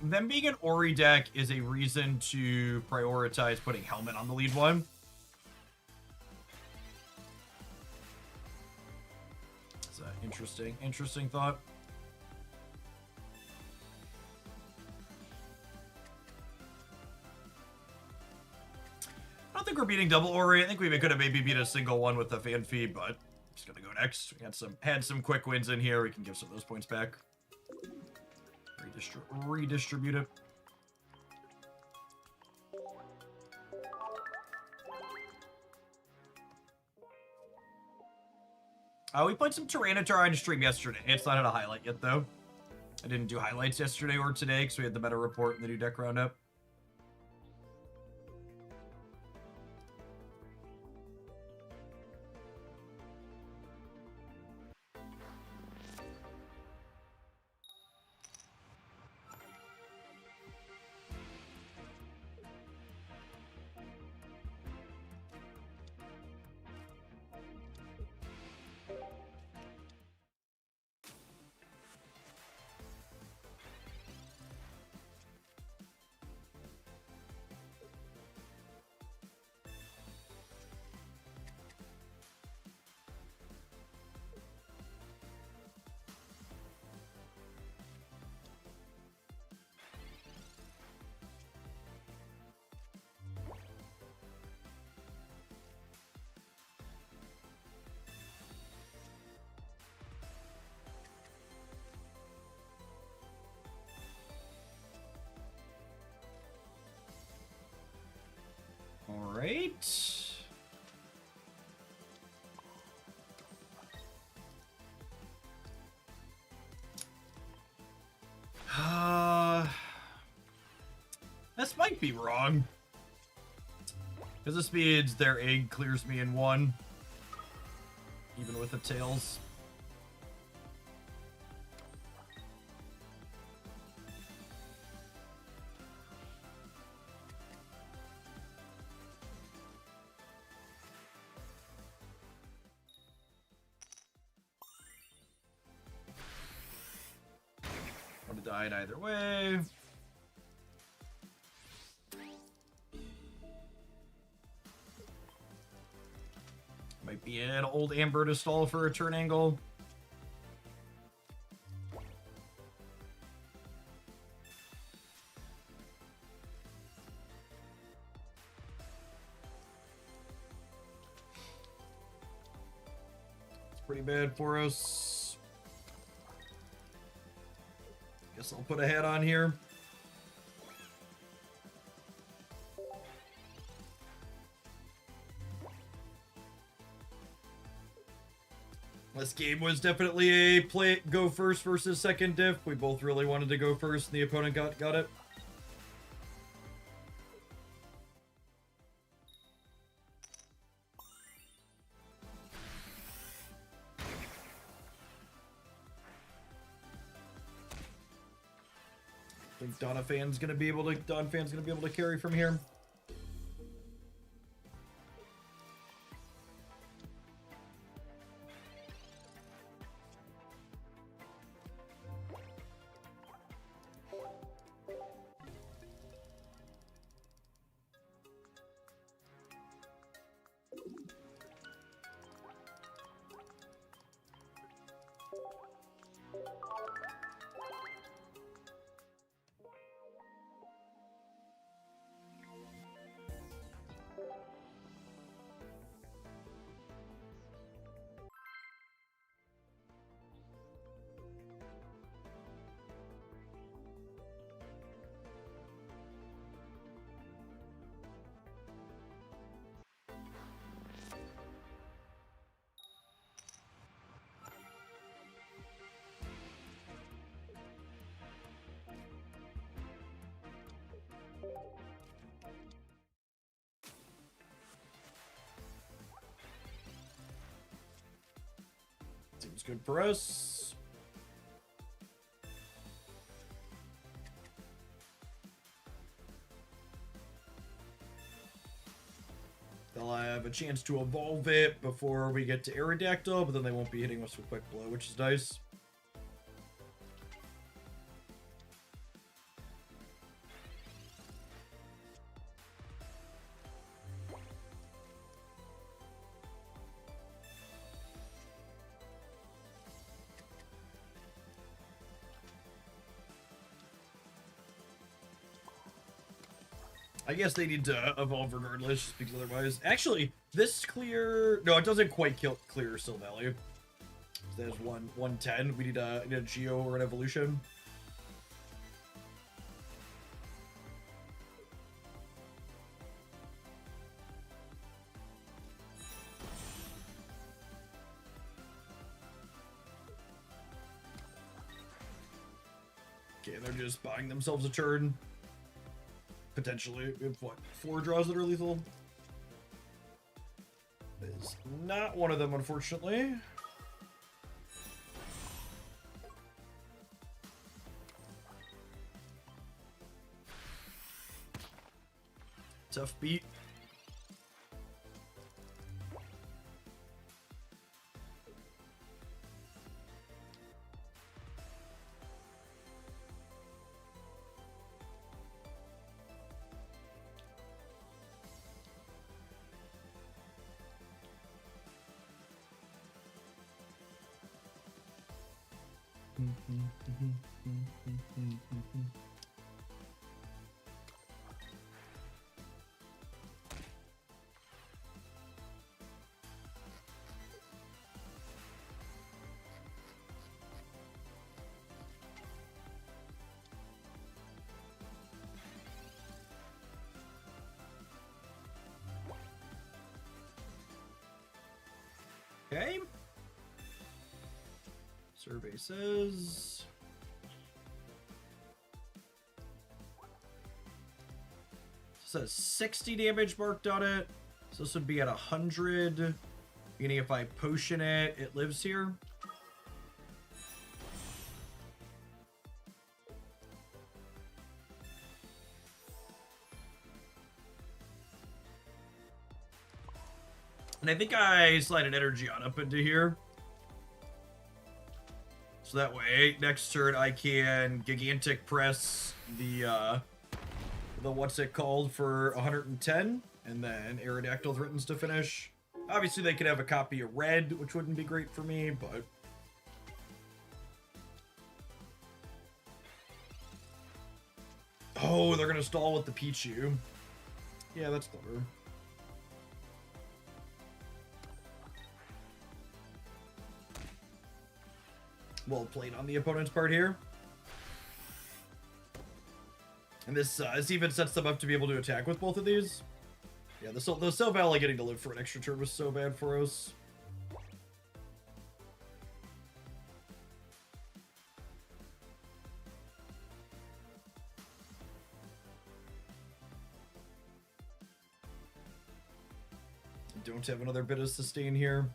Them being an Ori deck is a reason to prioritize putting Helmet on the lead one. It's an interesting thought. I don't think we're beating double Ori. I think we could have maybe beat a single one with the fan feed, but I'm just gonna go next. We had some quick wins in here. We can give some of those points back. Redistribute it. We played some Tyranitar on stream yesterday. It's not had a highlight yet, though. I didn't do highlights yesterday or today because we had the meta report and the new deck roundup. All right. This might be wrong. Because this means their egg clears me in one. Even with the tails. Would have died either way. Might be an old Amber to stall for a turn angle. It's pretty bad for us. Guess I'll put a hat on here. This game was definitely a go first versus second diff. We both really wanted to go first, and the opponent got it. I think Donphan's gonna be able to carry from here. Seems good for us. They'll have a chance to evolve it before we get to Aerodactyl, but then they won't be hitting us with Quick Blow, which is nice. I guess they need to evolve regardless, just because otherwise... Actually, this clear... No, it doesn't quite clear Sill Valley. There's 110. We need a Geo or an Evolution. Okay, they're just buying themselves a turn. Potentially, we have what, 4 draws that are lethal? That is not one of them, unfortunately. Tough beat. Okay. Survey says... It says 60 damage marked on it. So this would be at 100. Meaning if I potion it, it lives here. And I think I slide an energy on up into here. So that way, next turn I can gigantic press the what's it called for 110, and then Aerodactyl threatens to finish. Obviously they could have a copy of red, which wouldn't be great for me, but... Oh, they're gonna stall with the Pichu. Yeah, that's clever. Well played on the opponent's part here. And this even sets them up to be able to attack with both of these. Yeah, the Sill Valley getting to live for an extra turn was so bad for us. Don't have another bit of sustain here.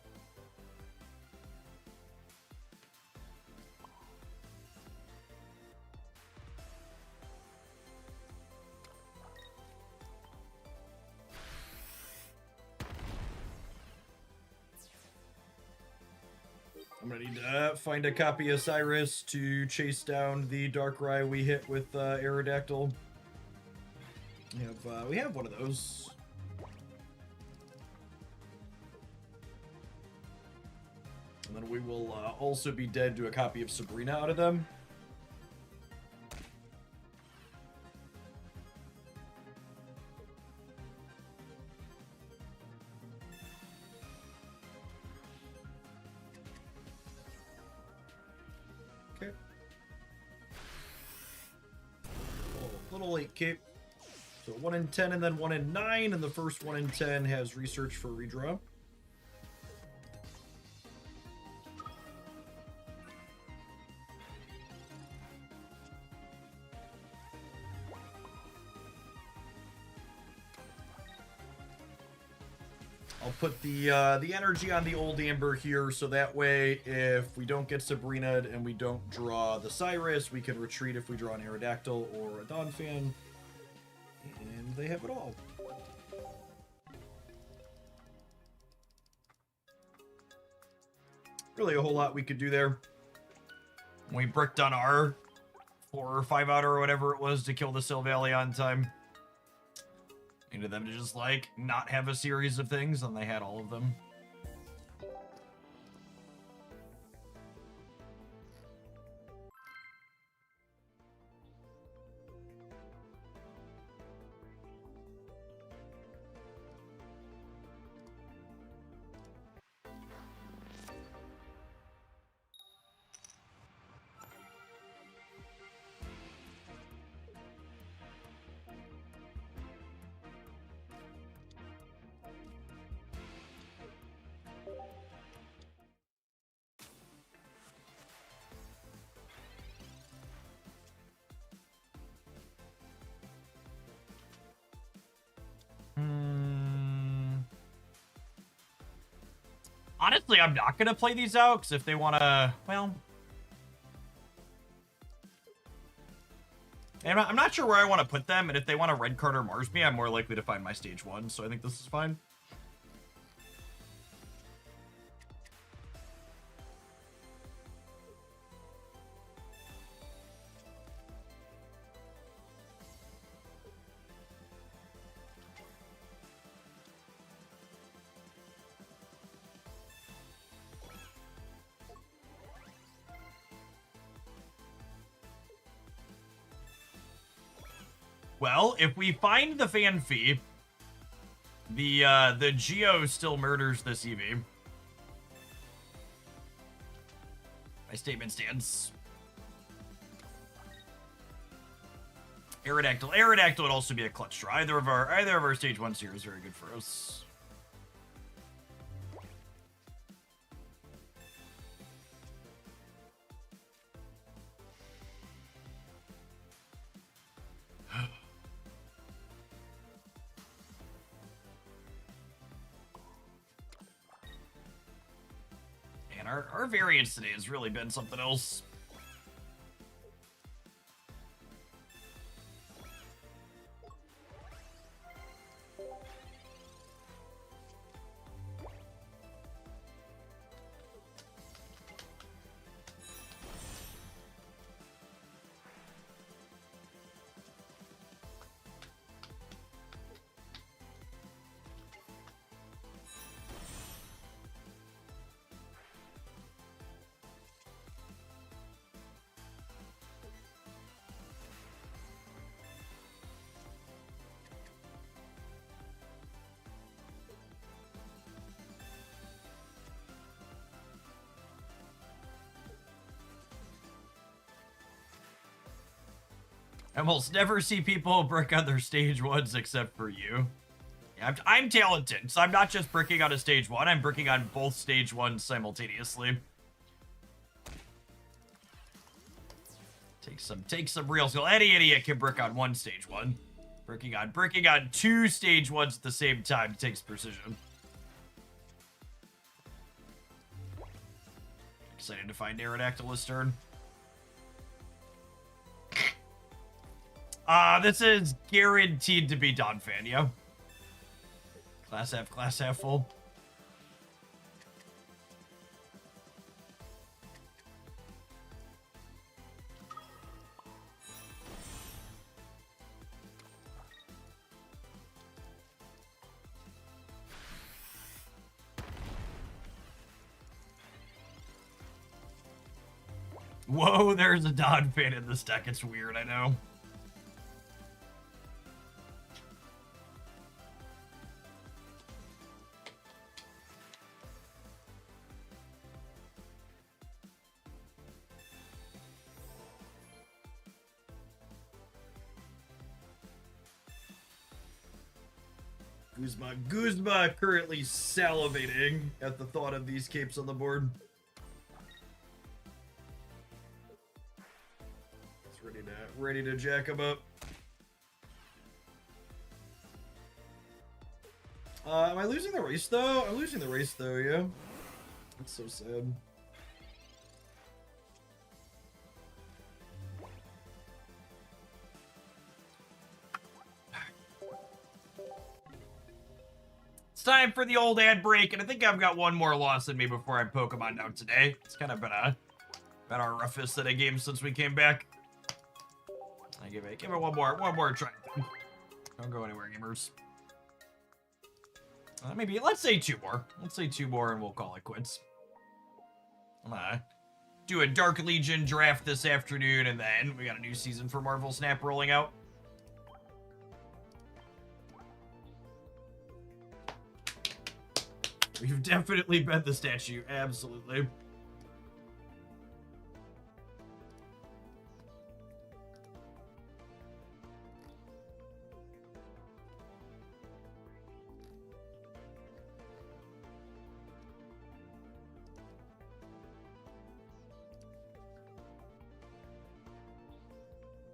I'm gonna need to find a copy of Cyrus to chase down the Darkrai we hit with Aerodactyl. We have one of those. And then we will also be dead to a copy of Sabrina out of them. Okay. Oh, little late cape. So 1 in 10 and then 1 in 9, and the first 1 in 10 has research for redraw. I'll put the energy on the old Amber here, so that way, if we don't get Sabrina and we don't draw the Cyrus, we can retreat if we draw an Aerodactyl or a Donphan. And they have it all. Really a whole lot we could do there. We bricked on our 4 or 5 out or whatever it was to kill the Sylvalia on time. Needed them to just, like, not have a series of things, and they had all of them. Honestly, I'm not going to play these out, because if they want to, well... I'm not sure where I want to put them, and if they want to red card or Mars me, I'm more likely to find my stage 1, so I think this is fine. Well, if we find the Fanfy, the Geo still murders this EV. My statement stands. Aerodactyl. Aerodactyl would also be a clutch draw. Either of our stage 1 series is very good for us. And our variance today has really been something else. I almost never see people brick on their stage 1s except for you. Yeah, I'm talented, so I'm not just bricking on a stage 1, I'm bricking on both stage 1s simultaneously. Take some real skill. Any idiot can brick on one stage 1. Bricking on 2 stage 1s at the same time takes precision. Excited to find Aerodactyl this turn. This is guaranteed to be Donphan, yo. Class F full. Whoa, there's a Donphan in this deck. It's weird, I know. Guzma currently salivating at the thought of these capes on the board. It's ready to jack him up. Am I losing the race, though? I'm losing the race, though, yeah. That's so sad. It's time for the old ad break, and I think I've got one more loss in me before I Pokemon out today. It's kind of been our roughest set of games since we came back. I give it one more try. Don't go anywhere, gamers. Maybe let's say two more. Let's say two more, and we'll call it quits. I'm gonna do a Dark Legion draft this afternoon, and then we got a new season for Marvel Snap rolling out. We've definitely been the statue, absolutely.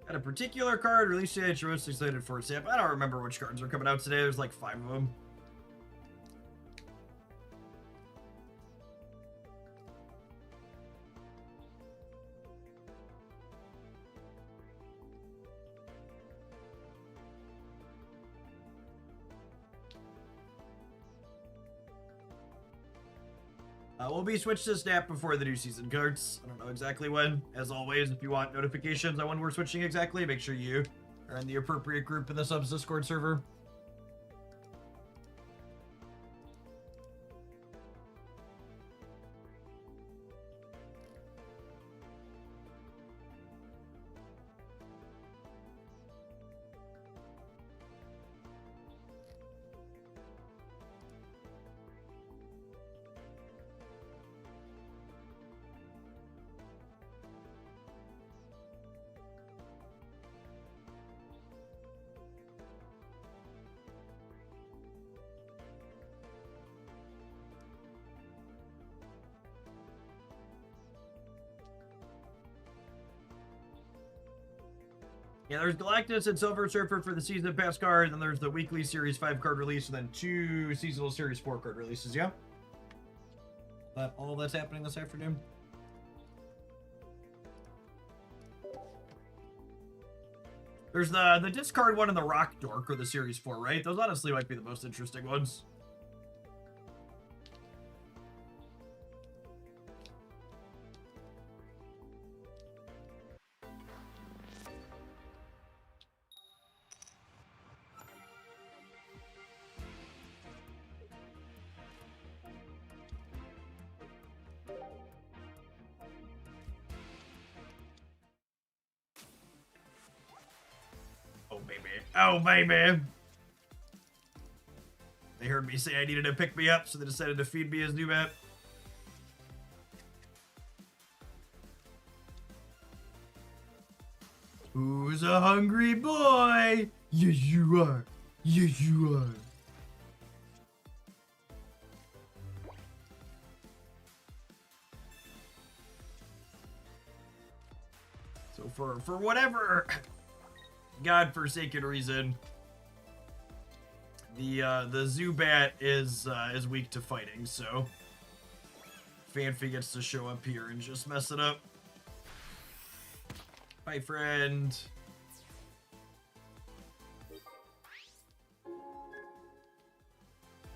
Got a particular card release today that you're most excited for, Sam. I don't remember which cards are coming out today. There's like 5 of them. We'll be switched to Snap before the new season cards. I don't know exactly when. As always, if you want notifications on when we're switching exactly, make sure you are in the appropriate group in the subs Discord server. Yeah, there's Galactus and Silver Surfer for the Season Pass card, and then there's the weekly Series 5 card release, and then 2 seasonal Series 4 card releases, yeah? That all that's happening this afternoon? There's the discard one and the Rock Dork, or the Series 4, right? Those honestly might be the most interesting ones. Oh, baby. They heard me say I needed to pick me up, so they decided to feed me as new map. Who's a hungry boy? Yes, you are. Yes, you are. So for whatever godforsaken reason, the Zubat is weak to fighting, so Fanfi gets to show up here and just mess it up. Bye, friend.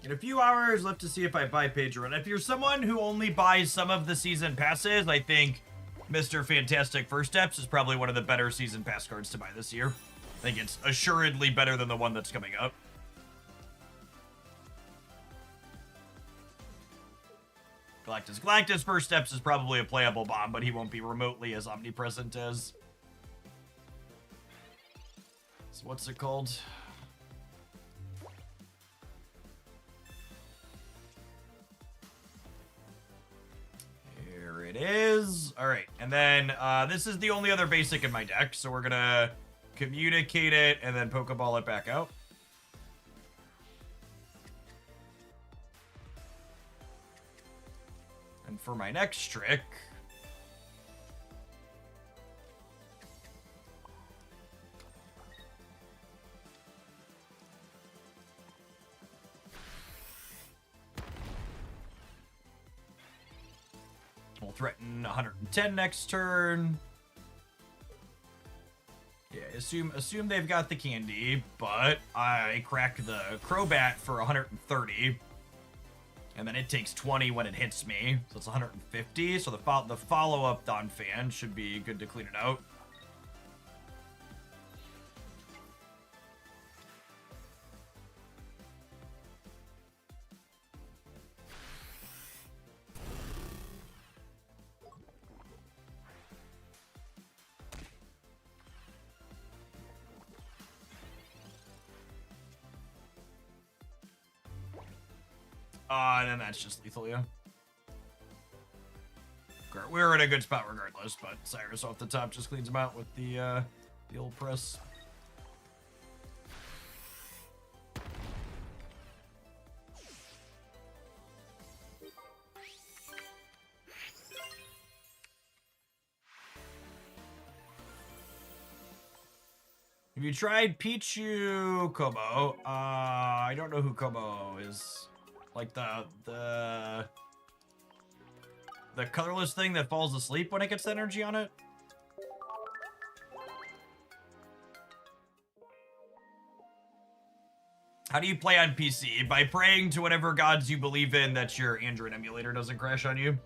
In a few hours left to see if I buy Pedro. And if you're someone who only buys some of the season passes, I think Mr. Fantastic First Steps is probably one of the better season pass cards to buy this year. I think it's assuredly better than the one that's coming up. Galactus First Steps is probably a playable bomb, but he won't be remotely as omnipresent as... So what's it called? Here it is. All right, and then this is the only other basic in my deck, so we're gonna communicate it and then Pokeball it back out. And for my next trick, We'll threaten 110 next turn. Yeah, assume they've got the candy, but I crack the Crobat for 130. And then it takes 20 when it hits me, so it's 150. So the follow-up Donphan should be good to clean it out. And then that's just lethal, yeah. We're in a good spot regardless, but Cyrus off the top just cleans him out with the old press. Have you tried Pichu Kobo? I don't know who Kobo is. Like the colorless thing that falls asleep when it gets the energy on it? How do you play on PC? By praying to whatever gods you believe in that your Android emulator doesn't crash on you?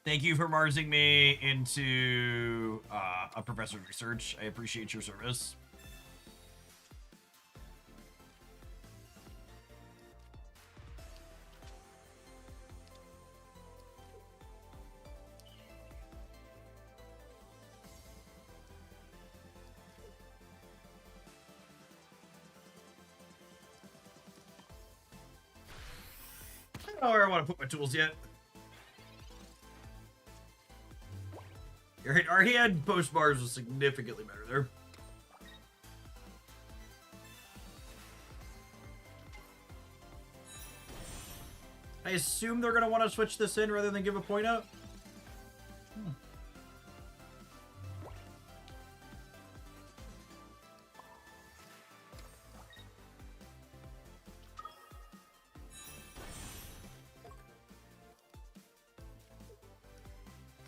Thank you for marsing me into a professor's research. I appreciate your service. I don't know where I want to put my tools yet. Our hand post bars was significantly better there. I assume they're going to want to switch this in rather than give a point up.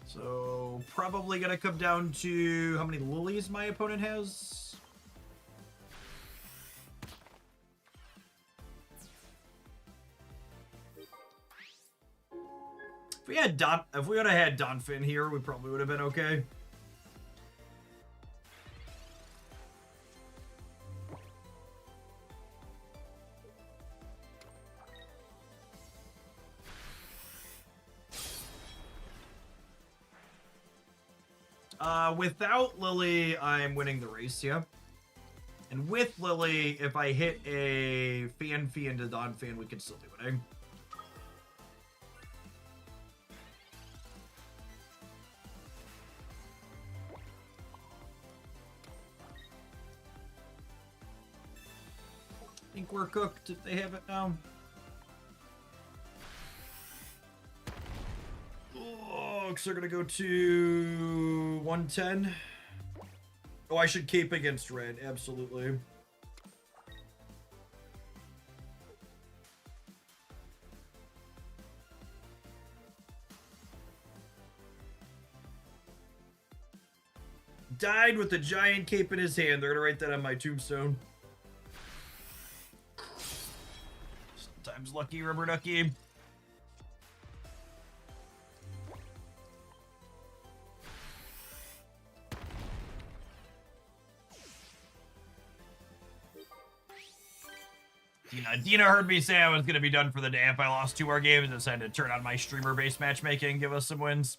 So, probably going to come down to how many lilies my opponent has. If we would have had Donphan here, we probably would have been okay. Without Lily, I'm winning the race, yeah. And with Lily, if I hit a Fanfy into Donphan, we can still be winning. I think we're cooked if they have it now. So they're gonna go to 110. Oh, I should cape against red, absolutely. Died with a giant cape in his hand. They're gonna write that on my tombstone. Sometimes lucky, rubber ducky. Dina heard me say I was going to be done for the day if I lost 2 more games and decided to turn on my streamer-based matchmaking and give us some wins.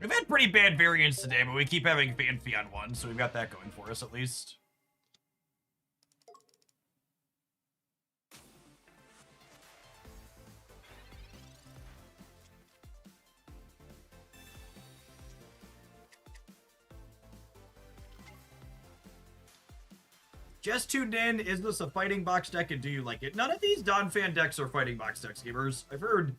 We've had pretty bad variants today, but we keep having Fanfi on one, so we've got that going for us at least. Just tuned in. Is this a fighting box deck, and do you like it? None of these Donphan decks are fighting box decks, gamers. I've heard.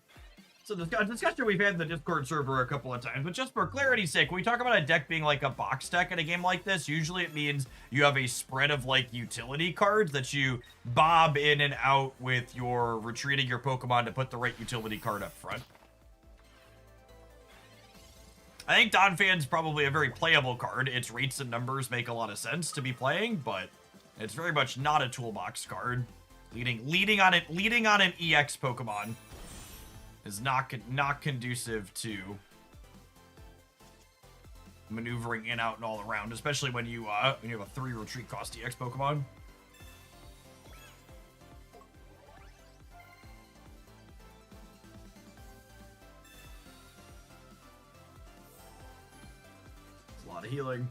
So the discussion we've had in the Discord server a couple of times, but just for clarity's sake, when we talk about a deck being like a box deck in a game like this, usually it means you have a spread of like utility cards that you bob in and out with your retreating your Pokemon to put the right utility card up front. I think Donphan's probably a very playable card. Its rates and numbers make a lot of sense to be playing, but it's very much not a toolbox card. Leading on an EX Pokemon is not conducive to maneuvering in, out, and all around, especially when you have a 3 retreat cost EX Pokemon. It's a lot of healing.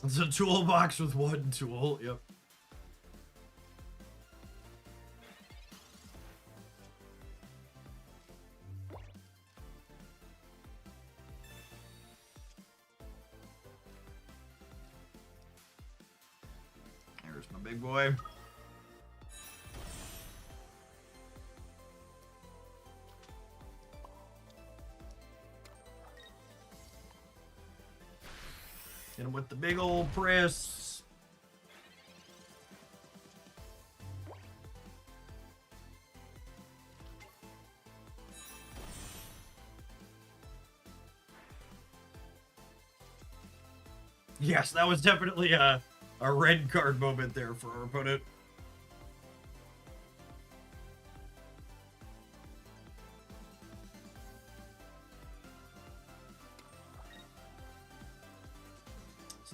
It's a toolbox with one tool. Yep. There's my big boy. Hit him with the big old press. Yes, that was definitely a red card moment there for our opponent.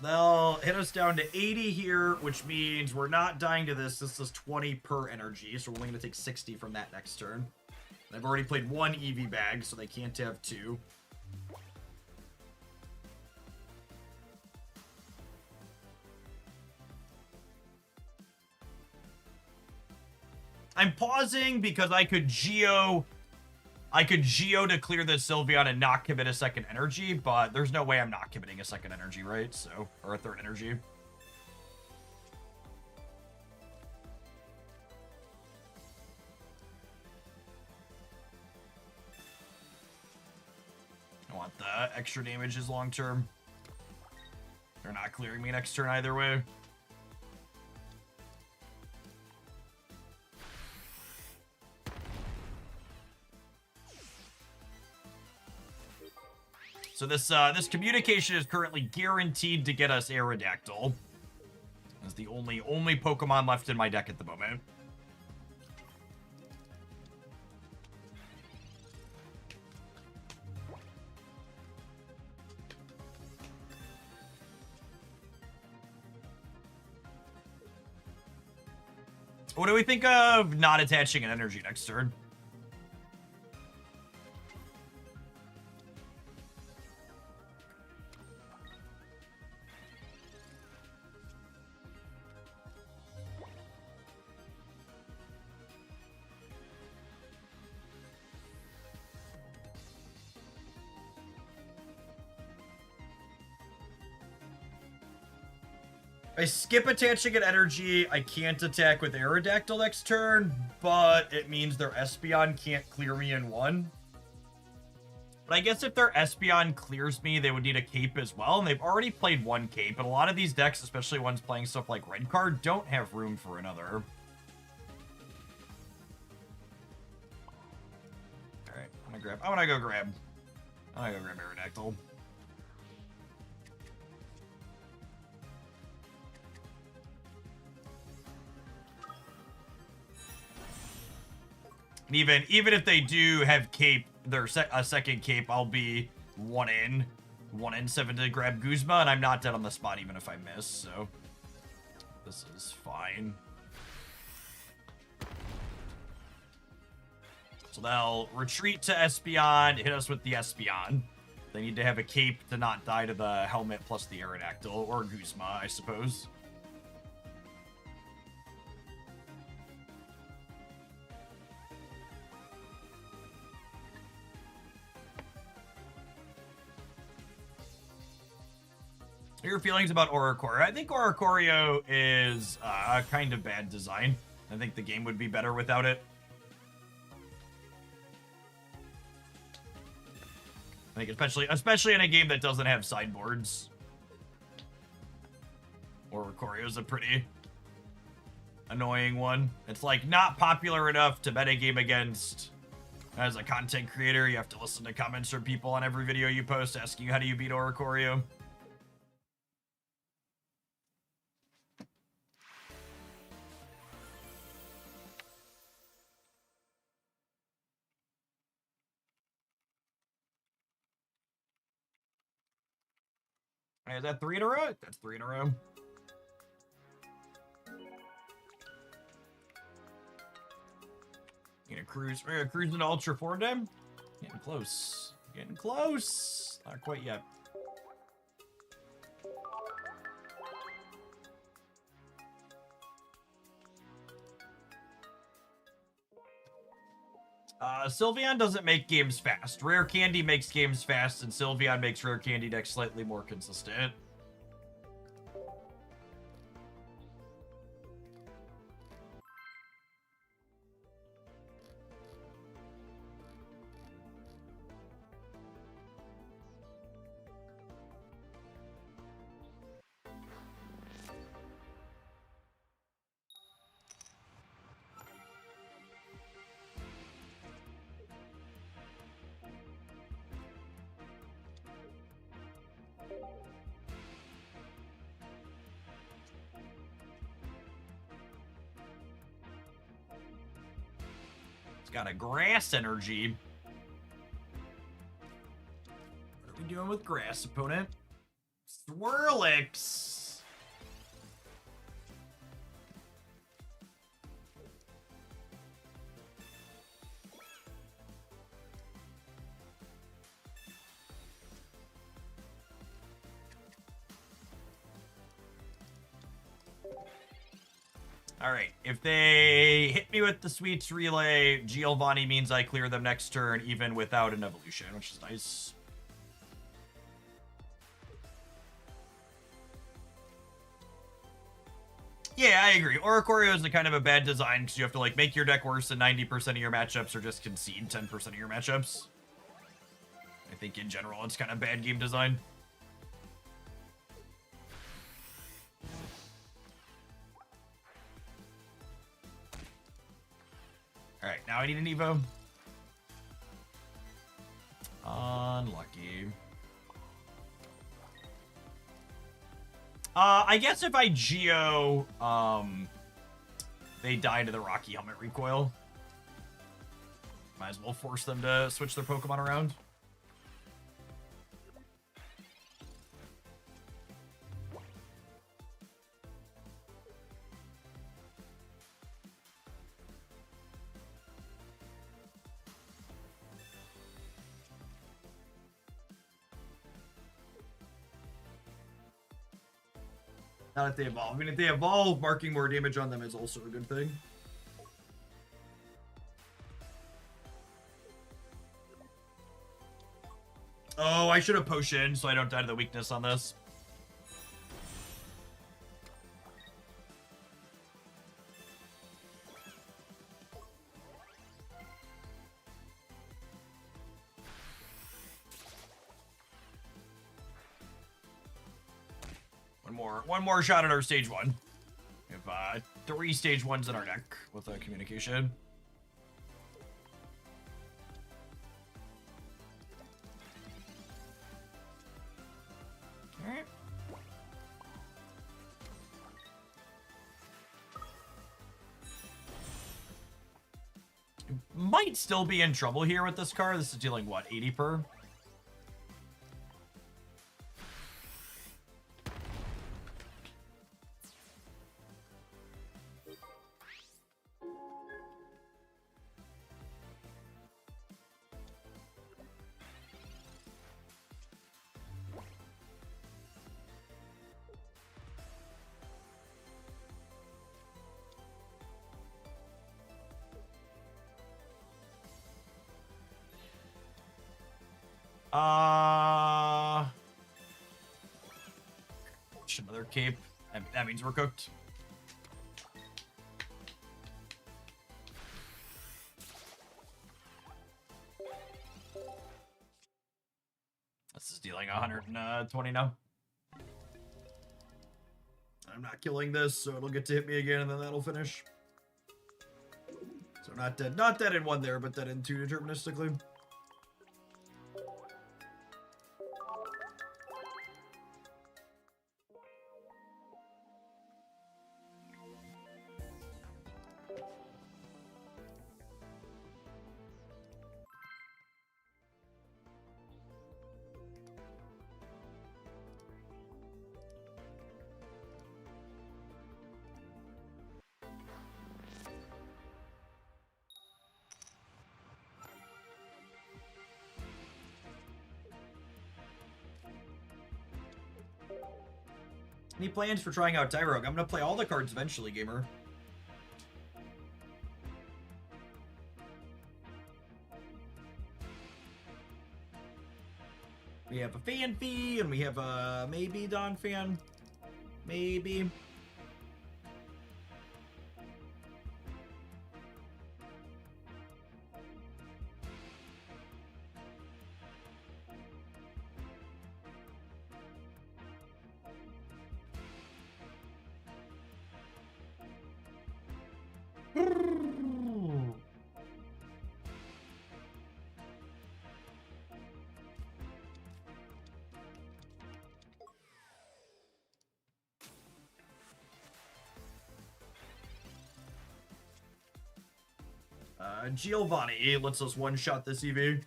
They'll hit us down to 80 here, which means we're not dying to this. This is 20 per energy, so we're only going to take 60 from that next turn. They've already played 1 EV bag, so they can't have 2. I'm pausing because I could Geo to clear the Sylveon and not commit a second energy, but there's no way I'm not committing a second energy, right? So, or a third energy. I want the extra damages long term. They're not clearing me next turn either way. So this communication is currently guaranteed to get us Aerodactyl. It's the only Pokemon left in my deck at the moment. What do we think of not attaching an energy next turn? I skip attaching an energy. I can't attack with Aerodactyl next turn, but it means their Espeon can't clear me in 1. But I guess if their Espeon clears me, they would need a cape as well, and they've already played 1 cape, and a lot of these decks, especially ones playing stuff like Red Card, don't have room for another. Alright, I'm gonna go grab Aerodactyl. And even if they do have cape, a second cape, I'll be 1 in 7 to grab Guzma, and I'm not dead on the spot even if I miss, so this is fine. So they'll retreat to Espeon, hit us with the Espeon. They need to have a cape to not die to the helmet plus the Aerodactyl, or Guzma, I suppose. Your feelings about Oricorio? I think Oricorio is a kind of bad design. I think the game would be better without it. I think especially in a game that doesn't have sideboards. Oricorio is a pretty annoying one. It's like not popular enough to metagame against. As a content creator, you have to listen to comments from people on every video you post asking you how do you beat Oricorio. Is that 3 in a row? That's 3 in a row. We're gonna cruise into Ultra Form Dem. Getting close. Getting close. Not quite yet. Sylveon doesn't make games fast. Rare Candy makes games fast, and Sylveon makes Rare Candy decks slightly more consistent. Got a grass energy. What are we doing with grass, opponent? Swirlix. Alright, if they hit me with the Sweets Relay, Giovanni means I clear them next turn, even without an evolution, which is nice. Yeah, I agree. Oricorio is a kind of a bad design, because you have to, like, make your deck worse than 90% of your matchups, or just concede 10% of your matchups. I think, in general, it's kind of bad game design. Alright, now I need an Evo. Unlucky. I guess if I Geo, they die to the Rocky Helmet recoil. Might as well force them to switch their Pokemon around. Not if they evolve. I mean, if they evolve, marking more damage on them is also a good thing. Oh, I should have potioned so I don't die to the weakness on this. One more shot at our stage 1. We have 3 stage 1s in our deck with communication. Alright. Might still be in trouble here with this card. This is dealing, what, 80 per? Another cape. That means we're cooked. This is dealing 120 now. I'm not killing this, so it'll get to hit me again, and then that'll finish. So not dead. Not dead in one there, but dead in two deterministically. Any plans for trying out Tyrogue? I'm gonna play all the cards eventually, gamer. We have a Fan Fee, and we have a maybe Don Fan. Maybe. Giovanni lets us one-shot this EV.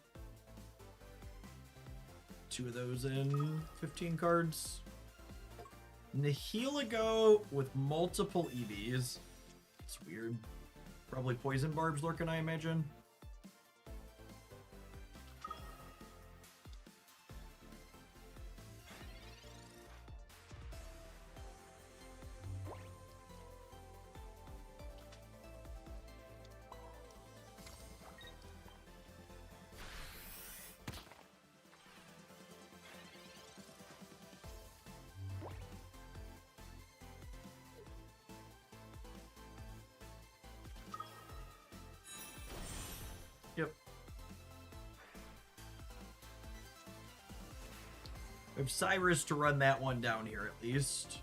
2 of those in 15 cards. Nihilego with multiple EVs. It's weird. Probably poison barbs lurking, I imagine. Yep. We have Cyrus to run that one down here at least.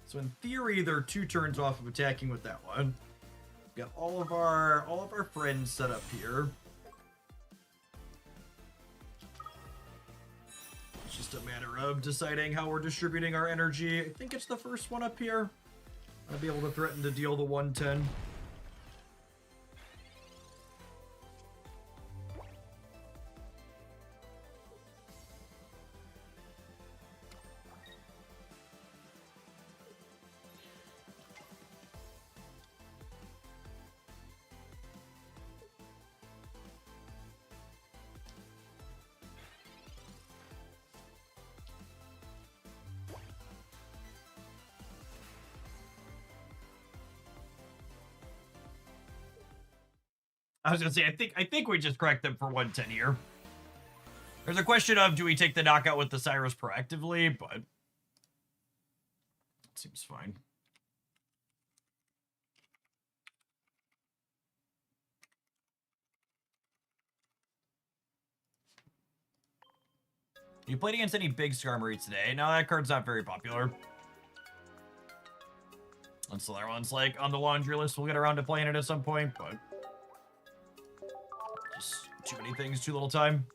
So in theory, they're 2 turns off of attacking with that one. We've got all of our friends set up here. It's just a matter of deciding how we're distributing our energy. I think it's the first one up here. I'll be able to threaten to deal the 110. I was gonna say, I think we just correct them for 110 here. There's a question of, do we take the knockout with the Cyrus proactively? But it seems fine. You played against any big Skarmory today? No, that card's not very popular. That's the other one's like on the laundry list. We'll get around to playing it at some point, but just too many things, too little time.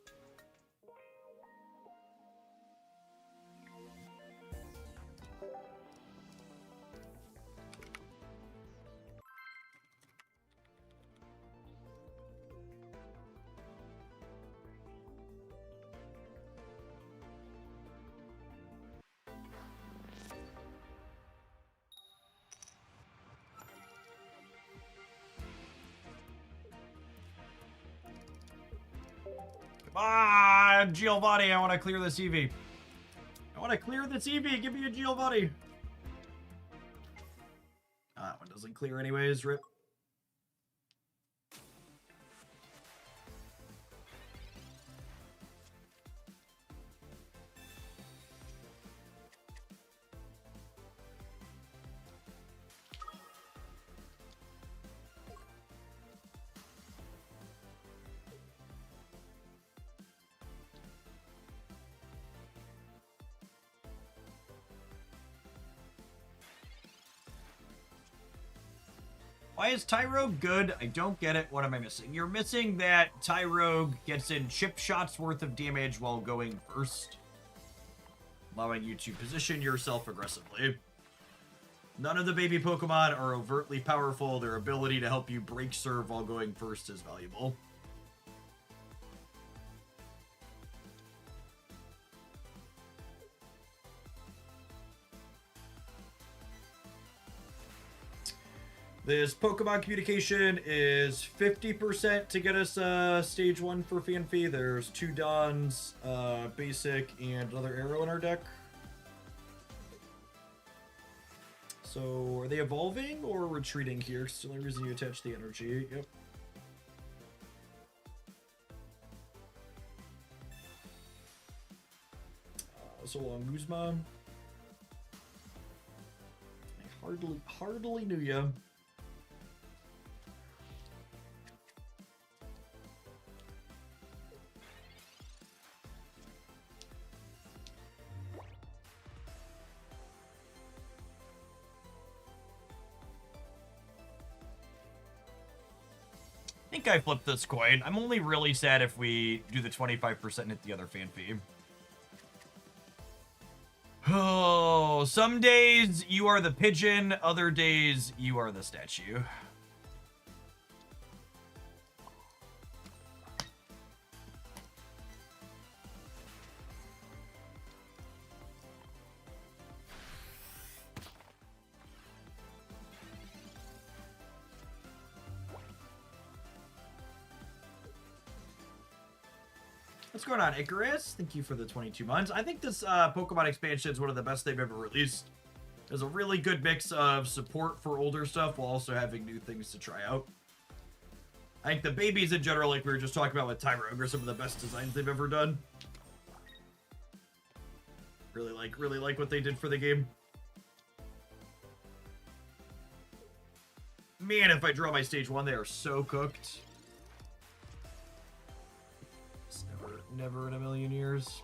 Ah, Giovanni, I want to clear this EV. I want to clear this EV. Give me a Giovanni. That one doesn't clear anyways. Rip. Why is Tyrogue good? I don't get it. What am I missing? You're missing that Tyrogue gets in chip shots worth of damage while going first, allowing you to position yourself aggressively. None of the baby Pokemon are overtly powerful. Their ability to help you break serve while going first is valuable. This Pokemon communication is 50% to get us stage 1 for Fanfy. There's 2 Dons, basic, and another arrow in our deck. So, are they evolving or retreating here? It's the only reason you attach the energy. Yep. So long, Guzma. I hardly knew ya. I think I flipped this coin. I'm only really sad if we do the 25% and hit the other Fanfy. Oh, some days you are the pigeon, other days you are the statue. What's going on, Icarus? Thank you for the 22 months. I think this Pokemon expansion is one of the best they've ever released. There's a really good mix of support for older stuff while also having new things to try out. I think the babies in general, like we were just talking about with Tyrogue, are some of the best designs they've ever done. Really like what they did for the game. Man, if I draw my stage 1, they are so cooked. Never in a million years.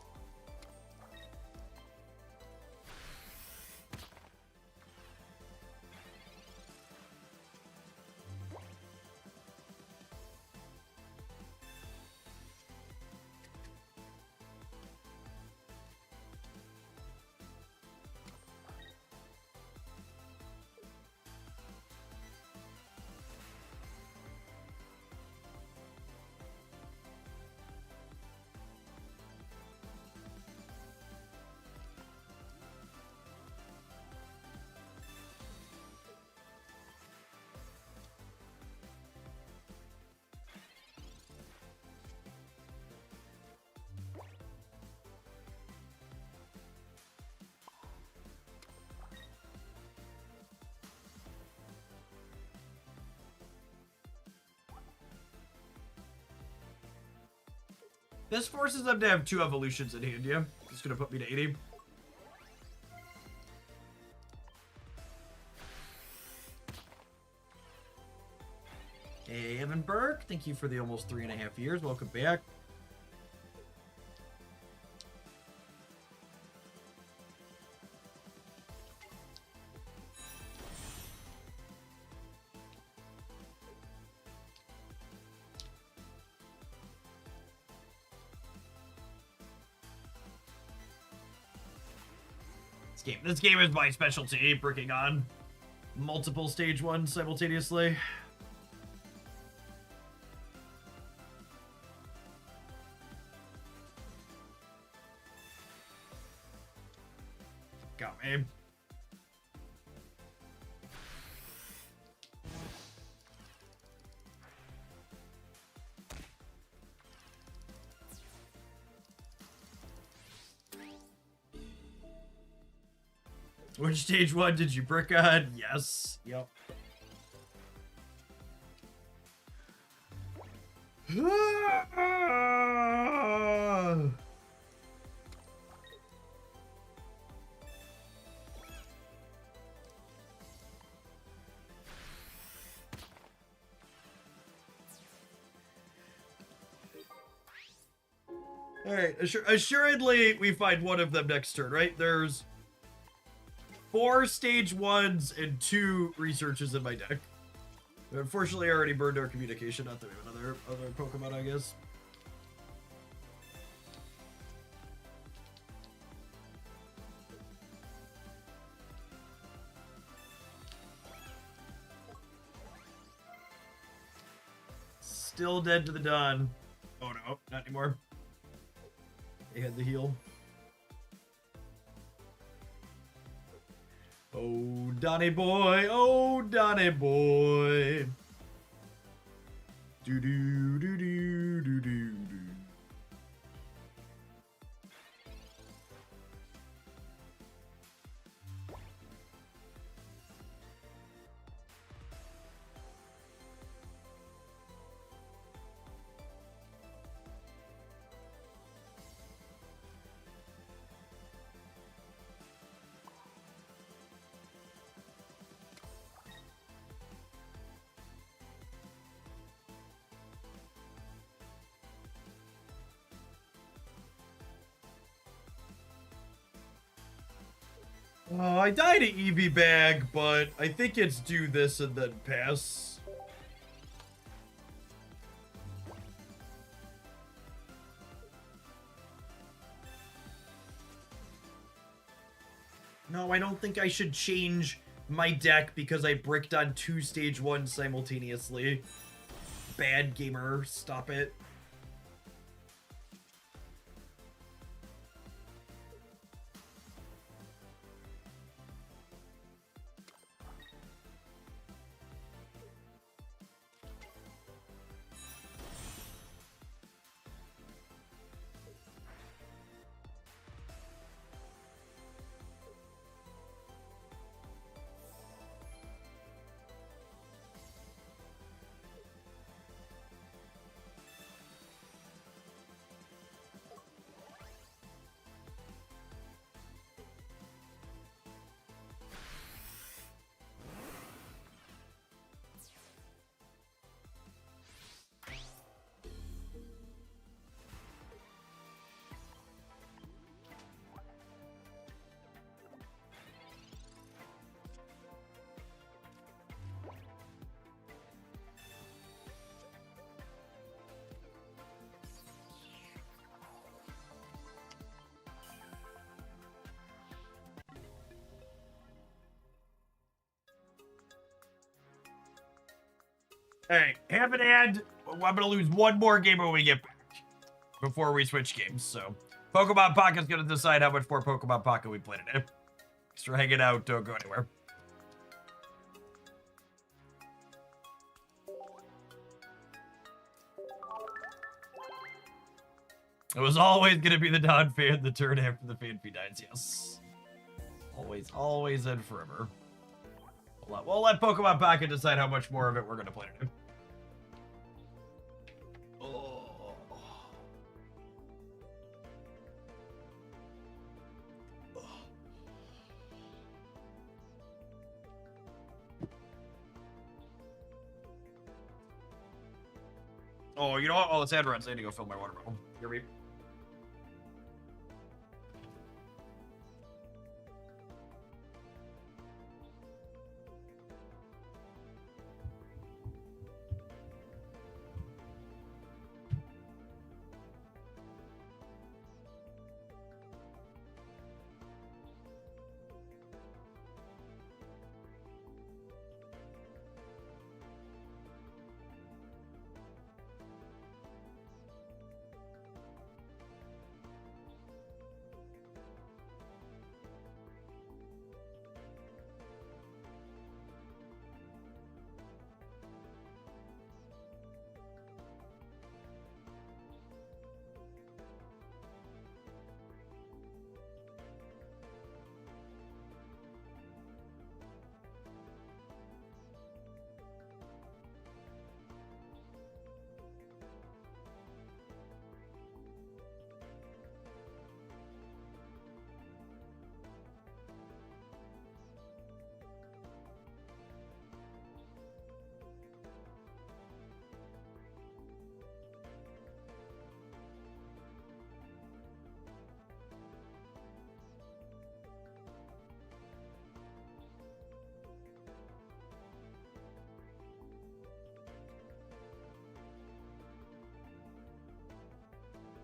This forces them to have 2 evolutions in hand, yeah? It's gonna put me to 80. Hey, Evan Burke, thank you for the almost 3.5 years. Welcome back. This game is my specialty, breaking on multiple stage 1s simultaneously. Got me. Which stage 1 did you brick on? Yes. Yep. Alright, assuredly we find one of them next turn, right? There's 4 stage 1s and 2 researches in my deck. Unfortunately, I already burned our communication. Not that we have other Pokemon, I guess. Still dead to the dawn. Oh no, not anymore. They had the heal. Oh, Donny boy. Oh, Donny boy. Do do do do do do do. I died at EV bag, but I think it's do this and then pass. No, I don't think I should change my deck because I bricked on 2 stage 1 simultaneously. Bad gamer, stop it. Alright, have an ad. I'm gonna lose one more game when we get back. Before we switch games, so. Pokemon Pocket's gonna decide how much more Pokemon Pocket we play today. Thanks for hanging out, don't go anywhere. It was always gonna be the non-fan the turn after the fan fee dies, yes. Always and forever. We'll let Pokemon Pocket decide how much more of it we're gonna play today. Oh, you know what? Oh, it's ad runs. I need to go fill my water bottle. Here we.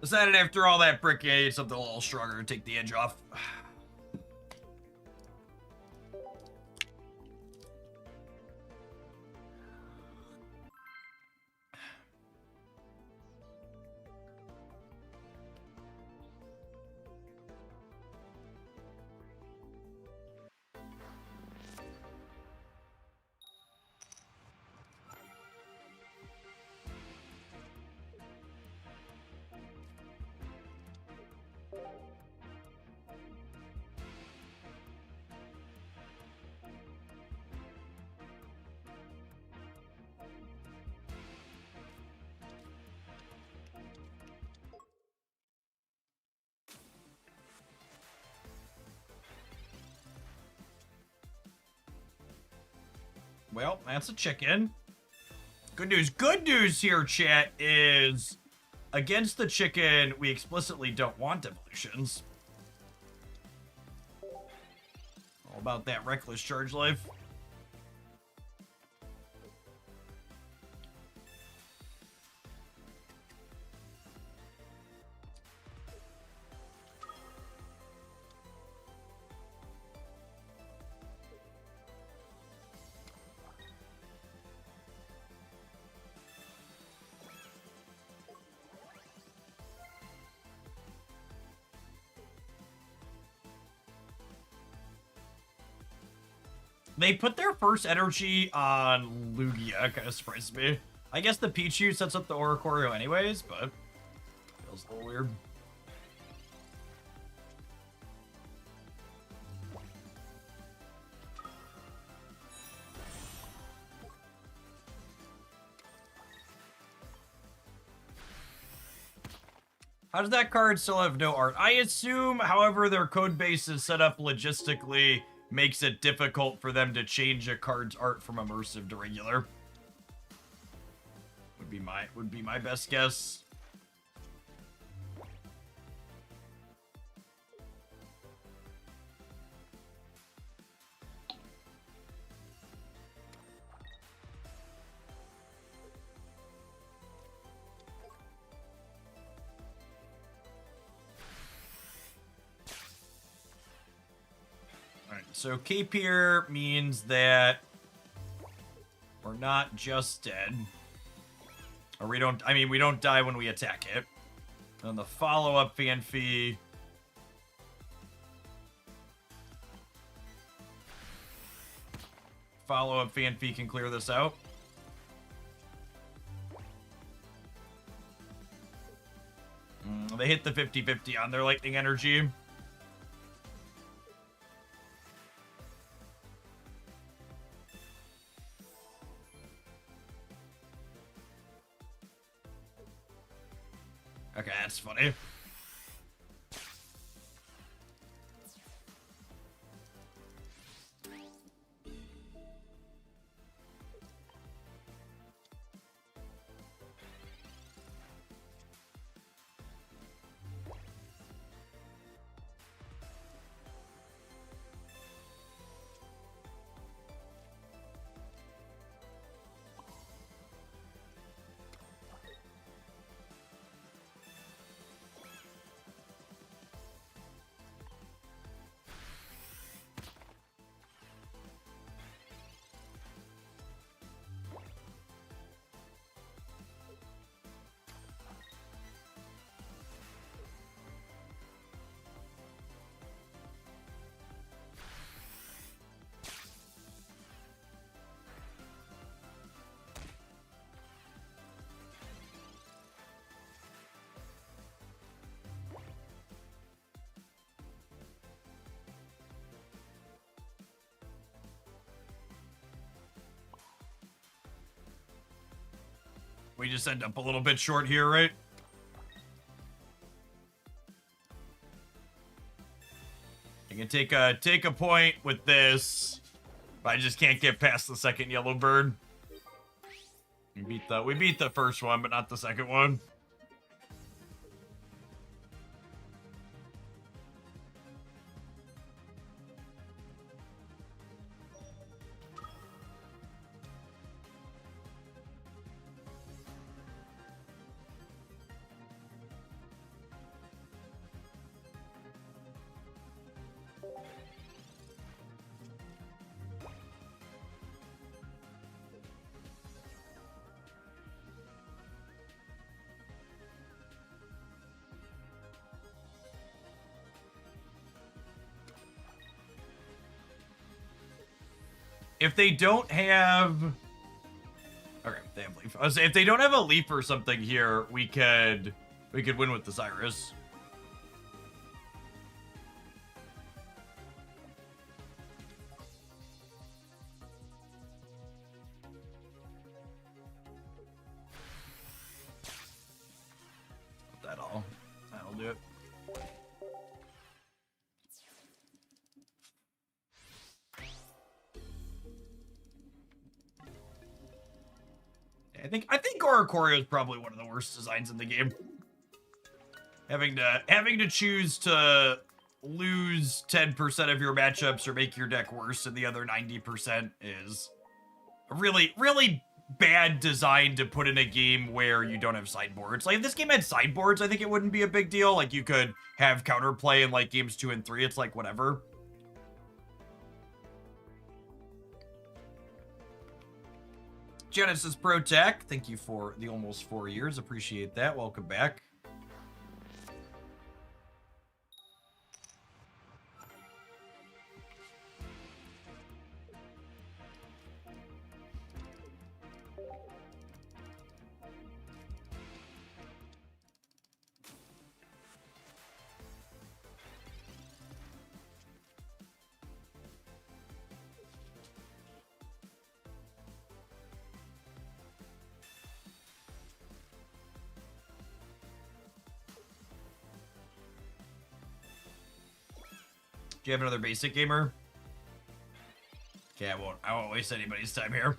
Decided after all that bricking, I need something a little stronger to take the edge off. Well, that's a chicken. Good news here, chat, is against the chicken, we explicitly don't want evolutions. All about that reckless charge life. They put their first energy on Lugia, kind of surprised me. I guess the Pichu sets up the Oricorio anyways, but feels a little weird. How does that card still have no art? I assume, however, their code base is set up logistically makes it difficult for them to change a card's art from immersive to regular. Would be my best guess. So cape here means that we're not just dead. Or we don't die when we attack it. And the follow-up Fanfi. Follow-up Fanfi can clear this out. They hit the 50-50 on their lightning energy. Okay, that's funny. We just end up a little bit short here, right? You can take a point with this, but I just can't get past the second yellow bird. We beat the first one, but not the second one. If they don't have... Okay, they have leaf. I was saying, if they don't have a leaf or something here, we could win with the Cyrus. That'll do it. I think Oricorio is probably one of the worst designs in the game. Having to choose to lose 10% of your matchups or make your deck worse and the other 90% is a really, really bad design to put in a game where you don't have sideboards. Like, if this game had sideboards, I think it wouldn't be a big deal. Like, you could have counterplay in, like, games 2 and 3. It's like, whatever. Genesis Pro Tech, thank you for the almost 4 years. Appreciate that. Welcome back. Do you have another basic gamer? Okay, I won't waste anybody's time here.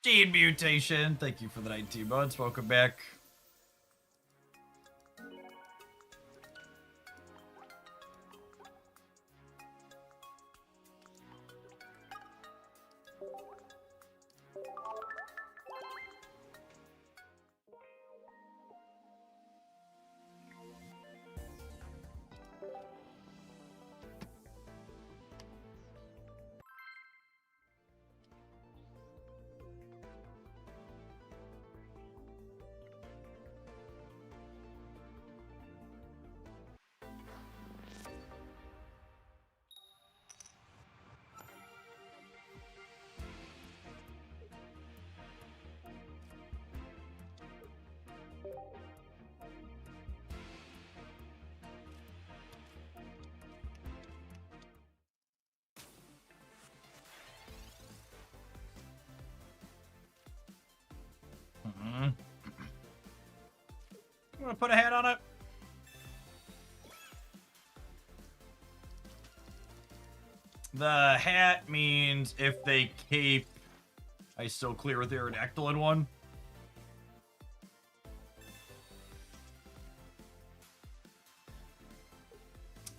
Gene Mutation, thank you for the 19 months. Welcome back. You want to put a hat on it? The hat means if they cape, I still clear with Aerodactyl in one.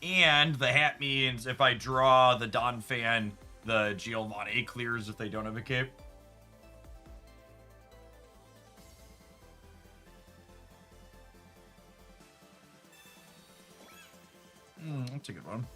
And the hat means if I draw the Don Fan, the Giovanni clears if they don't have a cape. That's a good one.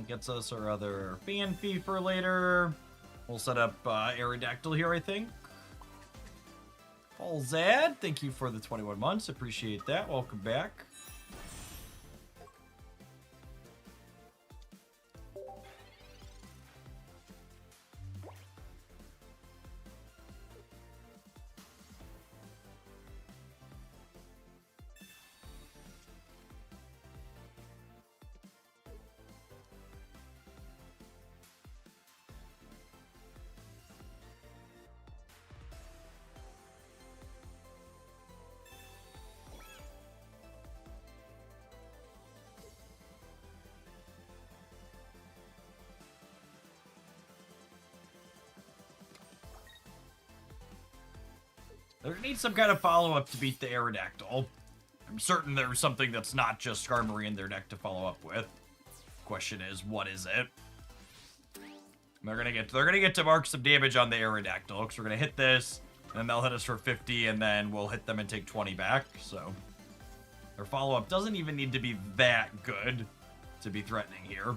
Gets us our other fan fee for later. We'll set up Aerodactyl here, I think. Paul Zad, thank you for the 21 months. Appreciate that. Welcome back. There needs some kind of follow-up to beat the Aerodactyl. I'm certain there's something that's not just Skarmory in their deck to follow up with. Question is, what is it? They're gonna get to mark some damage on the Aerodactyl, because we're gonna hit this, and then they'll hit us for 50, and then we'll hit them and take 20 back. So their follow-up doesn't even need to be that good to be threatening here.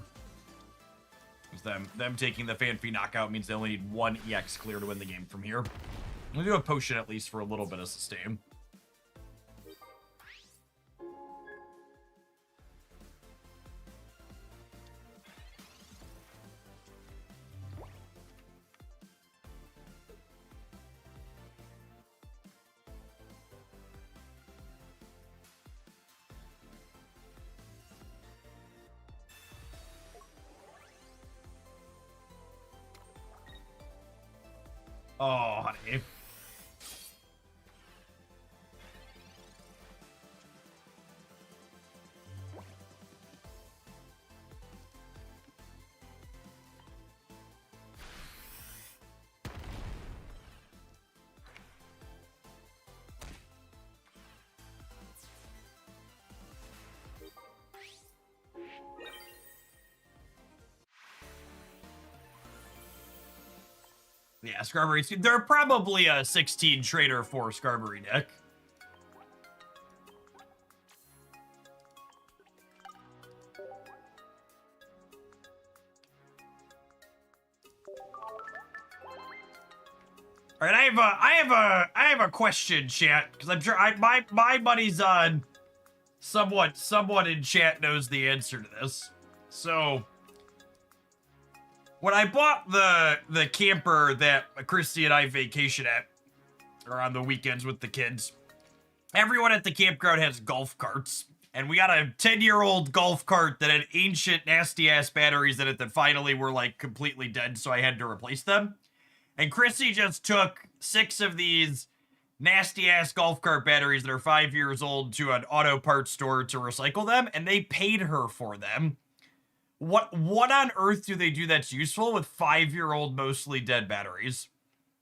Because them taking the Fanpy knockout means they only need 1 EX clear to win the game from here. We'll do a potion at least for a little bit of sustain. Oh, honey. Yeah, Skarmory. They're probably a 16 trader for Skarmory deck. All right, I have a question, chat, because I'm sure my money's on someone in chat knows the answer to this. So, when I bought the camper that Christy and I vacation at, or on the weekends with the kids, everyone at the campground has golf carts. And we got a 10-year-old golf cart that had ancient, nasty-ass batteries in it that finally were, like, completely dead, so I had to replace them. And Chrissy just took 6 of these nasty-ass golf cart batteries that are 5 years old to an auto parts store to recycle them, and they paid her for them. What on earth do they do that's useful with 5-year-old mostly dead batteries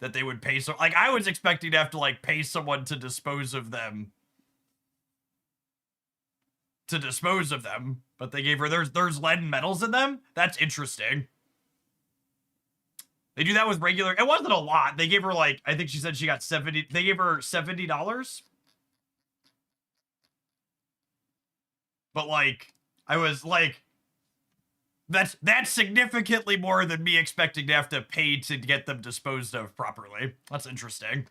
that they would pay? So, like, I was expecting to have to, like, pay someone to dispose of them. But they gave her, there's lead and metals in them? That's interesting. They do that with regular, it wasn't a lot. They gave her, like, I think she said she got 70, they gave her $70. But, like, I was like, that's significantly more than me expecting to have to pay to get them disposed of properly. That's interesting.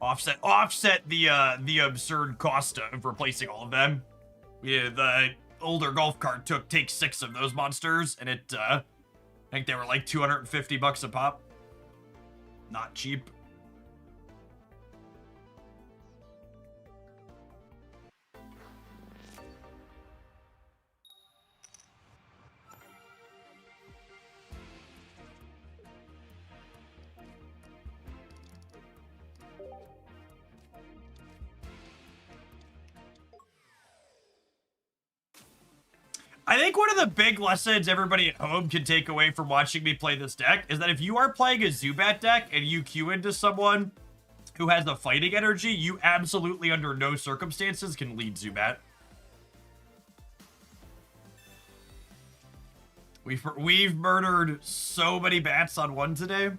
Offset the absurd cost of replacing all of them. Yeah, the older golf cart takes 6 of those monsters, and it I think they were like $250 a pop. Not cheap. I think one of the big lessons everybody at home can take away from watching me play this deck is that if you are playing a Zubat deck and you queue into someone who has the fighting energy, you absolutely under no circumstances can lead Zubat. We've murdered so many bats on one today.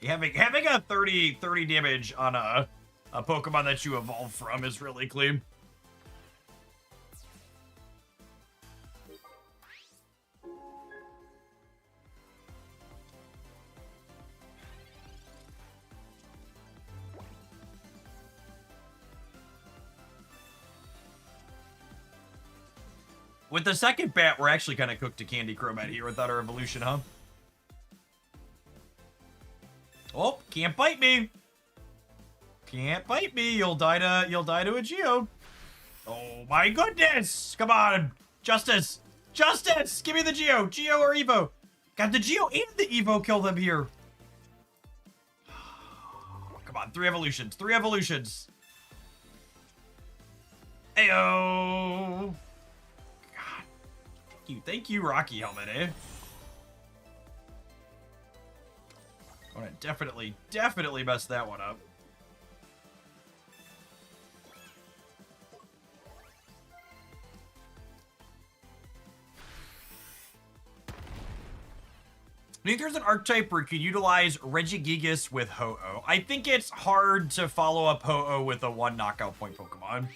Having a 30 damage on a Pokemon that you evolve from is really clean. With the second bat, we're actually kind of cooked to Candy Crobat here without our evolution, huh? Oh, can't bite me. Can't bite me. You'll die to a Geo. Oh my goodness. Come on. Justice. Justice. Give me the Geo. Geo or Evo. God, the Geo and the Evo kill them here. Come on. 3 evolutions. 3 evolutions. Ayo. God. Thank you, Rocky Helmet, eh? I'm gonna definitely mess that one up. I think there's an archetype where you can utilize Regigigas with Ho-Oh. I think it's hard to follow up Ho-Oh with a 1 knockout point Pokemon.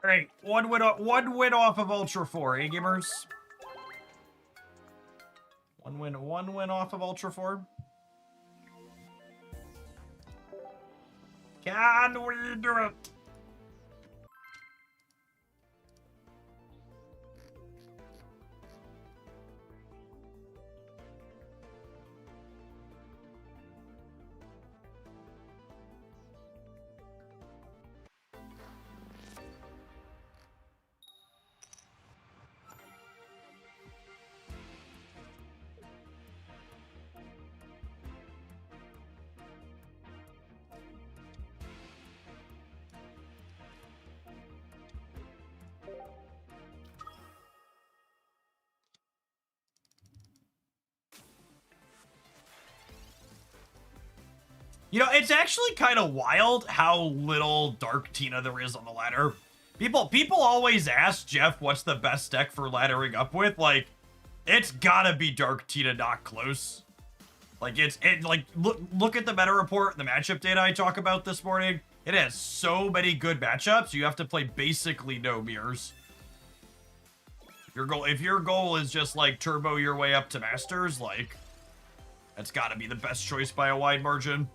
All right, one win off of Ultra 4, eh, gamers? One win off of Ultra 4. Can we do it? You know, it's actually kind of wild how little Dark Tina there is on the ladder. People always ask Jeff what's the best deck for laddering up with. Like, it's gotta be Dark Tina, not close. Like, look at the meta report and the matchup data I talk about this morning. It has so many good matchups. You have to play basically no mirrors. If your goal is just like turbo your way up to Masters, like, that's gotta be the best choice by a wide margin.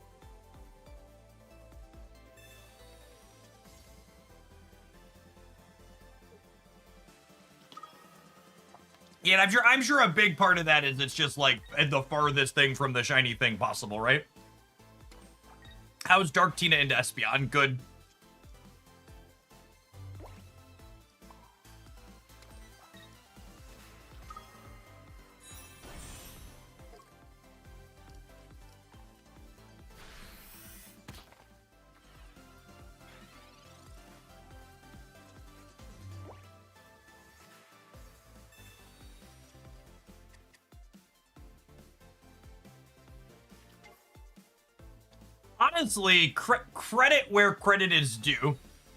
Yeah, and I'm sure a big part of that is it's just like the farthest thing from the shiny thing possible, right? How's Dark Tina into Espeon? Good. Honestly, credit where credit is due,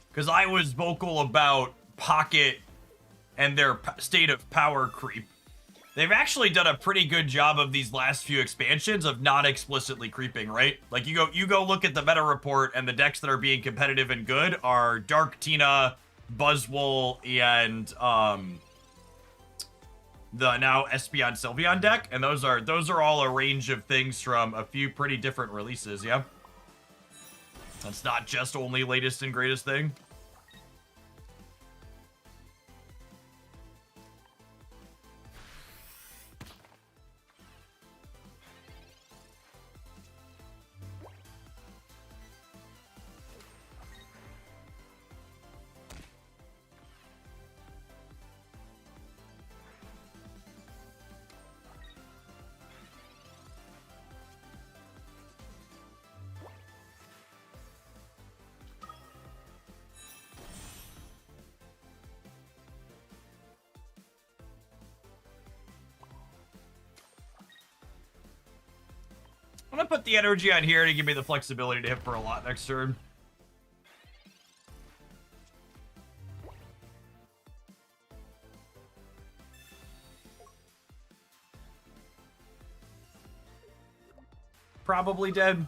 because I was vocal about Pocket and their state of power creep. They've actually done a pretty good job of these last few expansions of not explicitly creeping, right? Like, you go look at the meta report, and the decks that are being competitive and good are Dark Tina, Buzzwole, and the now Espeon Sylveon deck, and those are all a range of things from a few pretty different releases, yeah? That's not just only latest and greatest thing. I'm gonna put the energy on here to give me the flexibility to hit for a lot next turn. Probably dead.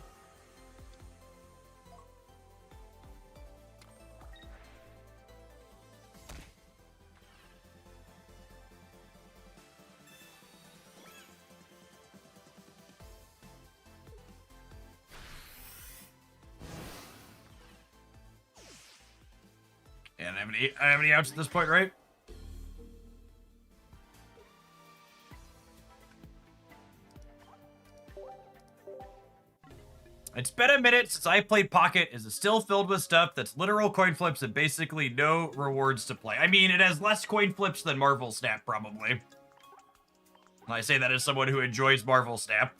Yeah, I don't have any outs at this point, right? It's been a minute since I played Pocket. Is it still filled with stuff that's literal coin flips and basically no rewards to play? I mean, it has less coin flips than Marvel Snap, probably. I say that as someone who enjoys Marvel Snap.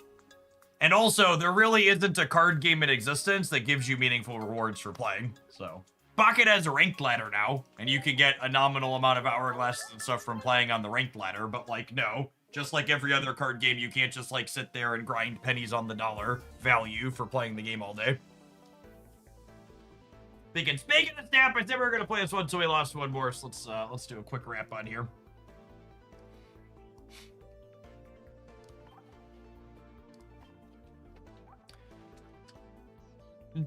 And also, there really isn't a card game in existence that gives you meaningful rewards for playing. So, Pocket has a ranked ladder now, and you can get a nominal amount of hourglasses and stuff from playing on the ranked ladder, but like, no. Just like every other card game, you can't just like sit there and grind pennies on the dollar value for playing the game all day. Speaking of Snap, I said we were gonna play this one, so we lost one more. So let's do a quick wrap on here.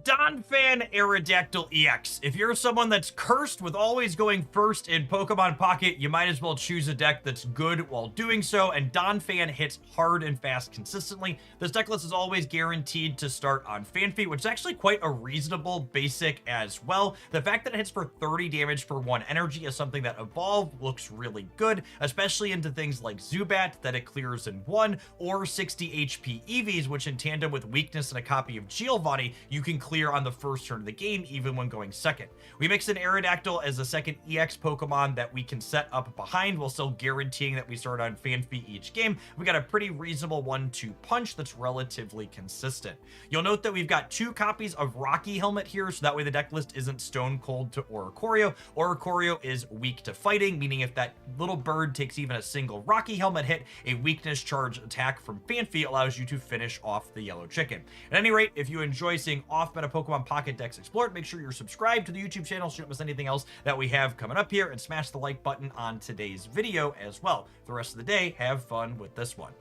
Donphan Aerodactyl EX. If you're someone that's cursed with always going first in Pokemon Pocket, you might as well choose a deck that's good while doing so, and Donphan hits hard and fast consistently. This deck list is always guaranteed to start on Fanfy, which is actually quite a reasonable basic as well. The fact that it hits for 30 damage for 1 energy is something that Evolve looks really good, especially into things like Zubat that it clears in 1, or 60 HP EVs, which in tandem with weakness and a copy of Giovanni, you can clear on the first turn of the game, even when going second. We mix in Aerodactyl as a second EX Pokemon that we can set up behind while still guaranteeing that we start on Fanfy each game. We got a pretty reasonable 1-2 punch that's relatively consistent. You'll note that we've got 2 copies of Rocky Helmet here, so that way the deck list isn't stone cold to Oricorio. Oricorio is weak to fighting, meaning if that little bird takes even a single Rocky Helmet hit, a weakness charge attack from Fanfy allows you to finish off the yellow chicken. At any rate, if you enjoy seeing off-meta Pokemon Pocket decks explored, make sure you're subscribed to the YouTube channel so you don't miss anything else that we have coming up here, and smash the like button on today's video as well. For the rest of the day, have fun with this one.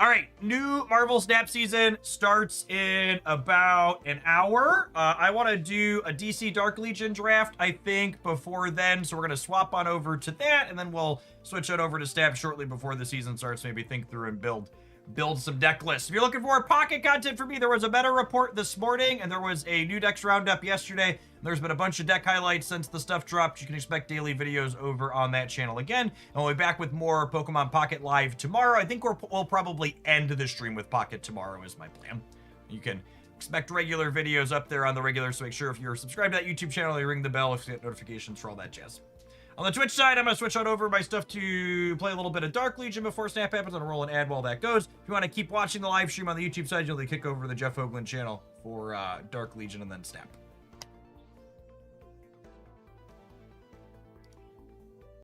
All right, new Marvel Snap season starts in about an hour. I want to do a DC Dark Legion draft, I think, before then. So we're going to swap on over to that, and then we'll switch it over to Snap shortly before the season starts. Maybe think through and build some deck lists. If you're looking for Pocket content from me, there was a meta report this morning, and there was a new decks roundup yesterday. There's been a bunch of deck highlights since the stuff dropped. You can expect daily videos over on that channel again. And we'll be back with more Pokemon Pocket Live tomorrow. I think we'll probably end the stream with Pocket tomorrow is my plan. You can expect regular videos up there on the regular, so make sure if you're subscribed to that YouTube channel, you ring the bell if you get notifications for all that jazz. On the Twitch side, I'm going to switch on over my stuff to play a little bit of Dark Legion before Snap happens. I'm going to roll an ad while that goes. If you want to keep watching the live stream on the YouTube side, you'll kick over to the Jeff Hoagland channel for Dark Legion and then Snap.